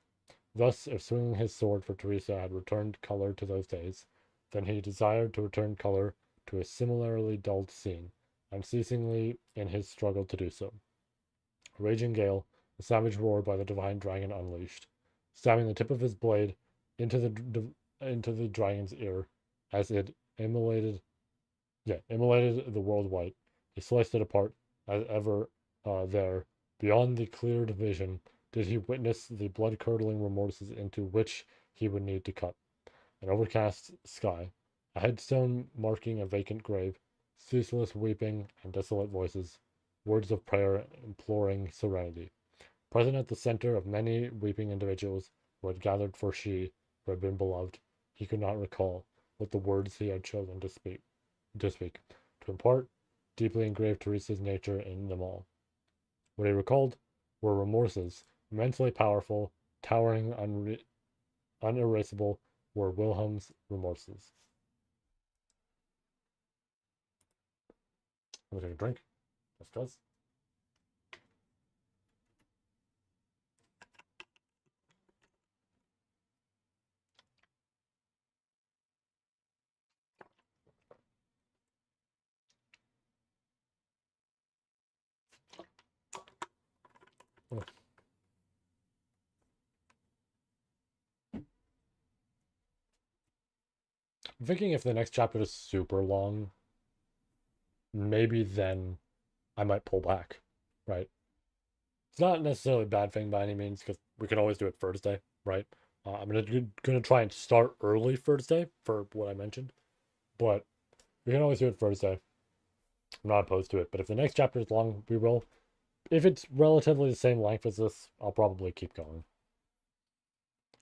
Thus, if swinging his sword for Theresia had returned color to those days, then he desired to return color to a similarly dulled scene, unceasingly in his struggle to do so. A raging gale, the savage roar by the divine dragon unleashed, stabbing the tip of his blade into the dragon's ear as it immolated the world white. He sliced it apart, as ever there, beyond the cleared vision, did he witness the blood-curdling remorses into which he would need to cut. An overcast sky, a headstone marking a vacant grave, ceaseless weeping and desolate voices, words of prayer imploring serenity. Present at the center of many weeping individuals who had gathered for she who had been beloved, he could not recall what the words he had chosen to speak, to impart deeply engraved Theresia's nature in them all. What he recalled were remorses, immensely powerful, towering, unerasable, were Wilhelm's remorses. Let me take a drink, just cause. I'm thinking if the next chapter is super long, maybe then I might pull back, right? It's not necessarily a bad thing by any means because we can always do it Thursday, right? I'm gonna try and start early Thursday for what I mentioned, but we can always do it Thursday. I'm not opposed to it, but if the next chapter is long, we will. If it's relatively the same length as this, I'll probably keep going.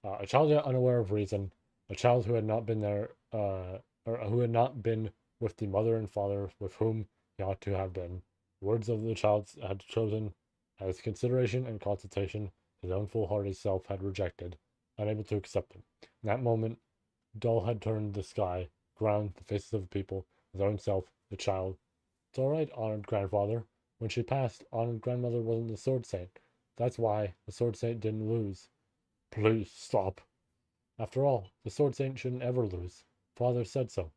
A child yet unaware of reason, a child who had not been there, or who had not been with the mother and father with whom he ought to have been. Words of the child had chosen as consideration and consultation, his own foolhardy self had rejected, unable to accept them. In that moment, dull had turned the sky, ground, the faces of the people, his own self, the child. It's all right, honored grandfather. When she passed, honored grandmother wasn't the sword saint. That's why the sword saint didn't lose. Please stop. After all, the sword saint shouldn't ever lose. Father said so.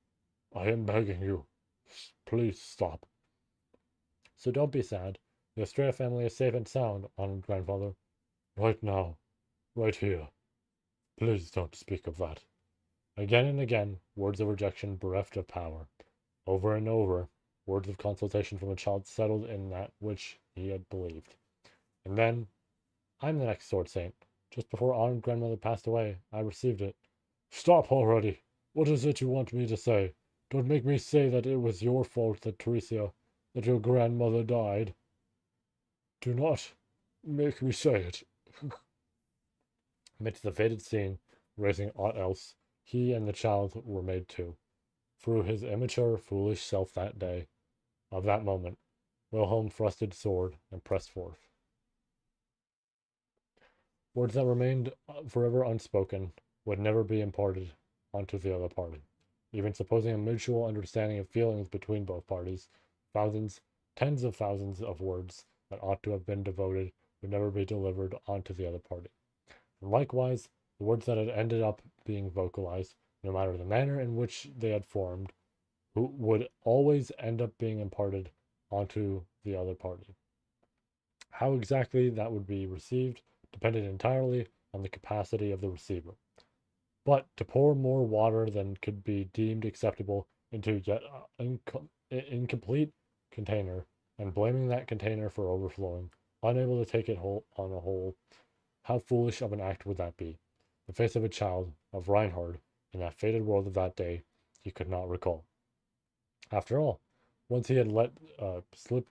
I am begging you. Please stop. So don't be sad. The Estrella family is safe and sound, honored grandfather. Right now. Right here. Please don't speak of that. Again and again, words of rejection bereft of power. Over and over, words of consultation from a child settled in that which he had believed. And then, I'm the next sword saint. Just before honored grandmother passed away, I received it. Stop already! What is it you want me to say? Don't make me say that it was your fault that that your grandmother died. Do not make me say it. Amidst the faded scene, raising aught else, he and the child were made two. Through his immature, foolish self that day, of that moment, Wilhelm thrusted sword and pressed forth. Words that remained forever unspoken would never be imparted onto the other party. Even supposing a mutual understanding of feelings between both parties, thousands, tens of thousands of words that ought to have been devoted would never be delivered onto the other party. And likewise, the words that had ended up being vocalized, no matter the manner in which they had formed, would always end up being imparted onto the other party. How exactly that would be received depended entirely on the capacity of the receiver. But to pour more water than could be deemed acceptable into yet incomplete container, and blaming that container for overflowing, unable to take it whole on a whole, how foolish of an act would that be? The face of a child, of Reinhard, in that faded world of that day, he could not recall. After all, once he had let slip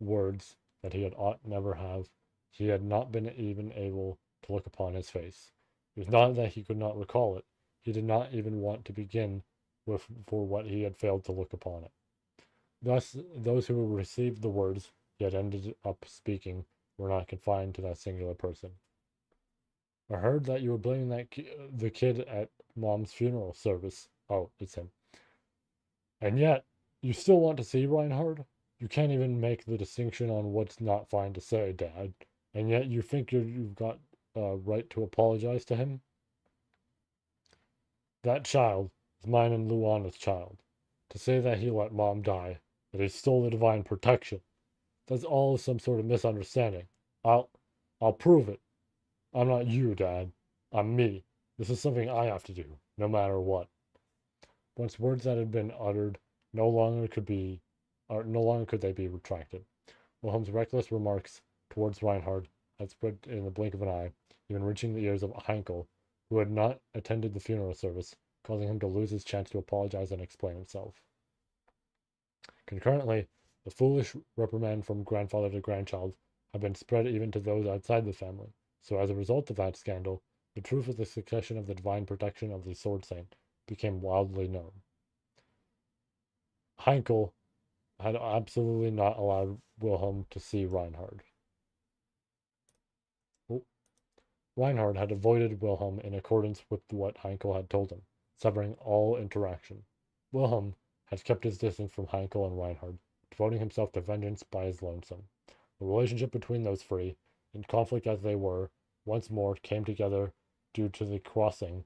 words that he had ought never have, he had not been even able to look upon his face. It was not that he could not recall it, he did not even want to begin with for what he had failed to look upon it. Thus, those who received the words he had ended up speaking were not confined to that singular person. I heard that you were blaming the kid at Mom's funeral service. Oh, it's him. And yet, you still want to see Reinhard? You can't even make the distinction on what's not fine to say, Dad. And yet you think you've got a right to apologize to him? That child is mine and Luana's child. To say that he let Mom die, that he stole the divine protection, that's all some sort of misunderstanding. I'll, I'll prove it. I'm not you, Dad. I'm me. This is something I have to do, no matter what. Once words that had been uttered no longer could be, or no longer could they be retracted. Wilhelm's reckless remarks towards Reinhard had spread in the blink of an eye, even reaching the ears of Heinkel, who had not attended the funeral service, causing him to lose his chance to apologize and explain himself. Concurrently, the foolish reprimand from grandfather to grandchild had been spread even to those outside the family, so as a result of that scandal, the truth of the succession of the divine protection of the sword saint became wildly known. Heinkel had absolutely not allowed Wilhelm to see Reinhard. Reinhard had avoided Wilhelm in accordance with what Heinkel had told him, severing all interaction. Wilhelm had kept his distance from Heinkel and Reinhard, devoting himself to vengeance by his lonesome. The relationship between those three, in conflict as they were, once more came together due to the crossing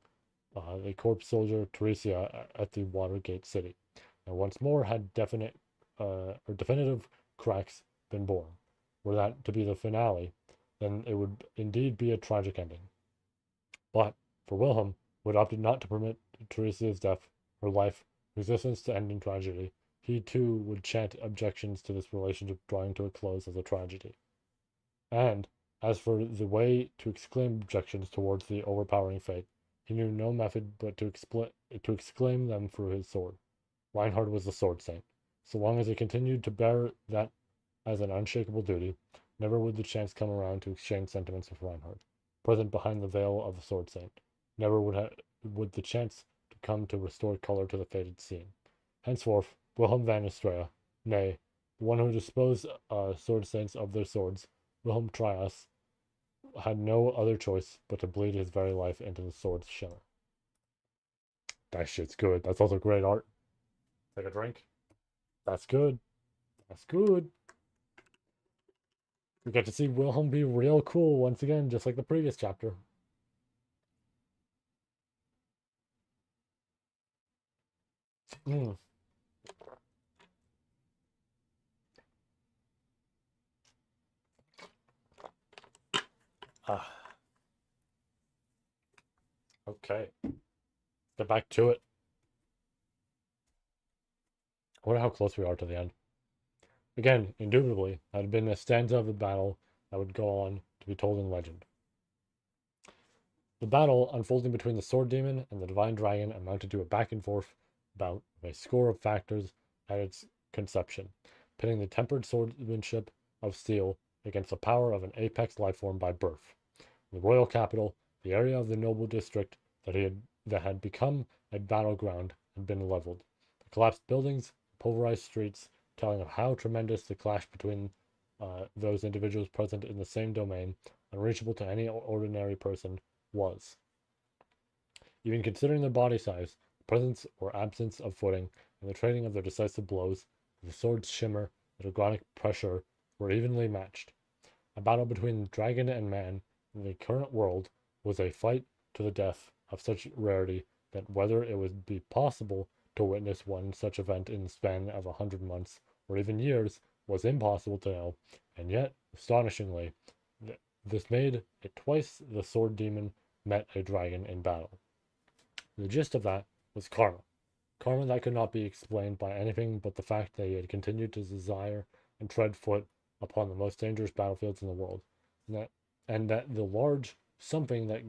the corpse soldier Teresia at the Watergate City, and once more had definitive cracks been born. Were that to be the finale, then it would indeed be a tragic ending. But for Wilhelm, who had opted not to permit Teresia's death, her life, resistance to end in tragedy, he too would chant objections to this relationship drawing to a close as a tragedy. And as for the way to exclaim objections towards the overpowering fate, he knew no method but to exclaim them through his sword. Reinhard was the sword saint. So long as he continued to bear that as an unshakable duty, never would the chance come around to exchange sentiments with Reinhard, present behind the veil of the sword saint. Never would the chance to come to restore color to the fated scene. Henceforth, Wilhelm van Estrea, nay, the one who disposed sword saints of their swords, Wilhelm Trias, had no other choice but to bleed his very life into the sword's shimmer. That shit's good. That's also great art. Take a drink. That's good. That's good. We get to see Wilhelm be real cool once again, just like the previous chapter. Mm. Ah. Okay. Get back to it. I wonder how close we are to the end. Again, indubitably, that had been a stanza of the battle that would go on to be told in legend. The battle unfolding between the sword demon and the divine dragon amounted to a back and forth bout of a score of factors at its conception, pitting the tempered swordsmanship of steel against the power of an apex lifeform by birth. In the royal capital, the area of the noble district that had become a battleground had been leveled. The collapsed buildings, pulverized streets, telling of how tremendous the clash between those individuals present in the same domain, unreachable to any ordinary person, was. Even considering their body size, the presence or absence of footing, and the trading of their decisive blows, the sword's shimmer, the dragonic pressure were evenly matched. A battle between dragon and man in the current world was a fight to the death of such rarity that whether it would be possible to witness one such event in the span of 100 months or even years was impossible to know, and yet, astonishingly, this made it twice the sword demon met a dragon in battle. The gist of that was karma. Karma that could not be explained by anything but the fact that he had continued to desire and tread foot upon the most dangerous battlefields in the world, and that the large something that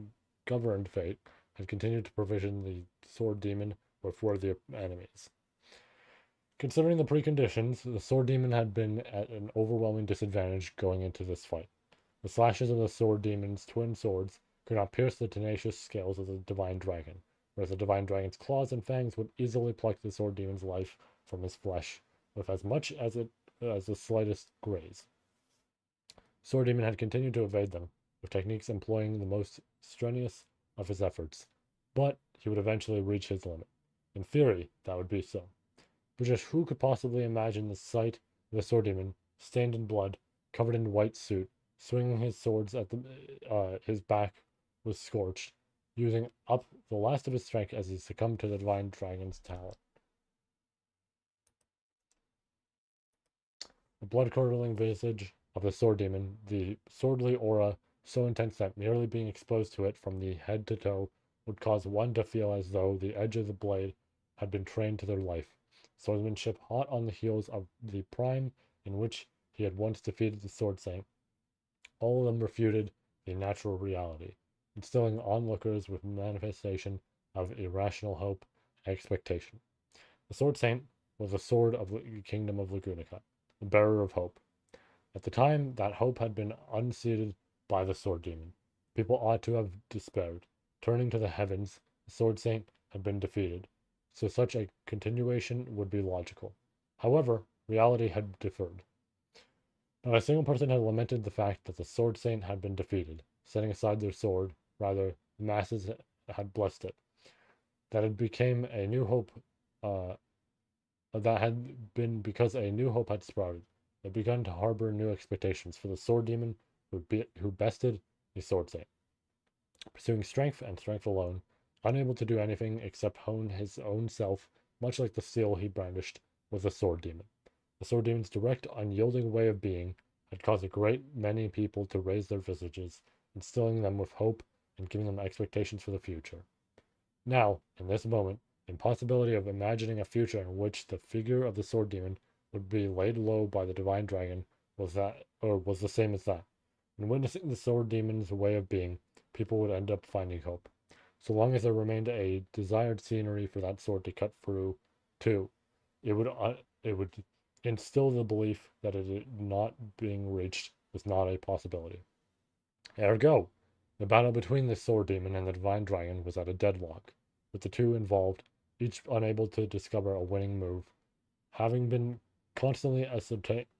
governed fate had continued to provision the sword demon with worthy enemies. Considering the preconditions, the sword demon had been at an overwhelming disadvantage going into this fight. The slashes of the sword demon's twin swords could not pierce the tenacious scales of the divine dragon, whereas the divine dragon's claws and fangs would easily pluck the sword demon's life from his flesh with as much as the slightest graze. Sword demon had continued to evade them, with techniques employing the most strenuous of his efforts, but he would eventually reach his limit. In theory, that would be so. But just who could possibly imagine the sight of the sword demon, stained in blood, covered in white suit, swinging his swords at his back was scorched, using up the last of his strength as he succumbed to the divine dragon's talon. The blood-curdling visage of the sword demon, the swordly aura so intense that merely being exposed to it from the head to toe would cause one to feel as though the edge of the blade had been trained to their life. Swordsmanship hot on the heels of the prime in which he had once defeated the Sword Saint. All of them refuted the natural reality, instilling onlookers with manifestation of irrational hope and expectation. The Sword Saint was the sword of the kingdom of Lagunica, the bearer of hope. At the time that hope had been unseated by the sword demon, people ought to have despaired. Turning to the heavens, the Sword Saint had been defeated, so such a continuation would be logical. However, reality had differed. Not a single person had lamented the fact that the Sword Saint had been defeated, setting aside their sword. Rather, the masses had blessed it. That had became a new hope. That had been because a new hope had sprouted. They begun to harbor new expectations for the sword demon who bested the Sword Saint, pursuing strength and strength alone, unable to do anything except hone his own self, much like the steel he brandished with the sword demon. The sword demon's direct, unyielding way of being had caused a great many people to raise their visages, instilling them with hope and giving them expectations for the future. Now, in this moment, the impossibility of imagining a future in which the figure of the sword demon would be laid low by the divine dragon was the same as that. In witnessing the sword demon's way of being, people would end up finding hope. So long as there remained a desired scenery for that sword to cut through, too, it would instill the belief that it not being reached was not a possibility. Ergo, the battle between the sword demon and the divine dragon was at a deadlock, with the two involved, each unable to discover a winning move, having been constantly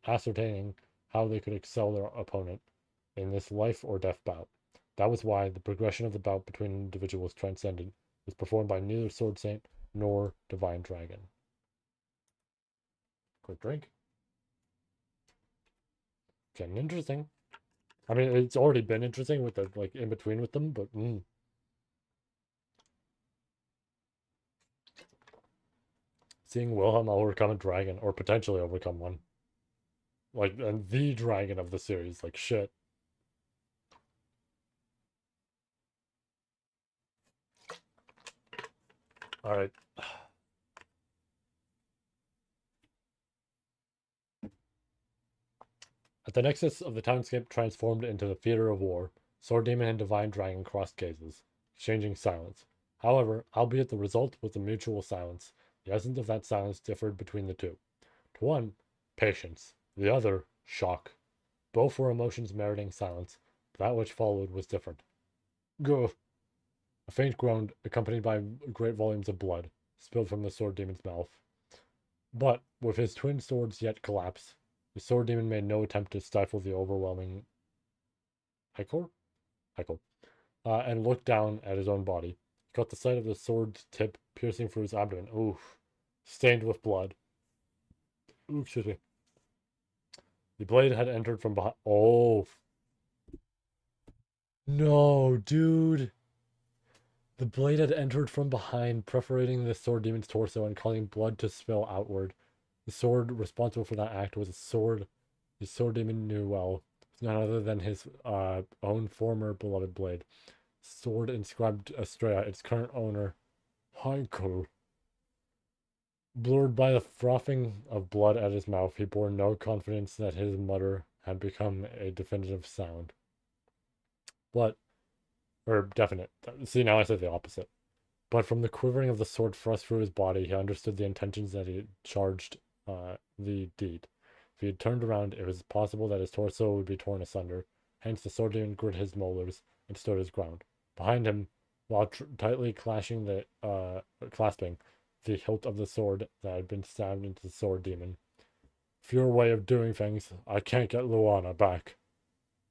ascertaining how they could excel their opponent in this life or death bout. That was why the progression of the bout between individuals transcended was performed by neither Sword Saint nor Divine Dragon. Quick drink. Getting interesting. I mean, it's already been interesting with the in between with them, but seeing Wilhelm overcome a dragon or potentially overcome one, and the dragon of the series, shit. All right. At the nexus of the timescape transformed into the theater of war, Sword Demon and Divine Dragon crossed gazes, exchanging silence. However, albeit the result was a mutual silence, the essence of that silence differed between the two. To one, patience. The other, shock. Both were emotions meriting silence, but that which followed was different. Gah! A faint groan, accompanied by great volumes of blood, spilled from the Sword Demon's mouth. But, with his twin swords yet collapsed, the Sword Demon made no attempt to stifle the overwhelming ichor? Ichor. And looked down at his own body. He caught the sight of the sword's tip piercing through his abdomen. Oof. Stained with blood. Ooh, excuse me. The blade had entered from behind. Oh, no, dude. The blade had entered from behind, perforating the sword demon's torso and causing blood to spill outward. The sword responsible for that act was a sword the sword demon knew well. None other than his own former beloved blade. Sword inscribed Estrella, its current owner, Heinkel. Blurred by the frothing of blood at his mouth, he bore no confidence that his mutter had become a definitive sound. But, or definite. See, now I said the opposite. But from the quivering of the sword thrust through his body, he understood the intentions that he had charged the deed. If he had turned around, it was possible that his torso would be torn asunder. Hence, the sword demon grit his molars and stood his ground. Behind him, while tightly clasping the hilt of the sword that had been stabbed into the sword demon. For your way of doing things, I can't get Luana back.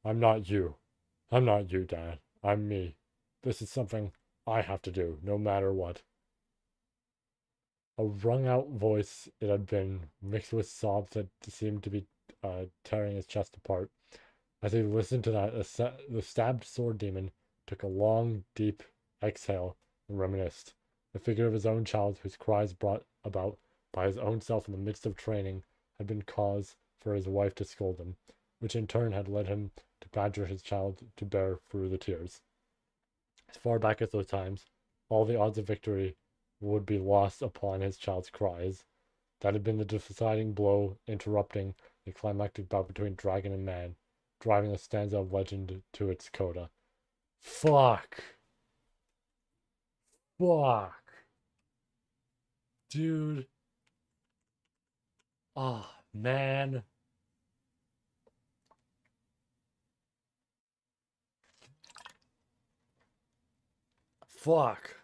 I'm not you. I'm not you, Dad. I'm me. This is something I have to do, no matter what. A wrung-out voice it had been, mixed with sobs that seemed to be tearing his chest apart. As he listened to that, the stabbed sword demon took a long, deep exhale and reminisced. The figure of his own child, whose cries brought about by his own self in the midst of training, had been cause for his wife to scold him, which in turn had led him to badger his child to bear through the tears. As far back as those times, all the odds of victory would be lost upon his child's cries. That had been the deciding blow, interrupting the climactic bout between dragon and man, driving the stanza of legend to its coda. Fuck. Fuck. Dude. Oh, man. Fuck.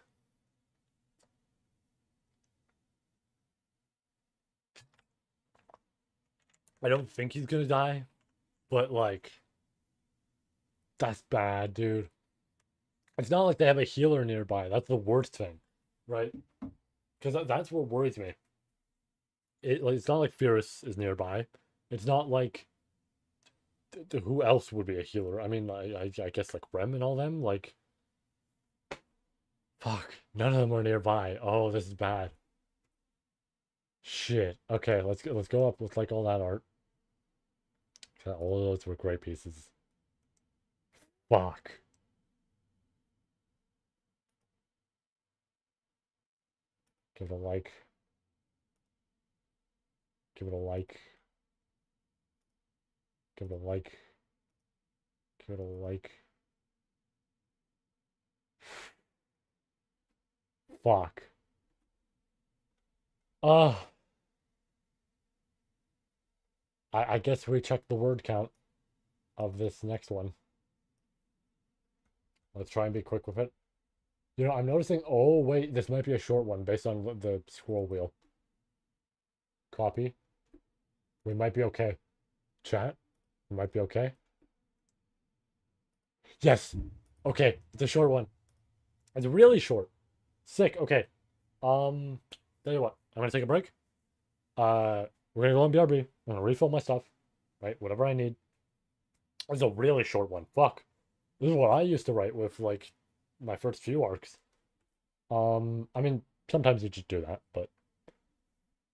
I don't think he's gonna die, but like, that's bad, dude. It's not like they have a healer nearby. That's the worst thing, right? Because that's what worries me. It's not like Fierce is nearby. It's not like who else would be a healer? I mean, I guess like Rem and all them. Like, fuck, none of them are nearby. Oh, this is bad. Shit. Okay, let's go up with like all that art. All of those were great pieces. Fuck. Give it a like. Give it a like. Give it a like. Give it a like. Fuck. Oh, I guess we check the word count of this next one. Let's try and be quick with it. You know, I'm noticing. Oh, wait, this might be a short one based on the scroll wheel. Copy. We might be okay. Chat. We might be okay. Yes. Okay, it's a short one. It's really short. Sick. Okay. Tell you what. I'm gonna take a break. We're gonna go on BRB. I'm gonna refill my stuff. Right, whatever I need. It's a really short one. Fuck. This is what I used to write with like my first few arcs. I mean, sometimes you just do that, but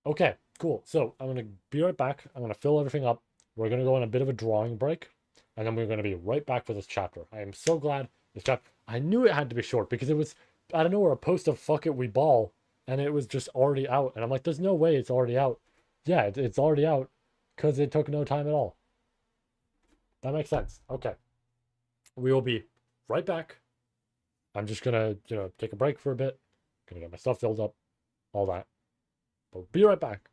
okay, cool. So I'm gonna be right back. I'm gonna fill everything up. We're gonna go on a bit of a drawing break, and then we're gonna be right back for this chapter. I am so glad this chapter. I knew it had to be short because it was I don't know where a post of "fuck it we ball" and it was just already out, and I'm like, there's no way it's already out. Yeah, it's already out because it took no time at all. That makes sense. Okay, we will be right back. I'm just gonna take a break for a bit. Gonna get my stuff filled up, all that. But we'll be right back.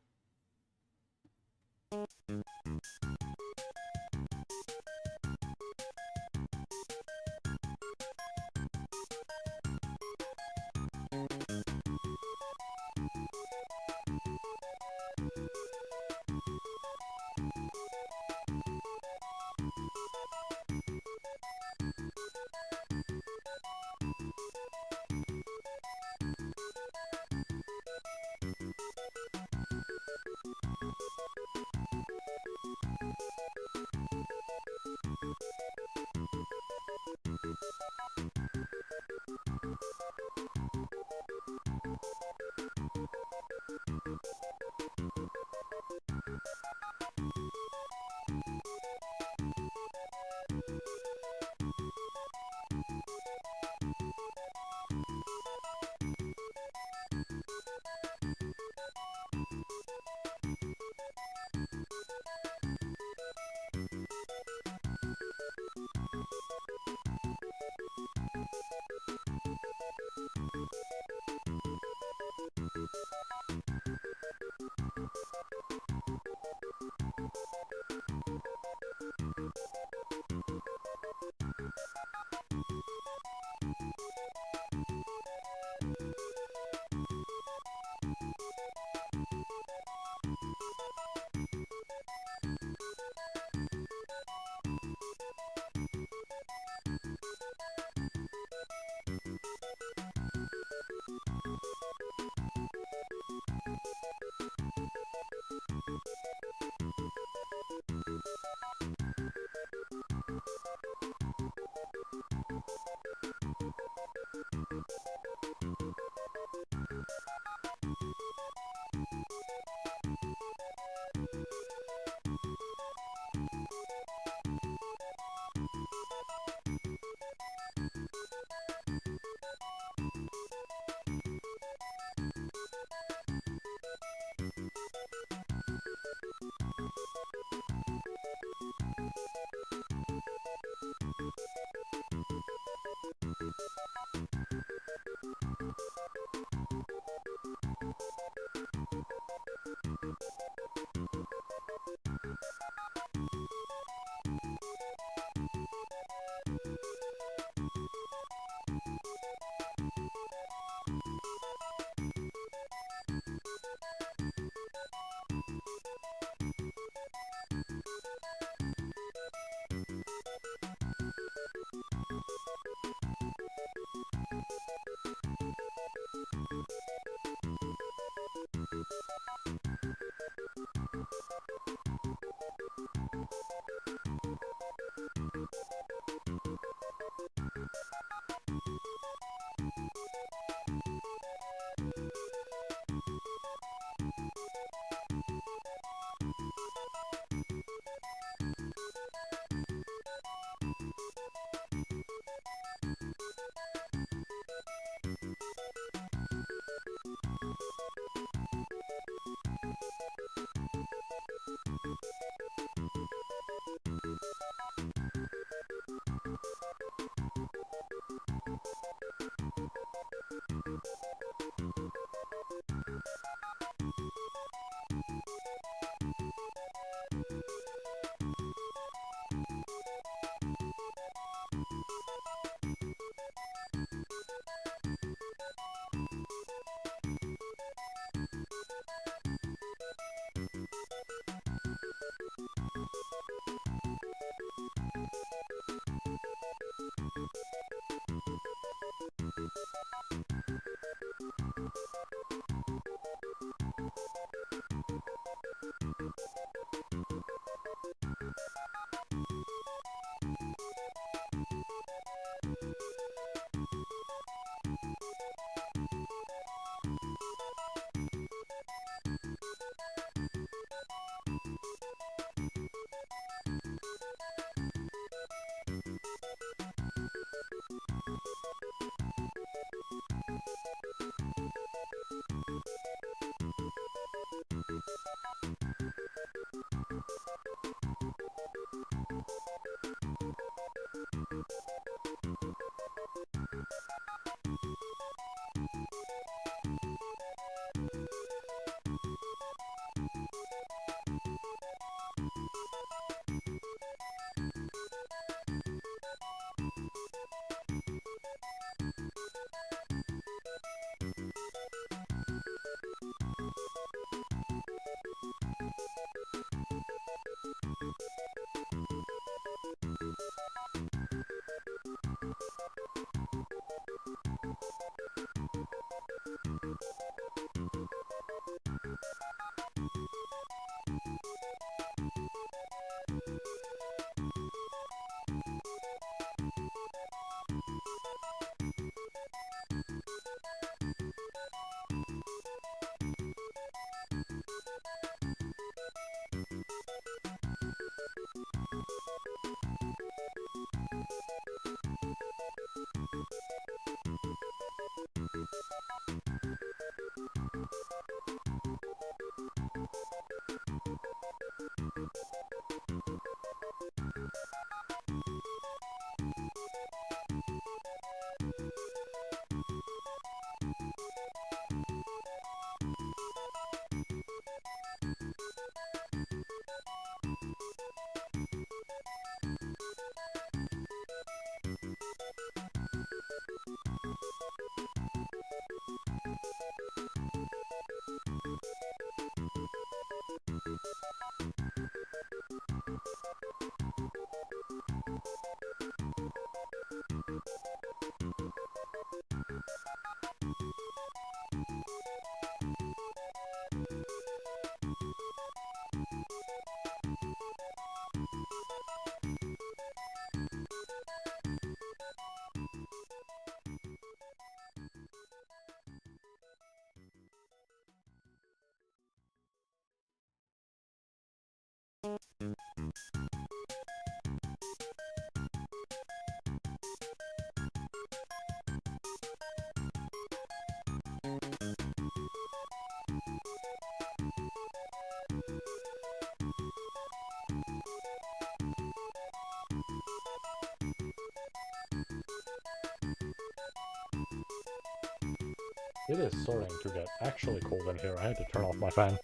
It is starting to get actually cold in here. I had to turn off my fan.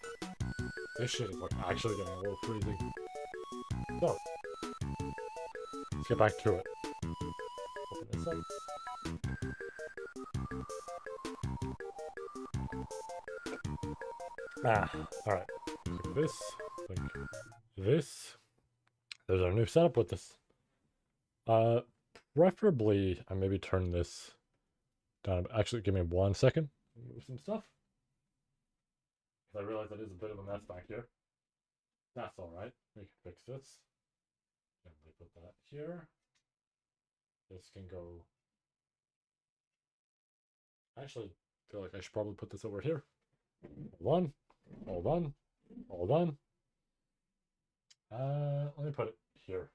This shit is like actually getting a little crazy. So, let's get back to it. Open this up. Alright. Like this. Like this. There's our new setup with this. Preferably, I maybe turn this down. Actually, give me 1 second. Move some stuff. Because I realize that is a bit of a mess back here. That's alright. We can fix this. And we put that here. This can go. Actually, I feel like I should probably put this over here. Hold on. Hold on. Hold on. Let me put it here.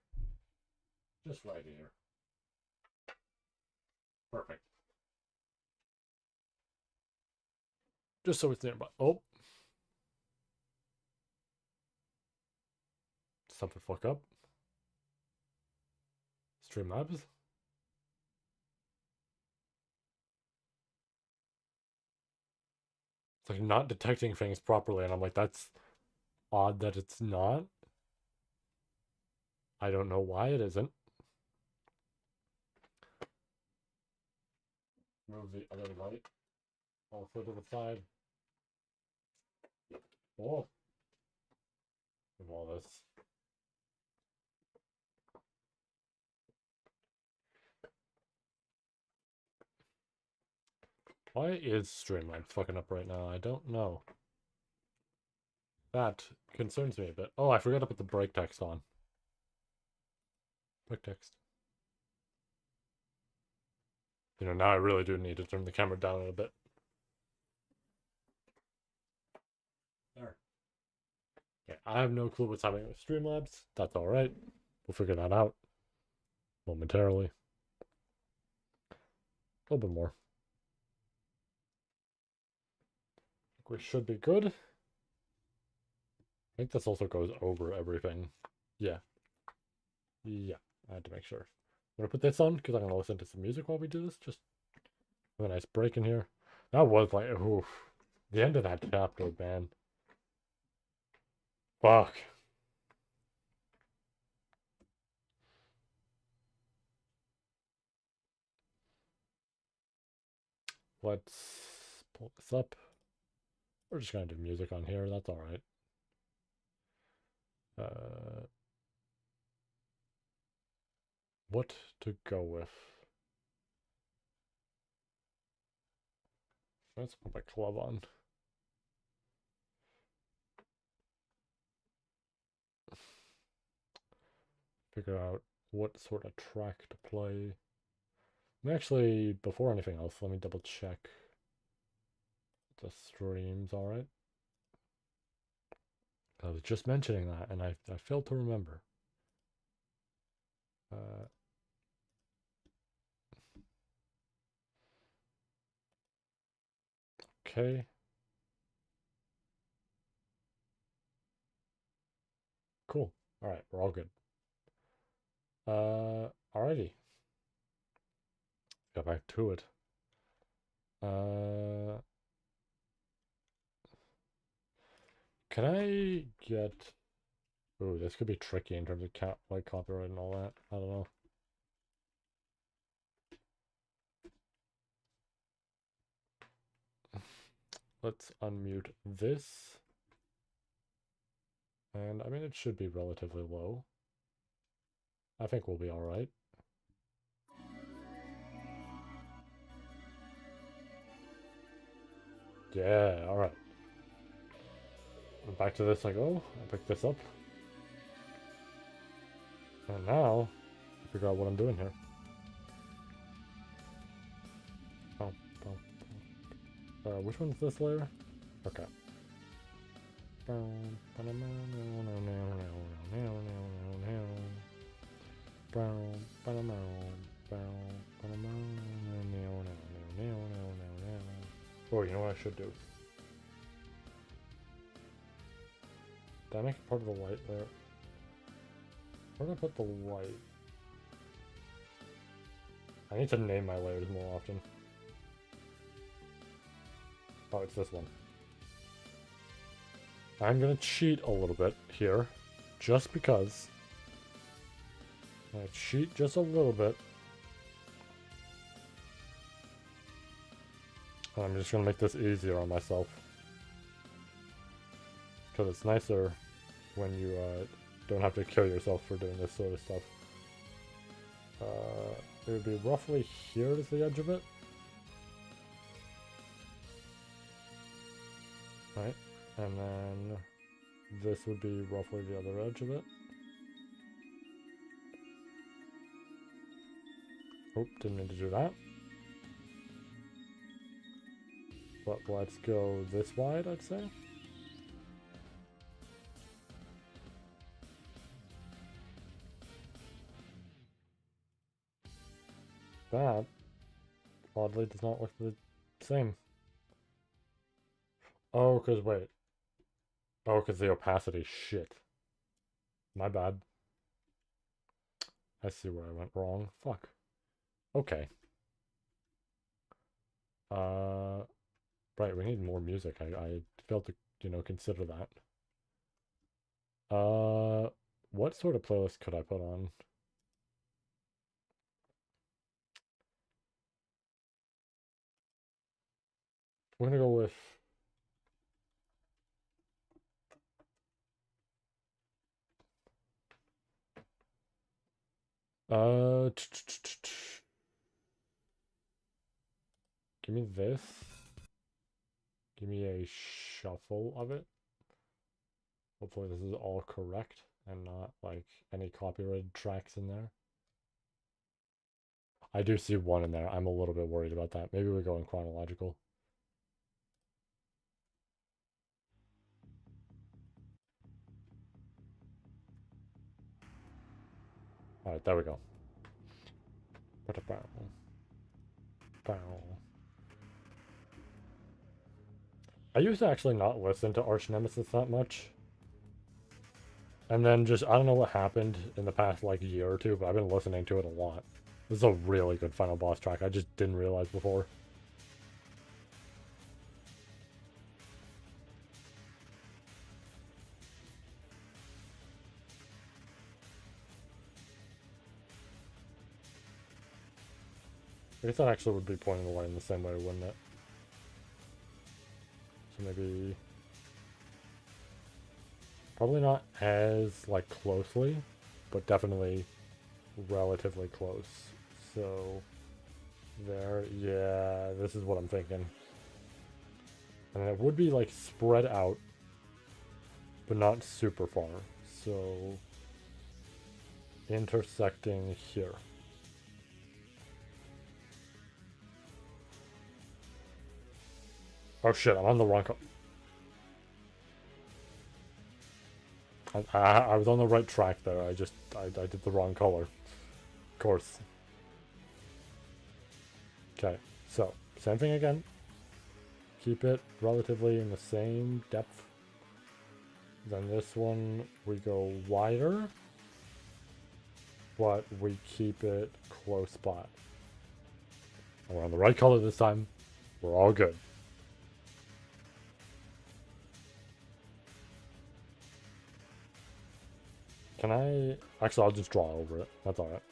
Just right here. Perfect. Just so it's nearby. Oh. Something fuck up. Streamlabs. It's like not detecting things properly, and I'm like, that's odd that it's not. I don't know why it isn't. Move the other light also to the side. Oh. Move all this. Why is Streamlabs fucking up right now? I don't know. That concerns me a bit. Oh, I forgot to put the break text on. Break text. You know, now I really do need to turn the camera down a bit. There. Okay, I have no clue what's happening with Streamlabs. That's alright. We'll figure that out momentarily. A little bit more. I think we should be good. I think this also goes over everything. Yeah. Yeah, I had to make sure. I'm gonna put this on because I'm gonna listen to some music while we do this. Just have a nice break in here. That was like, oof. The end of that chapter, man. Fuck. Let's pull this up. We're just gonna do music on here. That's all right. What to go with? Let's put my club on. Figure out what sort of track to play. And actually, before anything else, let me double check the streams, alright? I was just mentioning that, and I failed to remember. Okay. Cool. Alright, we're all good. Alrighty. Go back to it. Can I get... Ooh, this could be tricky in terms of like copyright and all that. I don't know. Let's unmute this. And I mean, it should be relatively low. I think we'll be all right. Yeah, all right. Back to this I go. I pick this up. And now, I figure out what I'm doing here. Oh, which one's this layer? Okay. Oh, you know what I should do? Did I make it part of the light there? Where did I put the light? I need to name my layers more often. Oh, it's this one. I'm gonna cheat a little bit here, just because. I'm gonna cheat just a little bit. And I'm just gonna make this easier on myself. Because it's nicer when you don't have to kill yourself for doing this sort of stuff. It would be roughly here is the edge of it. Right? And then this would be roughly the other edge of it. Oh, didn't mean to do that. But let's go this wide, I'd say. That, oddly, does not look the same. Oh, because wait. Oh, because the opacity. Shit. My bad. I see where I went wrong. Fuck. Okay. Right, we need more music. I failed to, consider that. What sort of playlist could I put on? We're gonna go with... Give me this. Give me a shuffle of it. Hopefully this is all correct and not like any copyrighted tracks in there. I do see one in there. I'm a little bit worried about that. Maybe we go in chronological. Alright, there we go. I used to actually not listen to Arch Nemesis that much. And then just, I don't know what happened in the past like year or two, but I've been listening to it a lot. This is a really good final boss track. I just didn't realize before. I guess that actually would be pointing the light in the same way, wouldn't it? So maybe... Probably not as, like, closely, but definitely relatively close. So... There, yeah, this is what I'm thinking. And it would be, like, spread out, but not super far. So... Intersecting here. Oh shit, I'm on the wrong I was on the right track there, I did the wrong color. Of course. Okay, so, same thing again. Keep it relatively in the same depth. Then this one, we go wider, but we keep it close by. And we're on the right color this time. We're all good. Can I... Actually, I'll just draw over it. That's alright.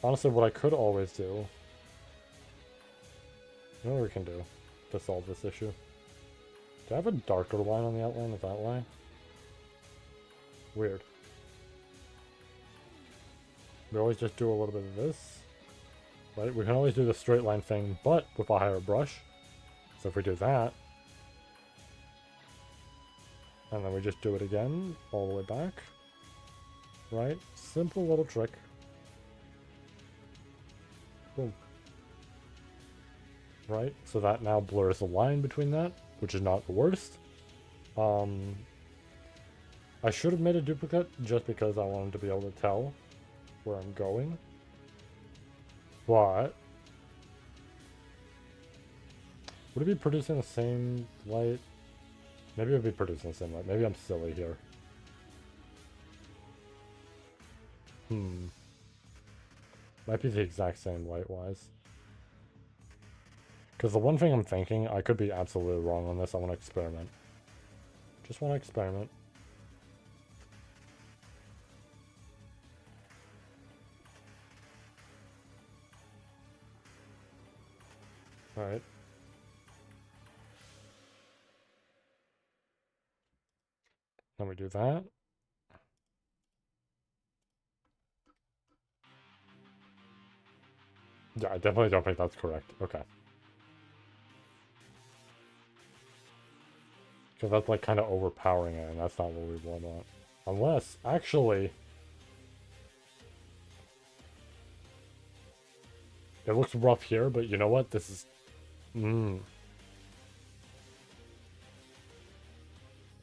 Honestly, what I could always do... You know what we can do to solve this issue? Do I have a darker line on the outline of that line? Weird. We always just do a little bit of this. Right? We can always do the straight line thing, but with a higher brush. So if we do that, and then we just do it again, all the way back, right? Simple little trick. Boom. right? So that now blurs the line between that, which is not the worst. I should have made a duplicate just because I wanted to be able to tell where I'm going. But would it be producing the same light? Maybe it would be producing the same light. Maybe I'm silly here. Might be the exact same light-wise. Because the one thing I'm thinking, I could be absolutely wrong on this. I want to experiment. Just want to experiment. Alright. Then we do that. Yeah, I definitely don't think that's correct. Okay. Because that's like kind of overpowering it, and that's not what we want. Unless, actually... It looks rough here, but you know what? This is...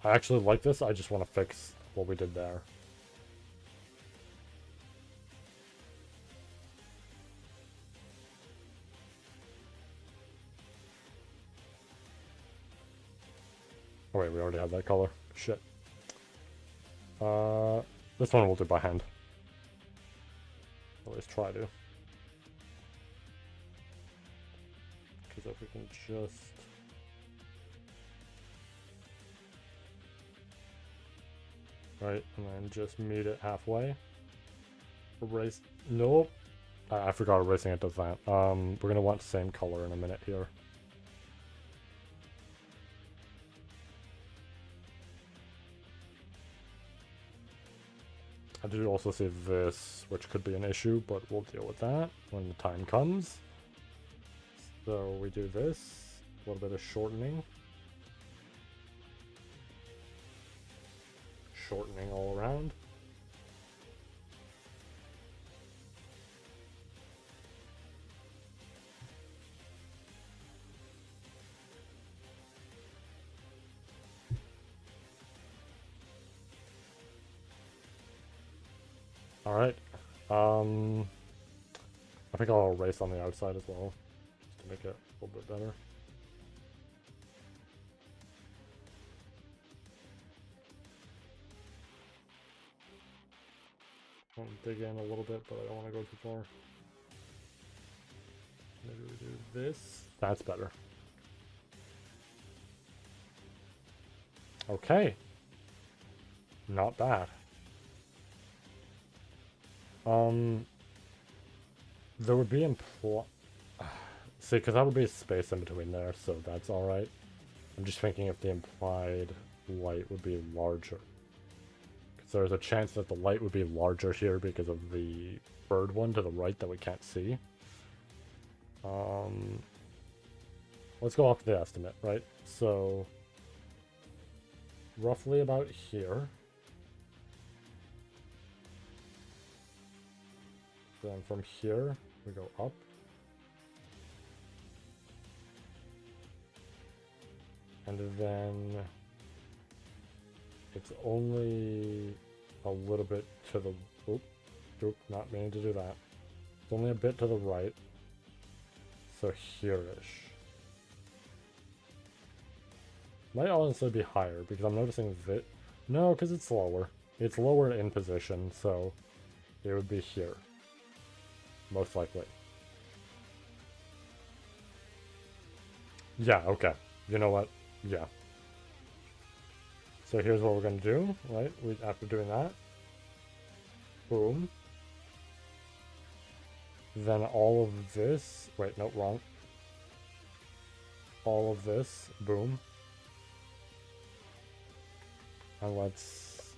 I actually like this, I just want to fix what we did there. Oh wait, we already have that color. Shit. This one we'll do by hand. At least try to. Because if we can just... Right, and then just meet it halfway. Erase... Nope. I forgot erasing it does that. We're gonna want the same color in a minute here. I do also see this, which could be an issue, but we'll deal with that when the time comes. So we do this, a little bit of shortening. Shortening all around. Alright. I think I'll erase on the outside as well, just to make it a little bit better. I want to dig in a little bit, but I don't want to go too far. Maybe we do this. That's better. Okay. Not bad. There would be see, because that would be a space in between there, so that's alright. I'm just thinking if the implied light would be larger. Because there's a chance that the light would be larger here because of the bird one to the right that we can't see. Let's go off the estimate, right? So, roughly about here. Then from here, we go up. And then it's only a little bit to the... Oop, not meaning to do that. It's only a bit to the right. So here-ish. Might honestly be higher, because I'm noticing that... No, because it's lower. It's lower in position, so it would be here. Most likely. Yeah, okay. You know what? Yeah. So here's what we're going to do, right? After doing that. Boom. Then all of this... Wait, no, wrong. All of this. Boom. And let's...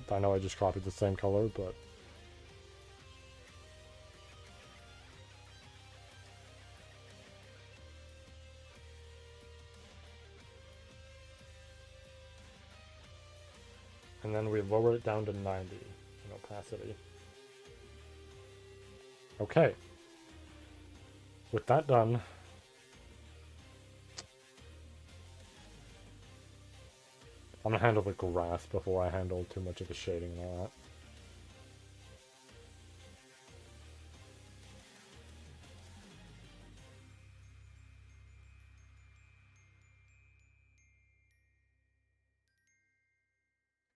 I know I just copied the same color, but... And then we lower it down to 90 in opacity. Okay. With that done, I'm gonna handle the grass before I handle too much of the shading and all that.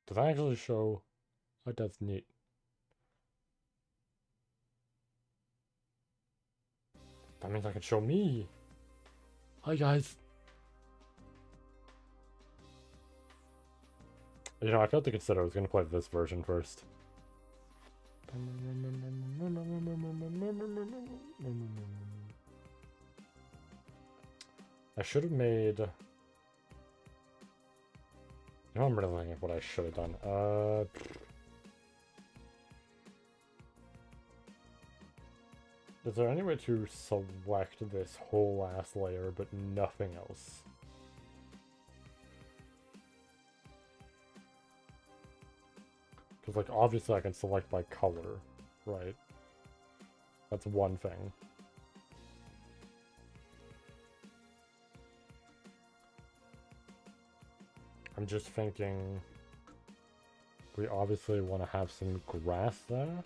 Does that actually show? Oh, that's neat. That means I can show me. Hi guys. You know, I failed to consider I was gonna play this version first. I should have made... You know, I'm really thinking of what I should have done. Is there any way to select this whole ass layer but nothing else? Because, like, obviously I can select by color, right? That's one thing. I'm just thinking... We obviously want to have some grass there.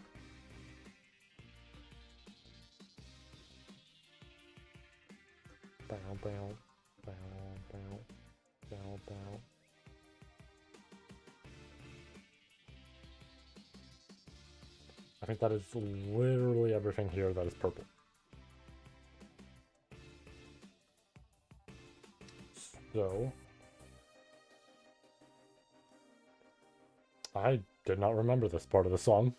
Bow, bow, bow, bow, bow, bow. I think that is literally everything here that is purple. So... I did not remember this part of the song.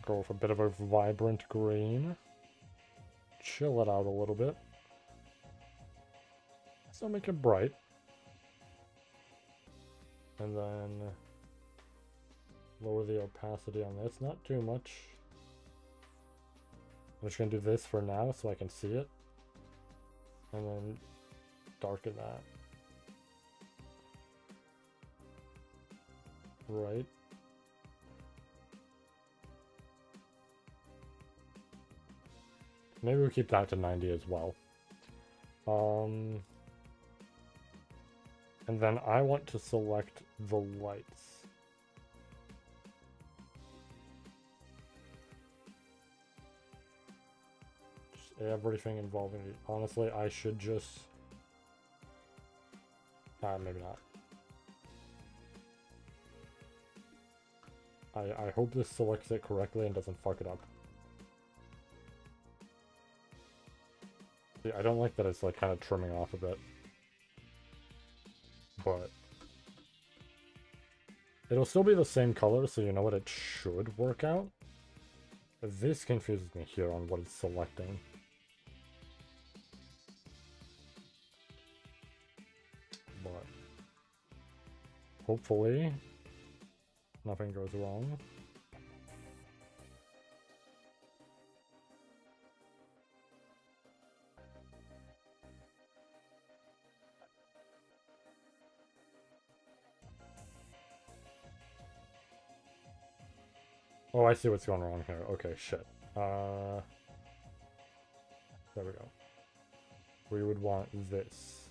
Go with a bit of a vibrant green. Chill it out a little bit. Still make it bright. And then lower the opacity on this, not too much. I'm just gonna do this for now so I can see it. And then darken that. Right. Maybe we'll keep that to 90 as well. And then I want to select the lights. Just everything involving it. Honestly, I should just... maybe not. I hope this selects it correctly and doesn't fuck it up. See, I don't like that it's like kind of trimming off a bit. But it'll still be the same color, so you know what, it should work out. This confuses me here on what it's selecting. But hopefully nothing goes wrong. Oh, I see what's going on here. Okay, shit. There we go. We would want this.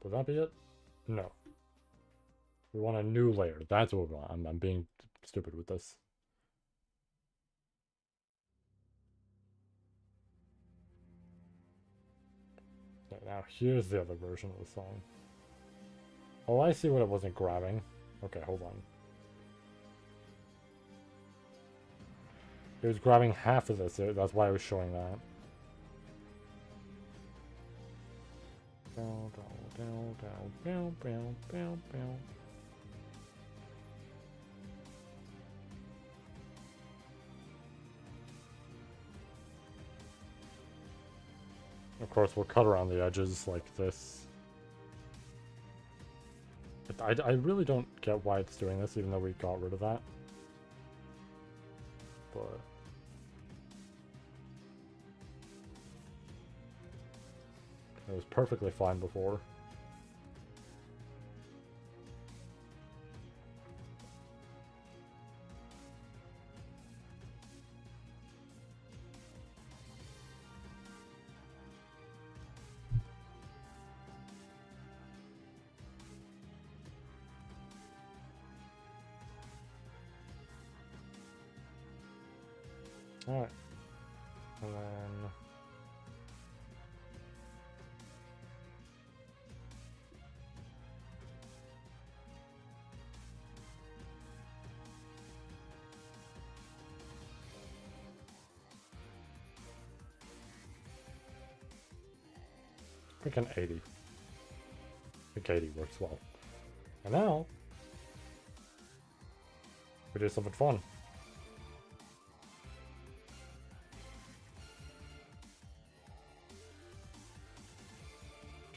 Would that be it? No. We want a new layer. That's what we want. I'm being stupid with this. Okay, now here's the other version of the song. Oh, I see what it wasn't grabbing. Okay, hold on. It was grabbing half of this. That's why I was showing that. Of course, we'll cut around the edges like this. I really don't get why it's doing this, even though we got rid of that. But it was perfectly fine before. Alright. And then... I think an 80. I think 80 works well. And now... we do something fun.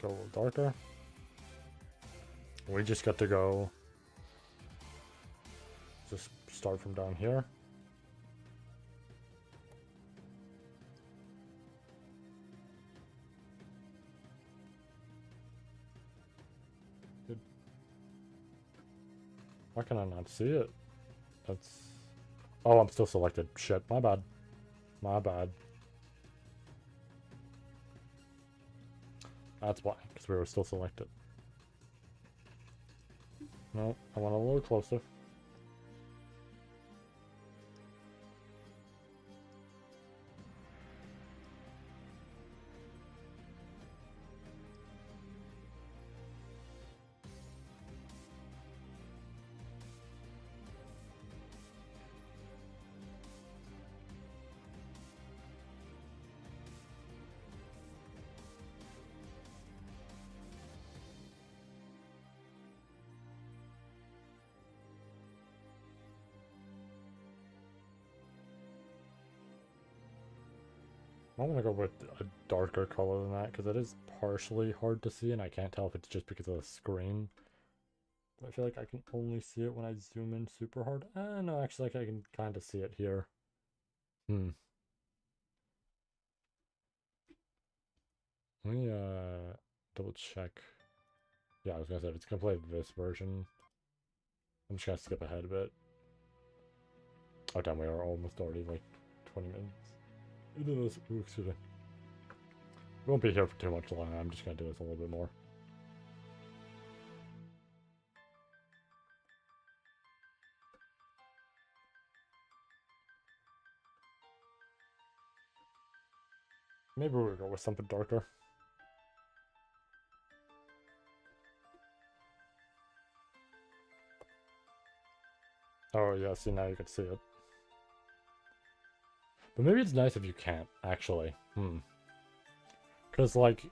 Go a little darker. We just got to go... just start from down here. Good. Why can I not see it? That's... oh, I'm still selected. Shit, my bad. My bad. That's why, because we were still selected. No, I want a little closer. I'm gonna go with a darker color than that, because it is partially hard to see, and I can't tell if it's just because of the screen. I feel like I can only see it when I zoom in super hard. No, actually, like, I can kind of see it here. Let me, double check. Yeah, I was gonna say, if it's gonna play this version, I'm just gonna skip ahead a bit. Oh, damn, we are almost already, like, 20 minutes into this. Ooh, excuse me. We won't be here for too much longer. I'm just gonna do this a little bit more. Maybe we'll go with something darker. Oh, yeah, see, now you can see it. But maybe it's nice if you can't, actually. Because, like,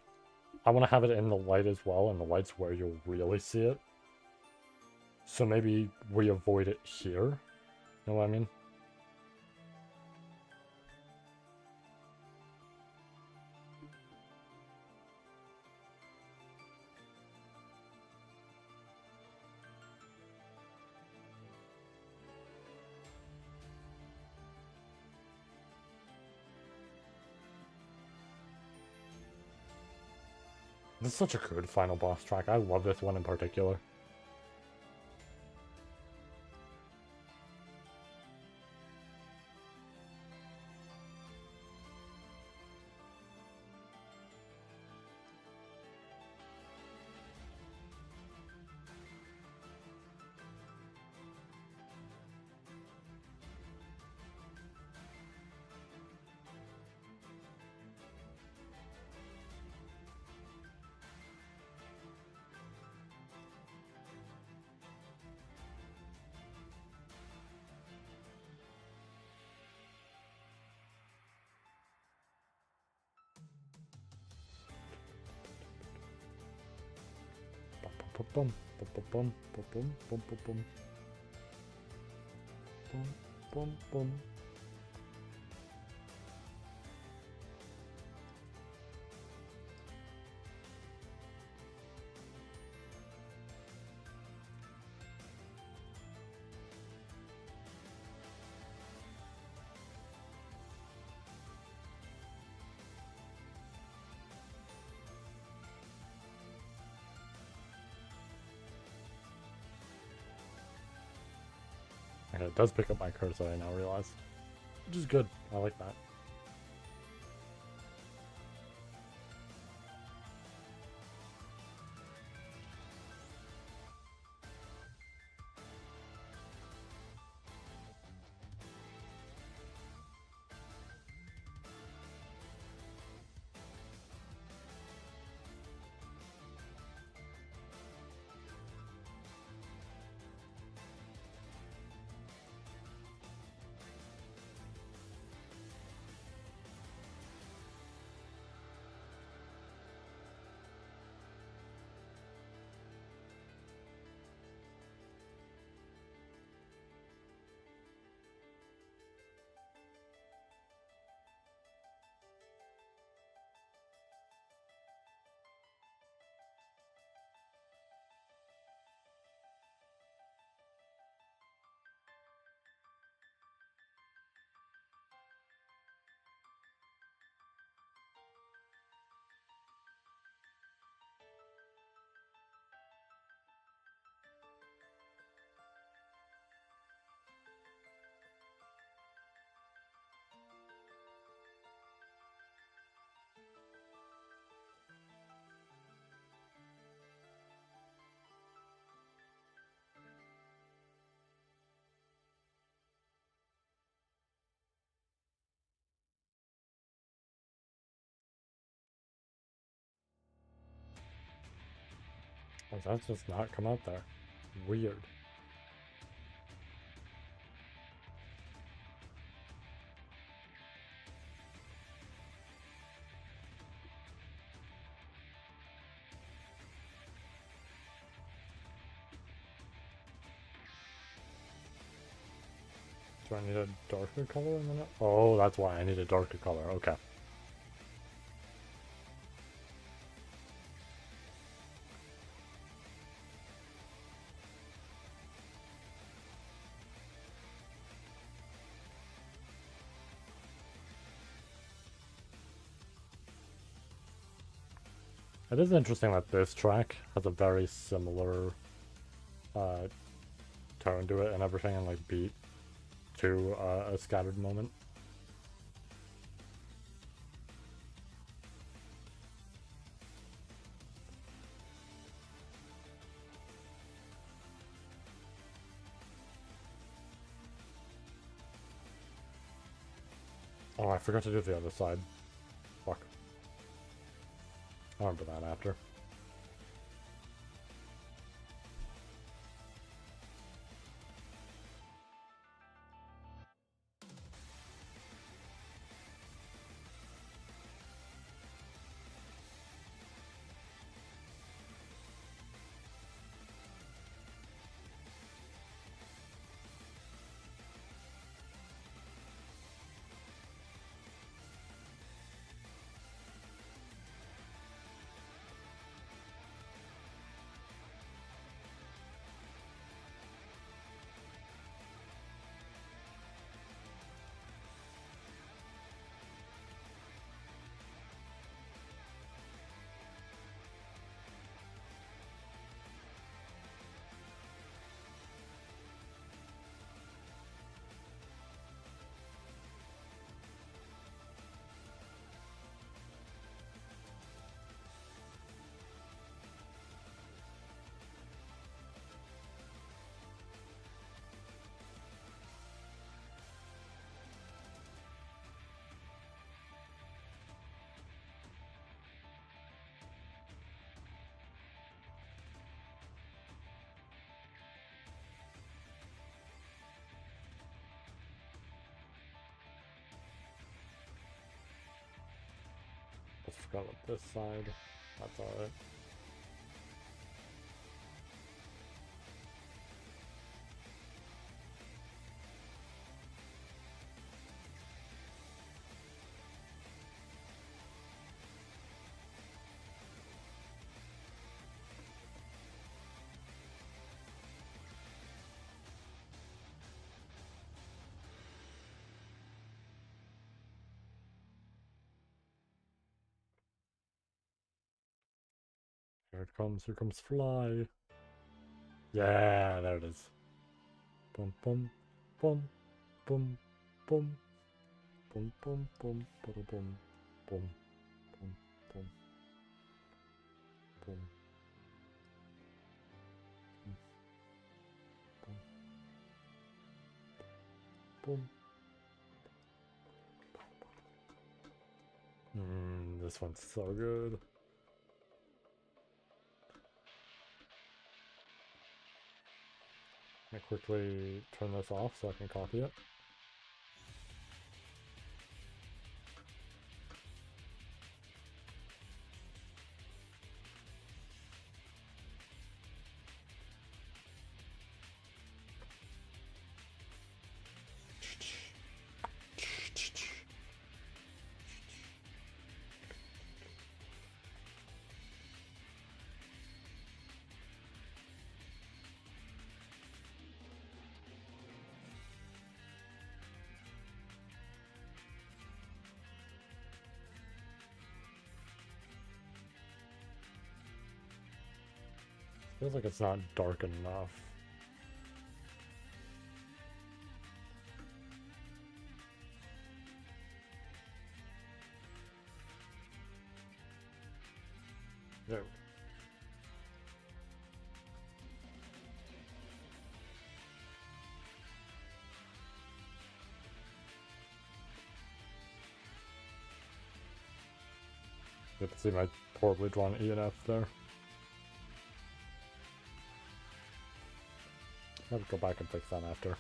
I want to have it in the light as well, and the light's where you'll really see it. So maybe we avoid it here. You know what I mean? This is such a good final boss track. I love this one in particular. Boom, boom, boom, boom, boom, boom, boom, boom, boom, boom, boom. Okay, it does pick up my cursor, I now realize. Which is good. I like that. Does that just not come out there? Weird. Do I need a darker color in the Oh, that's why I need a darker color. Okay. It is interesting that this track has a very similar uh, tone to it and everything, and like beat to a scattered moment. Oh, I forgot to do the other side. Fuck. I'll remember that after. Just forgot about this side. That's alright. Here comes Fly. Yeah, there it is. Boom, boom, boom, boom, boom, boom, boom, boom, boom, boom, boom, boom, boom, boom, boom. This one's so good. I quickly turn this off so I can copy it. Feels like it's not dark enough. There. You have to see my poorly drawn E and F there. I'll go back and fix that after.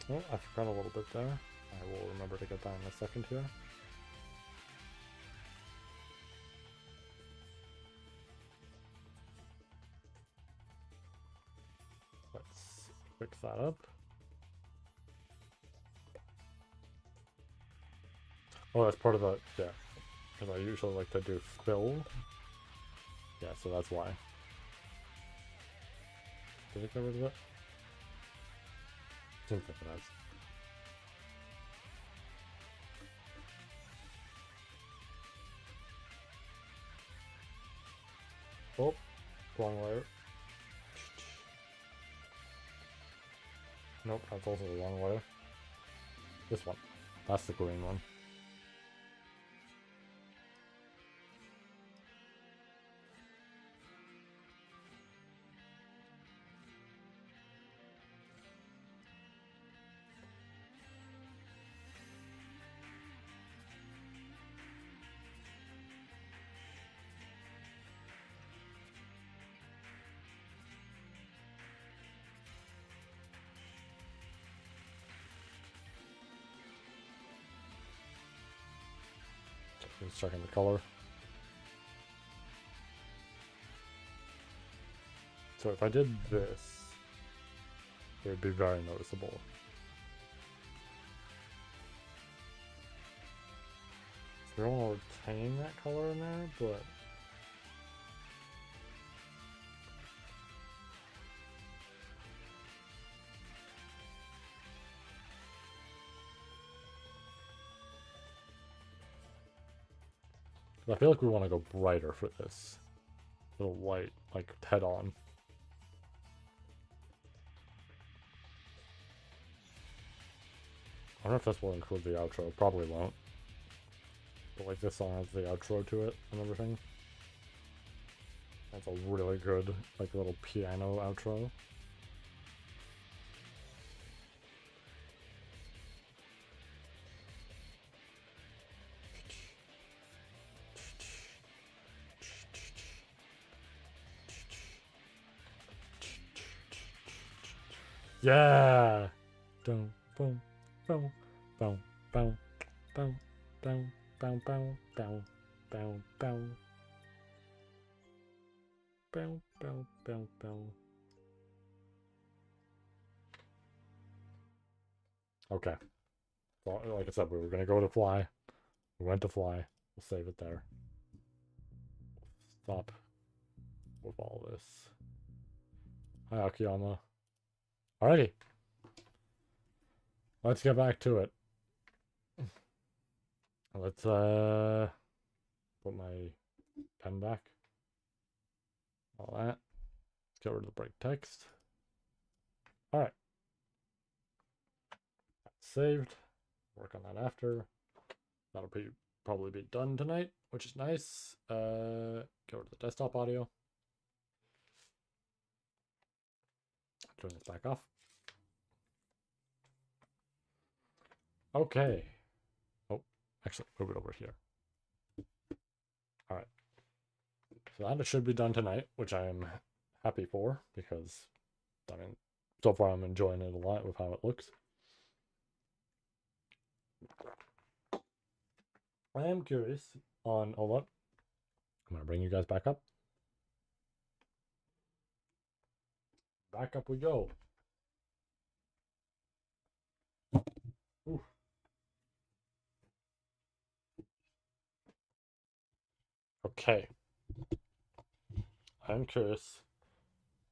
Oh, I forgot a little bit there. I will remember to get that in a second here. Let's fix that up. Oh, that's part of the, yeah. Because I usually like to do fill. Yeah, so that's why. Did it get rid of it? Seems like it has. Oh, wrong layer. Nope, that's also the wrong layer. This one. That's the green one. Just checking the color. So if I did this, it would be very noticeable. So I don't want to retain that color in there, but I feel like we want to go brighter for this. Little white, like head on. I don't know if this will include the outro. Probably won't. But like this song has the outro to it and everything. That's a really good, like, little piano outro. Yeah! Boom, boom, boom, boom, boom, boom, boom, boom, boom, boom, boom, boom. Boom, boom, boom, boom. Okay. Well, like I said, we were gonna go to fly. We went to fly. We'll save it there. Stop with all this. Hi, Akiyama. Alrighty. Let's get back to it. Let's put my pen back. All that. Let's get rid of the break text. Alright. Saved. Work on that after. That'll probably be done tonight, which is nice. Get rid of the desktop audio. Turn this back off. Okay. Oh, actually, move it over here. All right. So that should be done tonight, which I am happy for because, I mean, so far I'm enjoying it a lot with how it looks. I am curious on, hold on. I'm gonna bring you guys back up. Back up we go. Ooh. Okay. I'm curious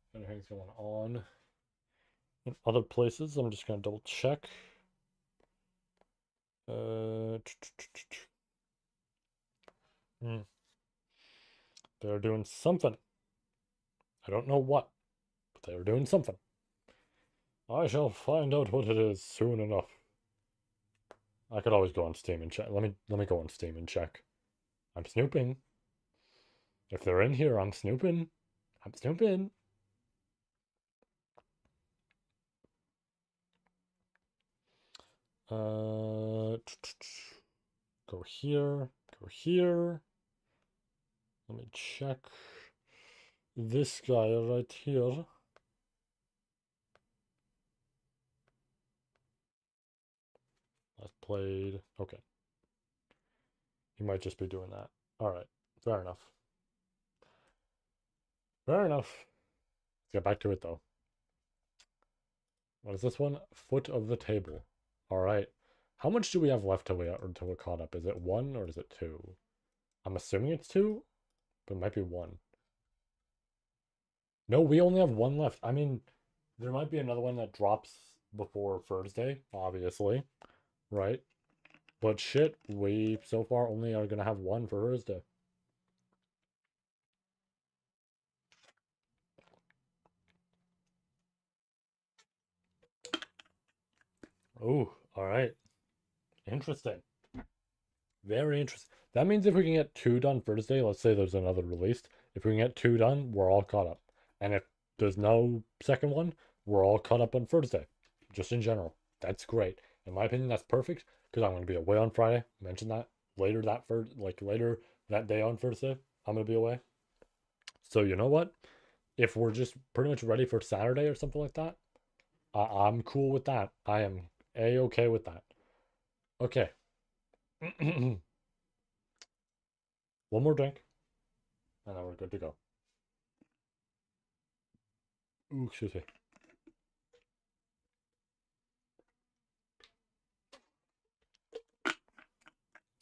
if anything's going on in other places. I'm just gonna double check. They're doing something. I don't know what, but they're doing something. I shall find out what it is soon enough. I could always go on Steam and check. Let me go on Steam and check. I'm snooping. If they're in here, I'm snooping. I'm snooping. Go here. Go here. Let me check this guy right here. I've played. Okay. He might just be doing that. Alright. Fair enough. Fair enough. Let's get back to it though. What is this one? Foot of the table. Alright. How much do we have left till we're caught up? Is it 1 or is it 2? I'm assuming it's 2, but it might be 1. No, we only have 1 left. I mean, there might be another one that drops before Thursday, obviously, right? But shit, we so far only are gonna have 1 for Thursday. Oh, alright. Interesting. Very interesting. That means if we can get 2 done Thursday, let's say there's another released, if we can get 2 done, we're all caught up. And if there's no second one, we're all caught up on Thursday. Just in general. That's great. In my opinion, that's perfect because I'm going to be away on Friday. Mention that later later that day on Thursday, I'm going to be away. So you know what? If we're just pretty much ready for Saturday or something like that, I'm cool with that. I am a-okay with that. Okay. One more drink, and then we're good to go. Ooh, excuse me.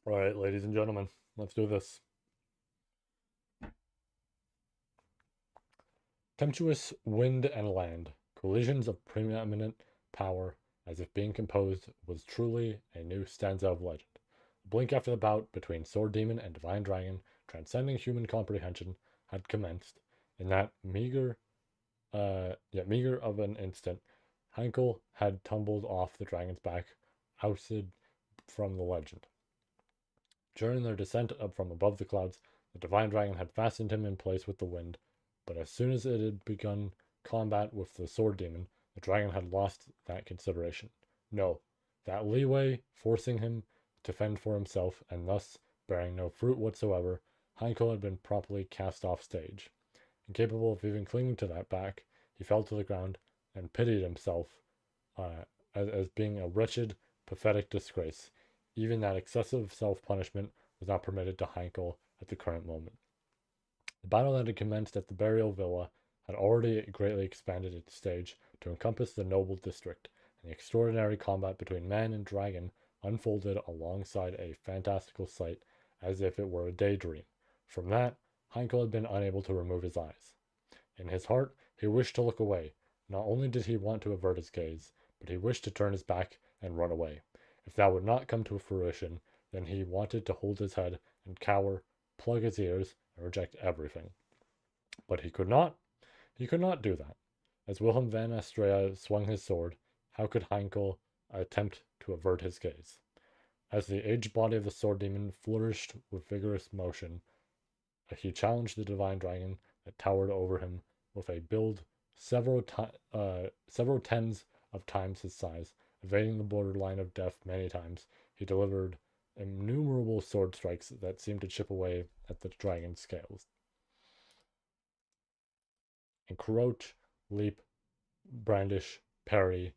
All right, ladies and gentlemen, let's do this. Tempestuous wind and land, collisions of preeminent power, as if being composed was truly a new stanza of legend. A blink after the bout between sword demon and divine dragon, transcending human comprehension, had commenced. In that yet meager of an instant, Heinkel had tumbled off the dragon's back, ousted from the legend. During their descent up from above the clouds, the divine dragon had fastened him in place with the wind, but as soon as it had begun combat with the sword demon, the dragon had lost that consideration. No, that leeway, forcing him to fend for himself, and thus bearing no fruit whatsoever, Heinkel had been properly cast off stage. Incapable of even clinging to that back, he fell to the ground and pitied himself as being a wretched, pathetic disgrace. Even that excessive self-punishment was not permitted to Heinkel at the current moment. The battle that had commenced at the burial villa had already greatly expanded its stage to encompass the noble district, and the extraordinary combat between man and dragon unfolded alongside a fantastical sight as if it were a daydream. From that, Heinkel had been unable to remove his eyes. In his heart, he wished to look away. Not only did he want to avert his gaze, but he wished to turn his back and run away. If that would not come to fruition, then he wanted to hold his head and cower, plug his ears, and reject everything. But he could not. He could not do that. As Wilhelm van Astrea swung his sword, how could Heinkel attempt to avert his gaze? As the aged body of the sword demon flourished with vigorous motion, he challenged the divine dragon that towered over him with a build several tens of times his size. Evading the borderline of death many times, he delivered innumerable sword strikes that seemed to chip away at the dragon's scales. Encroach, leap, brandish, parry,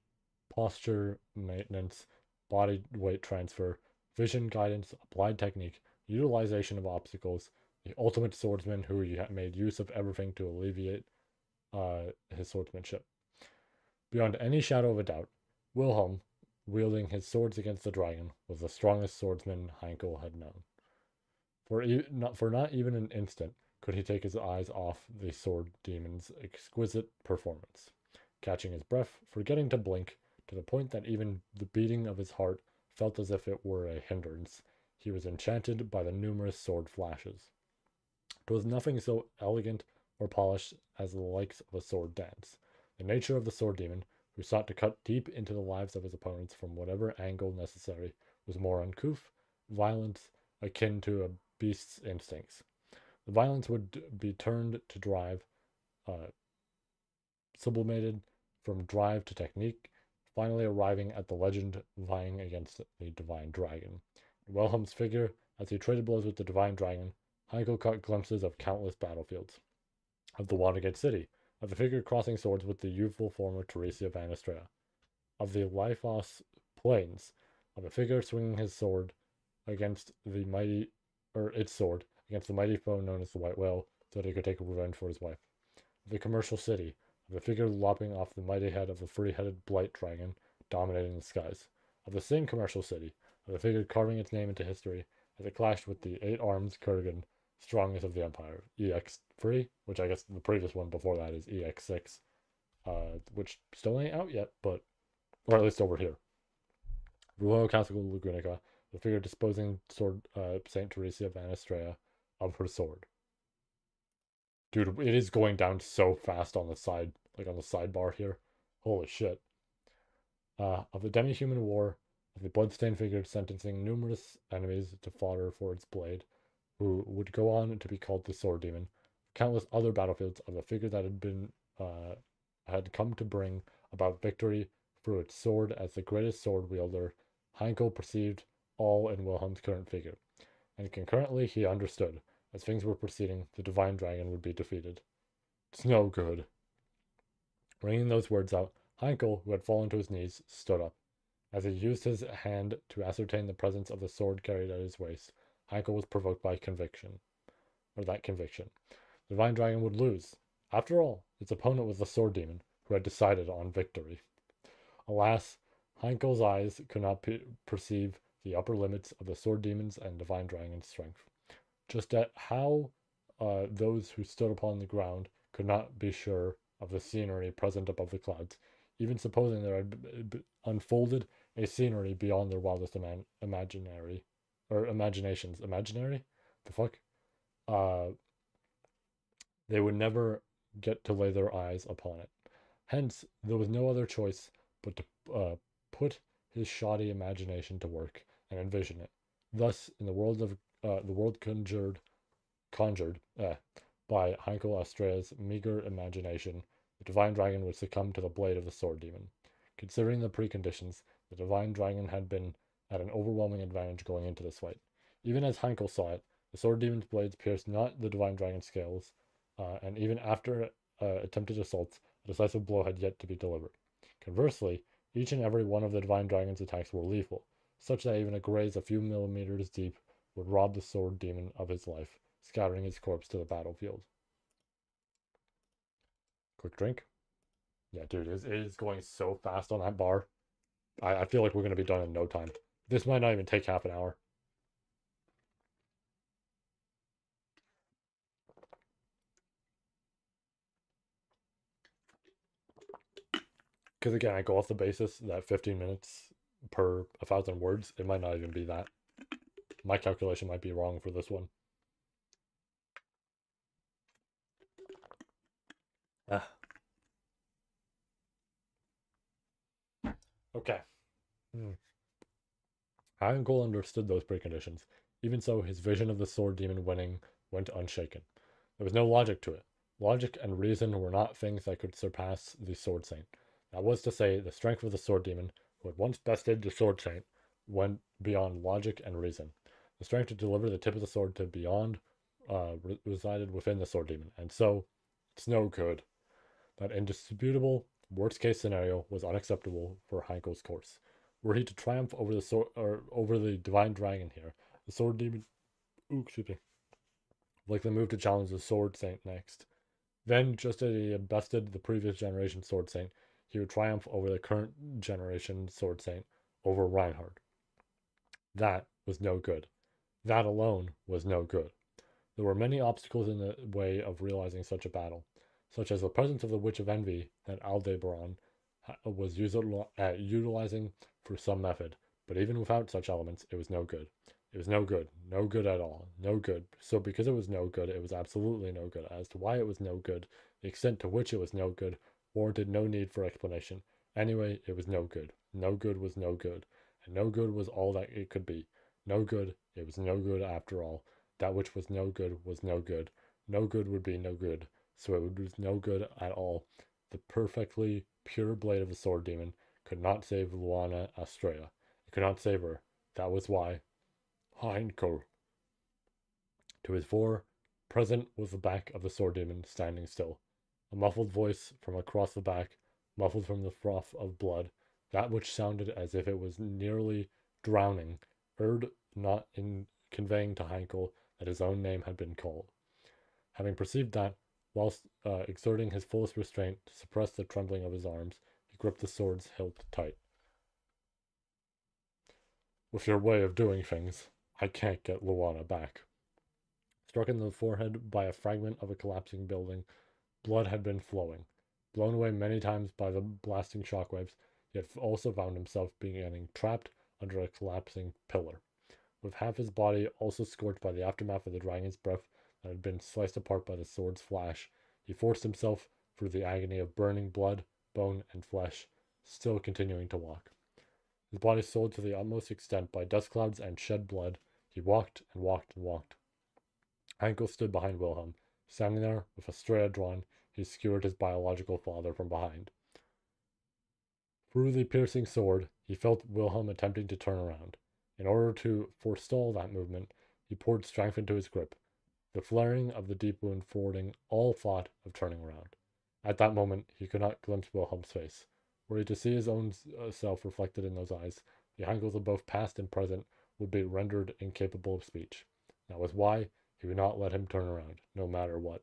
posture maintenance, body weight transfer, vision guidance, applied technique, utilization of obstacles, the ultimate swordsman who made use of everything to alleviate his swordsmanship. Beyond any shadow of a doubt, Wilhelm, wielding his swords against the dragon, was the strongest swordsman Heinkel had known. For not even an instant could he take his eyes off the sword demon's exquisite performance, catching his breath, forgetting to blink, to the point that even the beating of his heart felt as if it were a hindrance. He was enchanted by the numerous sword flashes. 'Twas nothing so elegant or polished as the likes of a sword dance. The nature of the sword demon, who sought to cut deep into the lives of his opponents from whatever angle necessary, was more uncouth, violence akin to a beast's instincts. The violence would be turned to drive, sublimated from drive to technique, finally arriving at the legend vying against the divine dragon. Wilhelm's figure, as he traded blows with the divine dragon, Heinkel caught glimpses of countless battlefields, of the Watergate City, of the figure crossing swords with the youthful form of Teresia van Estrella, of the Lyphos plains, of a figure swinging his sword against the mighty, or its sword, against the mighty foe known as the White Whale, so that he could take revenge for his wife. Of the commercial city, of the figure lopping off the mighty head of the free-headed blight dragon dominating the skies. Of the same commercial city, of the figure carving its name into history as it clashed with the eight-armed Kurgan, strongest of the Empire, EX3, which I guess the previous one before that is EX6, which still ain't out yet, but, or at least over here. Royal Castle Lugunica, the figure disposing sword Saint Teresia van Estrella of her sword. Dude, it is going down so fast on the side, like on the sidebar here. Holy shit. Of the demi-human war, of the bloodstained figure sentencing numerous enemies to fodder for its blade, who would go on to be called the Sword Demon. Countless other battlefields of a figure that had come to bring about victory through its sword as the greatest sword wielder. Heinkel perceived all in Wilhelm's current figure, and concurrently he understood, as things were proceeding, the divine dragon would be defeated. It's no good. Ringing those words out, Heinkel, who had fallen to his knees, stood up. As he used his hand to ascertain the presence of the sword carried at his waist, Heinkel was provoked by conviction. The divine dragon would lose. After all, its opponent was the sword demon, who had decided on victory. Alas, Heinkel's eyes could not perceive the upper limits of the sword demon's and divine dragon's strength. Just at how those who stood upon the ground could not be sure of the scenery present above the clouds, even supposing there had unfolded a scenery beyond their wildest imaginations. Imaginary? The fuck? They would never get to lay their eyes upon it. Hence, there was no other choice but to put his shoddy imagination to work and envision it. Thus, in the world conjured by Heinkel Estrella's meager imagination, the divine dragon would succumb to the blade of the sword demon. Considering the preconditions, the divine dragon had been at an overwhelming advantage going into this fight. Even as Heinkel saw it, the sword demon's blades pierced not the divine dragon's scales, and even after attempted assaults, a decisive blow had yet to be delivered. Conversely, each and every one of the divine dragon's attacks were lethal, such that even a graze a few millimeters deep would rob the sword demon of his life, scattering his corpse to the battlefield. Quick drink. Yeah, dude, it is going so fast on that bar. I feel like we're going to be done in no time. This might not even take half an hour. Because again, I go off the basis that 15 minutes per 1,000 words. It might not even be that. My calculation might be wrong for this one. Ah. Okay. Heinkel understood those preconditions. Even so, his vision of the sword demon winning went unshaken. There was no logic to it. Logic and reason were not things that could surpass the sword saint. That was to say, the strength of the sword demon, who had once bested the sword saint, went beyond logic and reason. The strength to deliver the tip of the sword to beyond resided within the sword demon, and so it's no good. That indisputable worst case scenario was unacceptable for Heinkel's course. Were he to triumph over the sword or over the divine dragon here, the sword demon likely move to challenge the sword saint next. Then, just as he had bested the previous generation sword saint, he would triumph over the current generation sword saint over Reinhard. That was no good. That alone was no good. There were many obstacles in the way of realizing such a battle, such as the presence of the Witch of Envy that Aldebaran was utilizing for some method, but even without such elements, it was no good. It was no good. No good at all. No good. So because it was no good, it was absolutely no good. As to why it was no good, the extent to which it was no good, warranted no need for explanation. Anyway, it was no good. No good was no good. And no good was all that it could be. No good, it was no good after all. That which was no good was no good. No good would be no good. So it was no good at all. The perfectly pure blade of the sword demon could not save Luana Estrella. It could not save her. That was why Heinkel To his fore, present was the back of the sword demon standing still. A muffled voice from across the back, muffled from the froth of blood, that which sounded as if it was nearly drowning, erred not in conveying to Heinkel that his own name had been called. Having perceived that, whilst exerting his fullest restraint to suppress the trembling of his arms, he gripped the sword's hilt tight. With your way of doing things, I can't get Luana back. Struck in the forehead by a fragment of a collapsing building, blood had been flowing. Blown away many times by the blasting shockwaves, he had also found himself being trapped under a collapsing pillar. With half his body also scorched by the aftermath of the dragon's breath that had been sliced apart by the sword's flash, he forced himself through the agony of burning blood, bone, and flesh, still continuing to walk. His body soiled to the utmost extent by dust clouds and shed blood, he walked and walked and walked. Heinkel stood behind Wilhelm. Standing there, with a stray drawn, he skewered his biological father from behind. Through the piercing sword, he felt Wilhelm attempting to turn around. In order to forestall that movement, he poured strength into his grip, the flaring of the deep wound forwarding all thought of turning around. At that moment, he could not glimpse Wilhelm's face. Were he to see his own self reflected in those eyes, the Henkels of both past and present would be rendered incapable of speech. That was why he would not let him turn around, no matter what.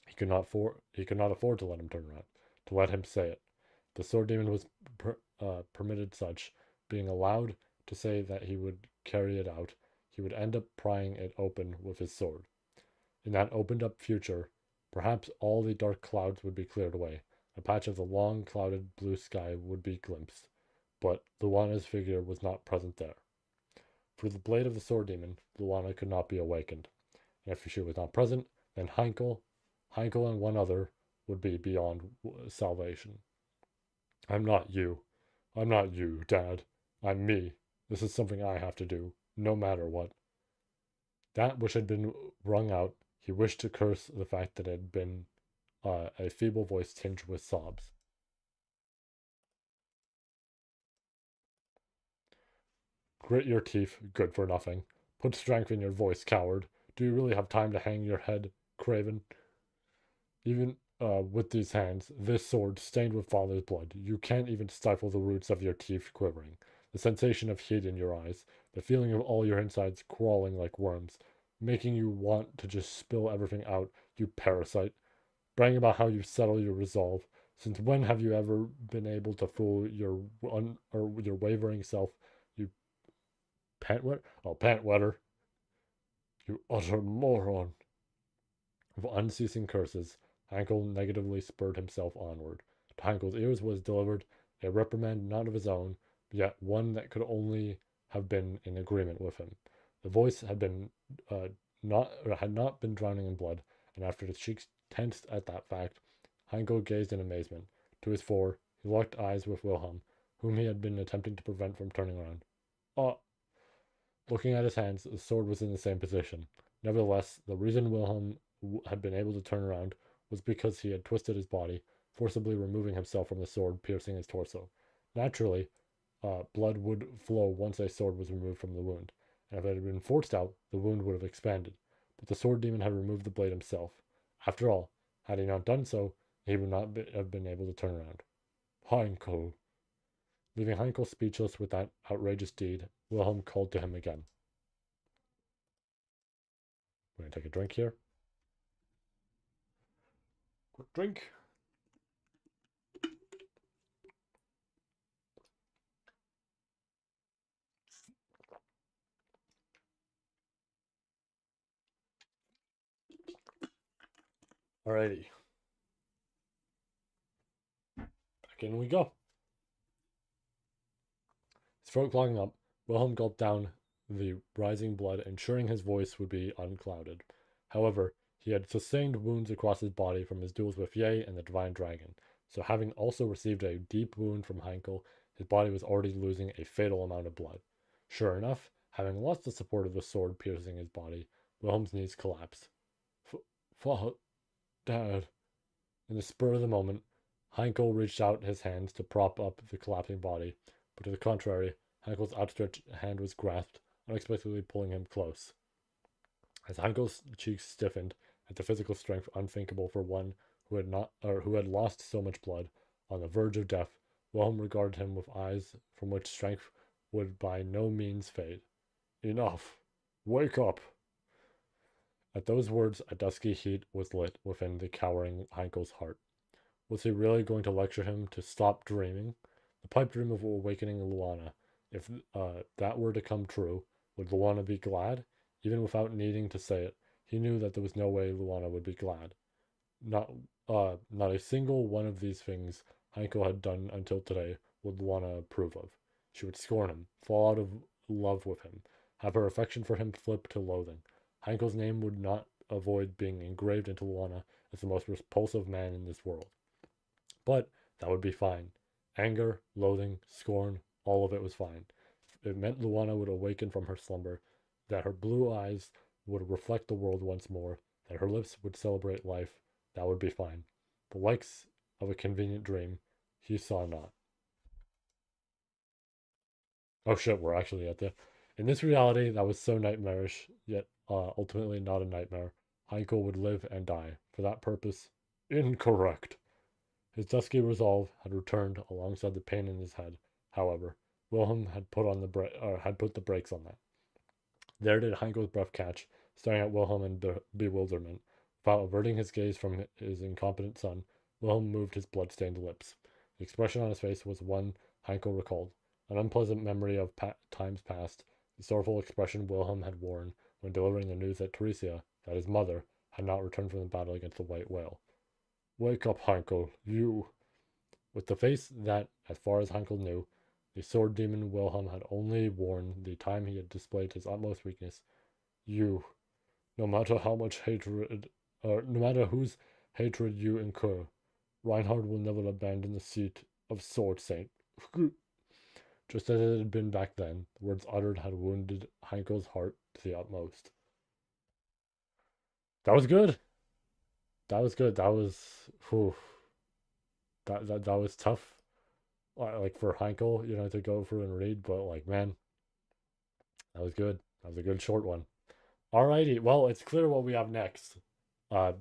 He could not afford to let him turn around, to let him say it. The sword demon was permitted such, being allowed to say that he would carry it out. He would end up prying it open with his sword. In that opened up future, perhaps all the dark clouds would be cleared away. A patch of the long clouded blue sky would be glimpsed, but Luana's figure was not present there. Through the blade of the sword demon, Luana could not be awakened, and if she was not present, then Heinkel and one other would be beyond salvation. I'm not you. I'm not you, Dad. I'm me. This is something I have to do, no matter what. That which had been wrung out, he wished to curse the fact that it had been a feeble voice tinged with sobs. Grit your teeth, good for nothing. Put strength in your voice, coward. Do you really have time to hang your head, craven? Even with these hands, this sword stained with father's blood, you can't even stifle the roots of your teeth quivering, the sensation of heat in your eyes, the feeling of all your insides crawling like worms, making you want to just spill everything out, you parasite. Bragging about how you settle your resolve. Since when have you ever been able to fool your your wavering self, you pant wetter? Oh, pant wetter. You utter moron. With unceasing curses, Hankel negatively spurred himself onward. To Hankel's ears was delivered a reprimand not of his own, yet one that could only have been in agreement with him. The voice had been had not been drowning in blood, and after his cheeks tensed at that fact, Hankel gazed in amazement. To his fore, he locked eyes with Wilhelm, whom he had been attempting to prevent from turning around. Looking at his hands, the sword was in the same position. Nevertheless, the reason Wilhelm had been able to turn around was because he had twisted his body, forcibly removing himself from the sword piercing his torso. Naturally, blood would flow once a sword was removed from the wound, and if it had been forced out, the wound would have expanded. But the sword demon had removed the blade himself. After all, had he not done so, he would not have been able to turn around. Heinkel. Leaving Heinkel speechless with that outrageous deed, Wilhelm called to him again. I'm going to take a drink here. Quick drink. Alrighty. Back in we go. His throat clogging up, Wilhelm gulped down the rising blood, ensuring his voice would be unclouded. However, he had sustained wounds across his body from his duels with Ye and the Divine Dragon, so having also received a deep wound from Heinkel, his body was already losing a fatal amount of blood. Sure enough, having lost the support of the sword piercing his body, Wilhelm's knees collapsed. Father, Dad. In the spur of the moment, Heinkel reached out his hands to prop up the collapsing body, but to the contrary, Heinkel's outstretched hand was grasped, unexpectedly pulling him close. As Hanko's cheeks stiffened at the physical strength unthinkable for one who had not or who had lost so much blood, on the verge of death, Wilhelm regarded him with eyes from which strength would by no means fade. Enough. Wake up. At those words, a dusky heat was lit within the cowering Heinkel's heart. Was he really going to lecture him to stop dreaming? The pipe dream of awakening Luana. If that were to come true, would Luana be glad? Even without needing to say it, he knew that there was no way Luana would be glad. Not, not a single one of these things Heinkel had done until today would Luana approve of. She would scorn him, fall out of love with him, have her affection for him flip to loathing. Heinkel's name would not avoid being engraved into Luana as the most repulsive man in this world. But that would be fine. Anger, loathing, scorn, all of it was fine. It meant Luana would awaken from her slumber, that her blue eyes would reflect the world once more, that her lips would celebrate life. That would be fine. The likes of a convenient dream he saw not. Oh shit, we're actually at the. In this reality that was so nightmarish, yet ultimately not a nightmare, Heinkel would live and die. For that purpose, incorrect. His dusky resolve had returned alongside the pain in his head. However, Wilhelm had put the brakes on that. There did Heinkel's breath catch, staring at Wilhelm in bewilderment. Without averting his gaze from his incompetent son, Wilhelm moved his blood-stained lips. The expression on his face was one Heinkel recalled, an unpleasant memory of times past, the sorrowful expression Wilhelm had worn when delivering the news that Theresia, that his mother, had not returned from the battle against the White Whale. Wake up, Heinkel, you! With the face that, as far as Heinkel knew, the sword demon Wilhelm had only worn the time he had displayed his utmost weakness. You, no matter how much hatred, no matter whose hatred you incur, Reinhard will never abandon the seat of Sword Saint. Just as it had been back then, the words uttered had wounded Heinkel's heart to the utmost. That was good. That was good. That was, whew, that was tough. Like for Heinkel, to go through and read, but like, man, that was good. That was a good short one. Alrighty, well, it's clear what we have next. I'm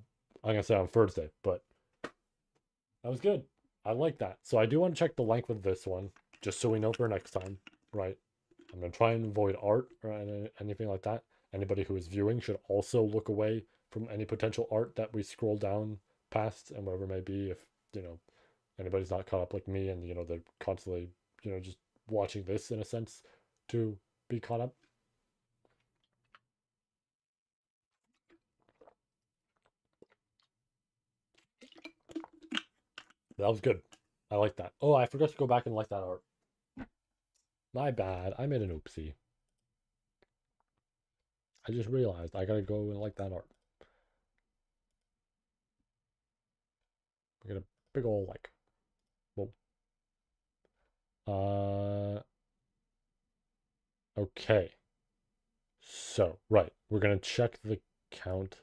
gonna say on Thursday, but that was good. I like that. So I do want to check the length of this one, just so we know for next time, right? I'm gonna try and avoid art or anything like that. Anybody who is viewing should also look away from any potential art that we scroll down past and whatever it may be. If anybody's not caught up like me, and they're constantly just watching this in a sense to be caught up. That was good. I like that. Oh, I forgot to go back and like that art. My bad. I made an oopsie. I just realized I gotta go and like that art. I get a big ol' like. Whoa. Okay. So, right. We're gonna check the count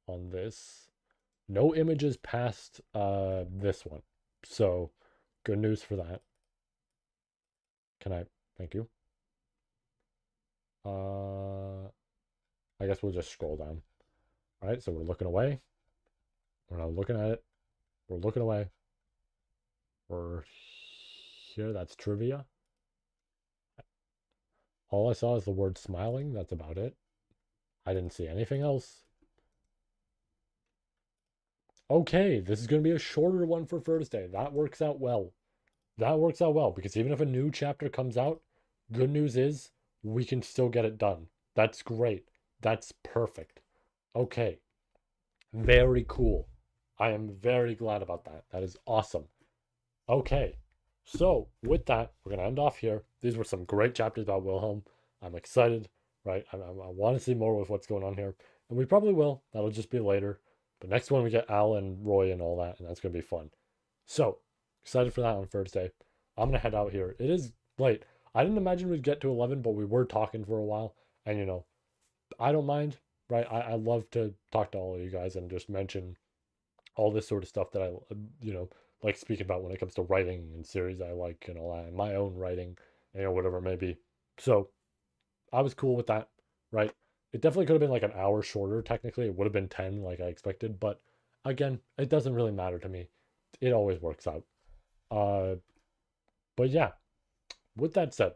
on this. No images past this one. So, good news for that. Can I? Thank you. I guess we'll just scroll down. All right, so we're looking away. We're not looking at it. We're looking away. We're here. That's trivia. All I saw is the word smiling. That's about it. I didn't see anything else. Okay, this is going to be a shorter one for Thursday. That works out well. That works out well because even if a new chapter comes out, good news is we can still get it done. That's great. That's perfect. Okay. Very cool. I am very glad about that. That is awesome. Okay. So, with that, we're going to end off here. These were some great chapters about Wilhelm. I'm excited, right? I want to see more with what's going on here. And we probably will. That'll just be later. But next one, we get Al and Roy and all that, and that's going to be fun. So, excited for that on Thursday. I'm going to head out here. It is late. I didn't imagine we'd get to 11, but we were talking for a while. And, I don't mind, right? I love to talk to all of you guys and just mention all this sort of stuff that like speaking about when it comes to writing and series I like and all that, and my own writing, whatever it may be. So I was cool with that, right? It definitely could have been like an hour shorter. Technically, it would have been 10 like I expected, but again, it doesn't really matter to me. It always works out. Uh, but yeah, with that said,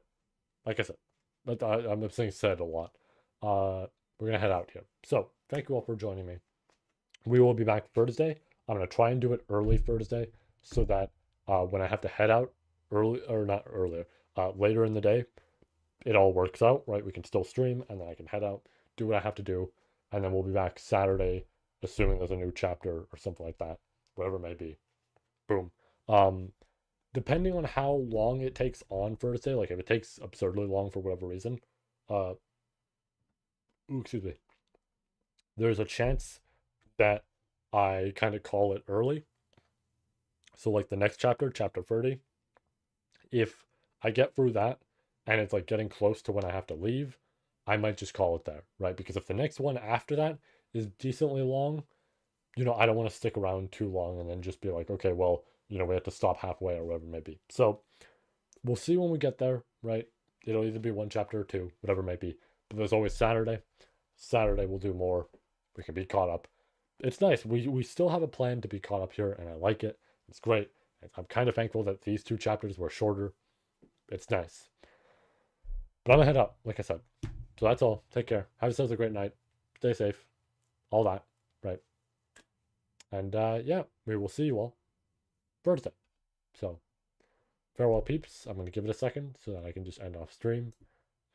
like I said, but I'm saying said a lot. We're gonna head out here. So thank you all for joining me. We will be back Thursday. I'm gonna try and do it early Thursday so that when I have to head out early or not earlier, later in the day, it all works out, right? We can still stream and then I can head out, do what I have to do, and then we'll be back Saturday, assuming there's a new chapter or something like that, whatever it may be. Boom. Um, Depending on how long it takes on Thursday, like if it takes absurdly long for whatever reason, uh, excuse me, there's a chance that I kind of call it early. So like the next chapter, chapter 30, if I get through that and it's like getting close to when I have to leave, I might just call it there, right? Because if the next one after that is decently long, I don't want to stick around too long and then just be like, okay, well, we have to stop halfway or whatever it may be. So we'll see when we get there, right? It'll either be one chapter or two, whatever it may be. But there's always Saturday. Saturday we'll do more. We can be caught up. It's nice. We still have a plan to be caught up here, and I like it. It's great. I'm kind of thankful that these two chapters were shorter. It's nice. But I'm gonna head up, like I said. So that's all. Take care. Have yourselves a great night. Stay safe. All that. Right. And yeah, we will see you all Thursday. So farewell, peeps. I'm gonna give it a second so that I can just end off stream.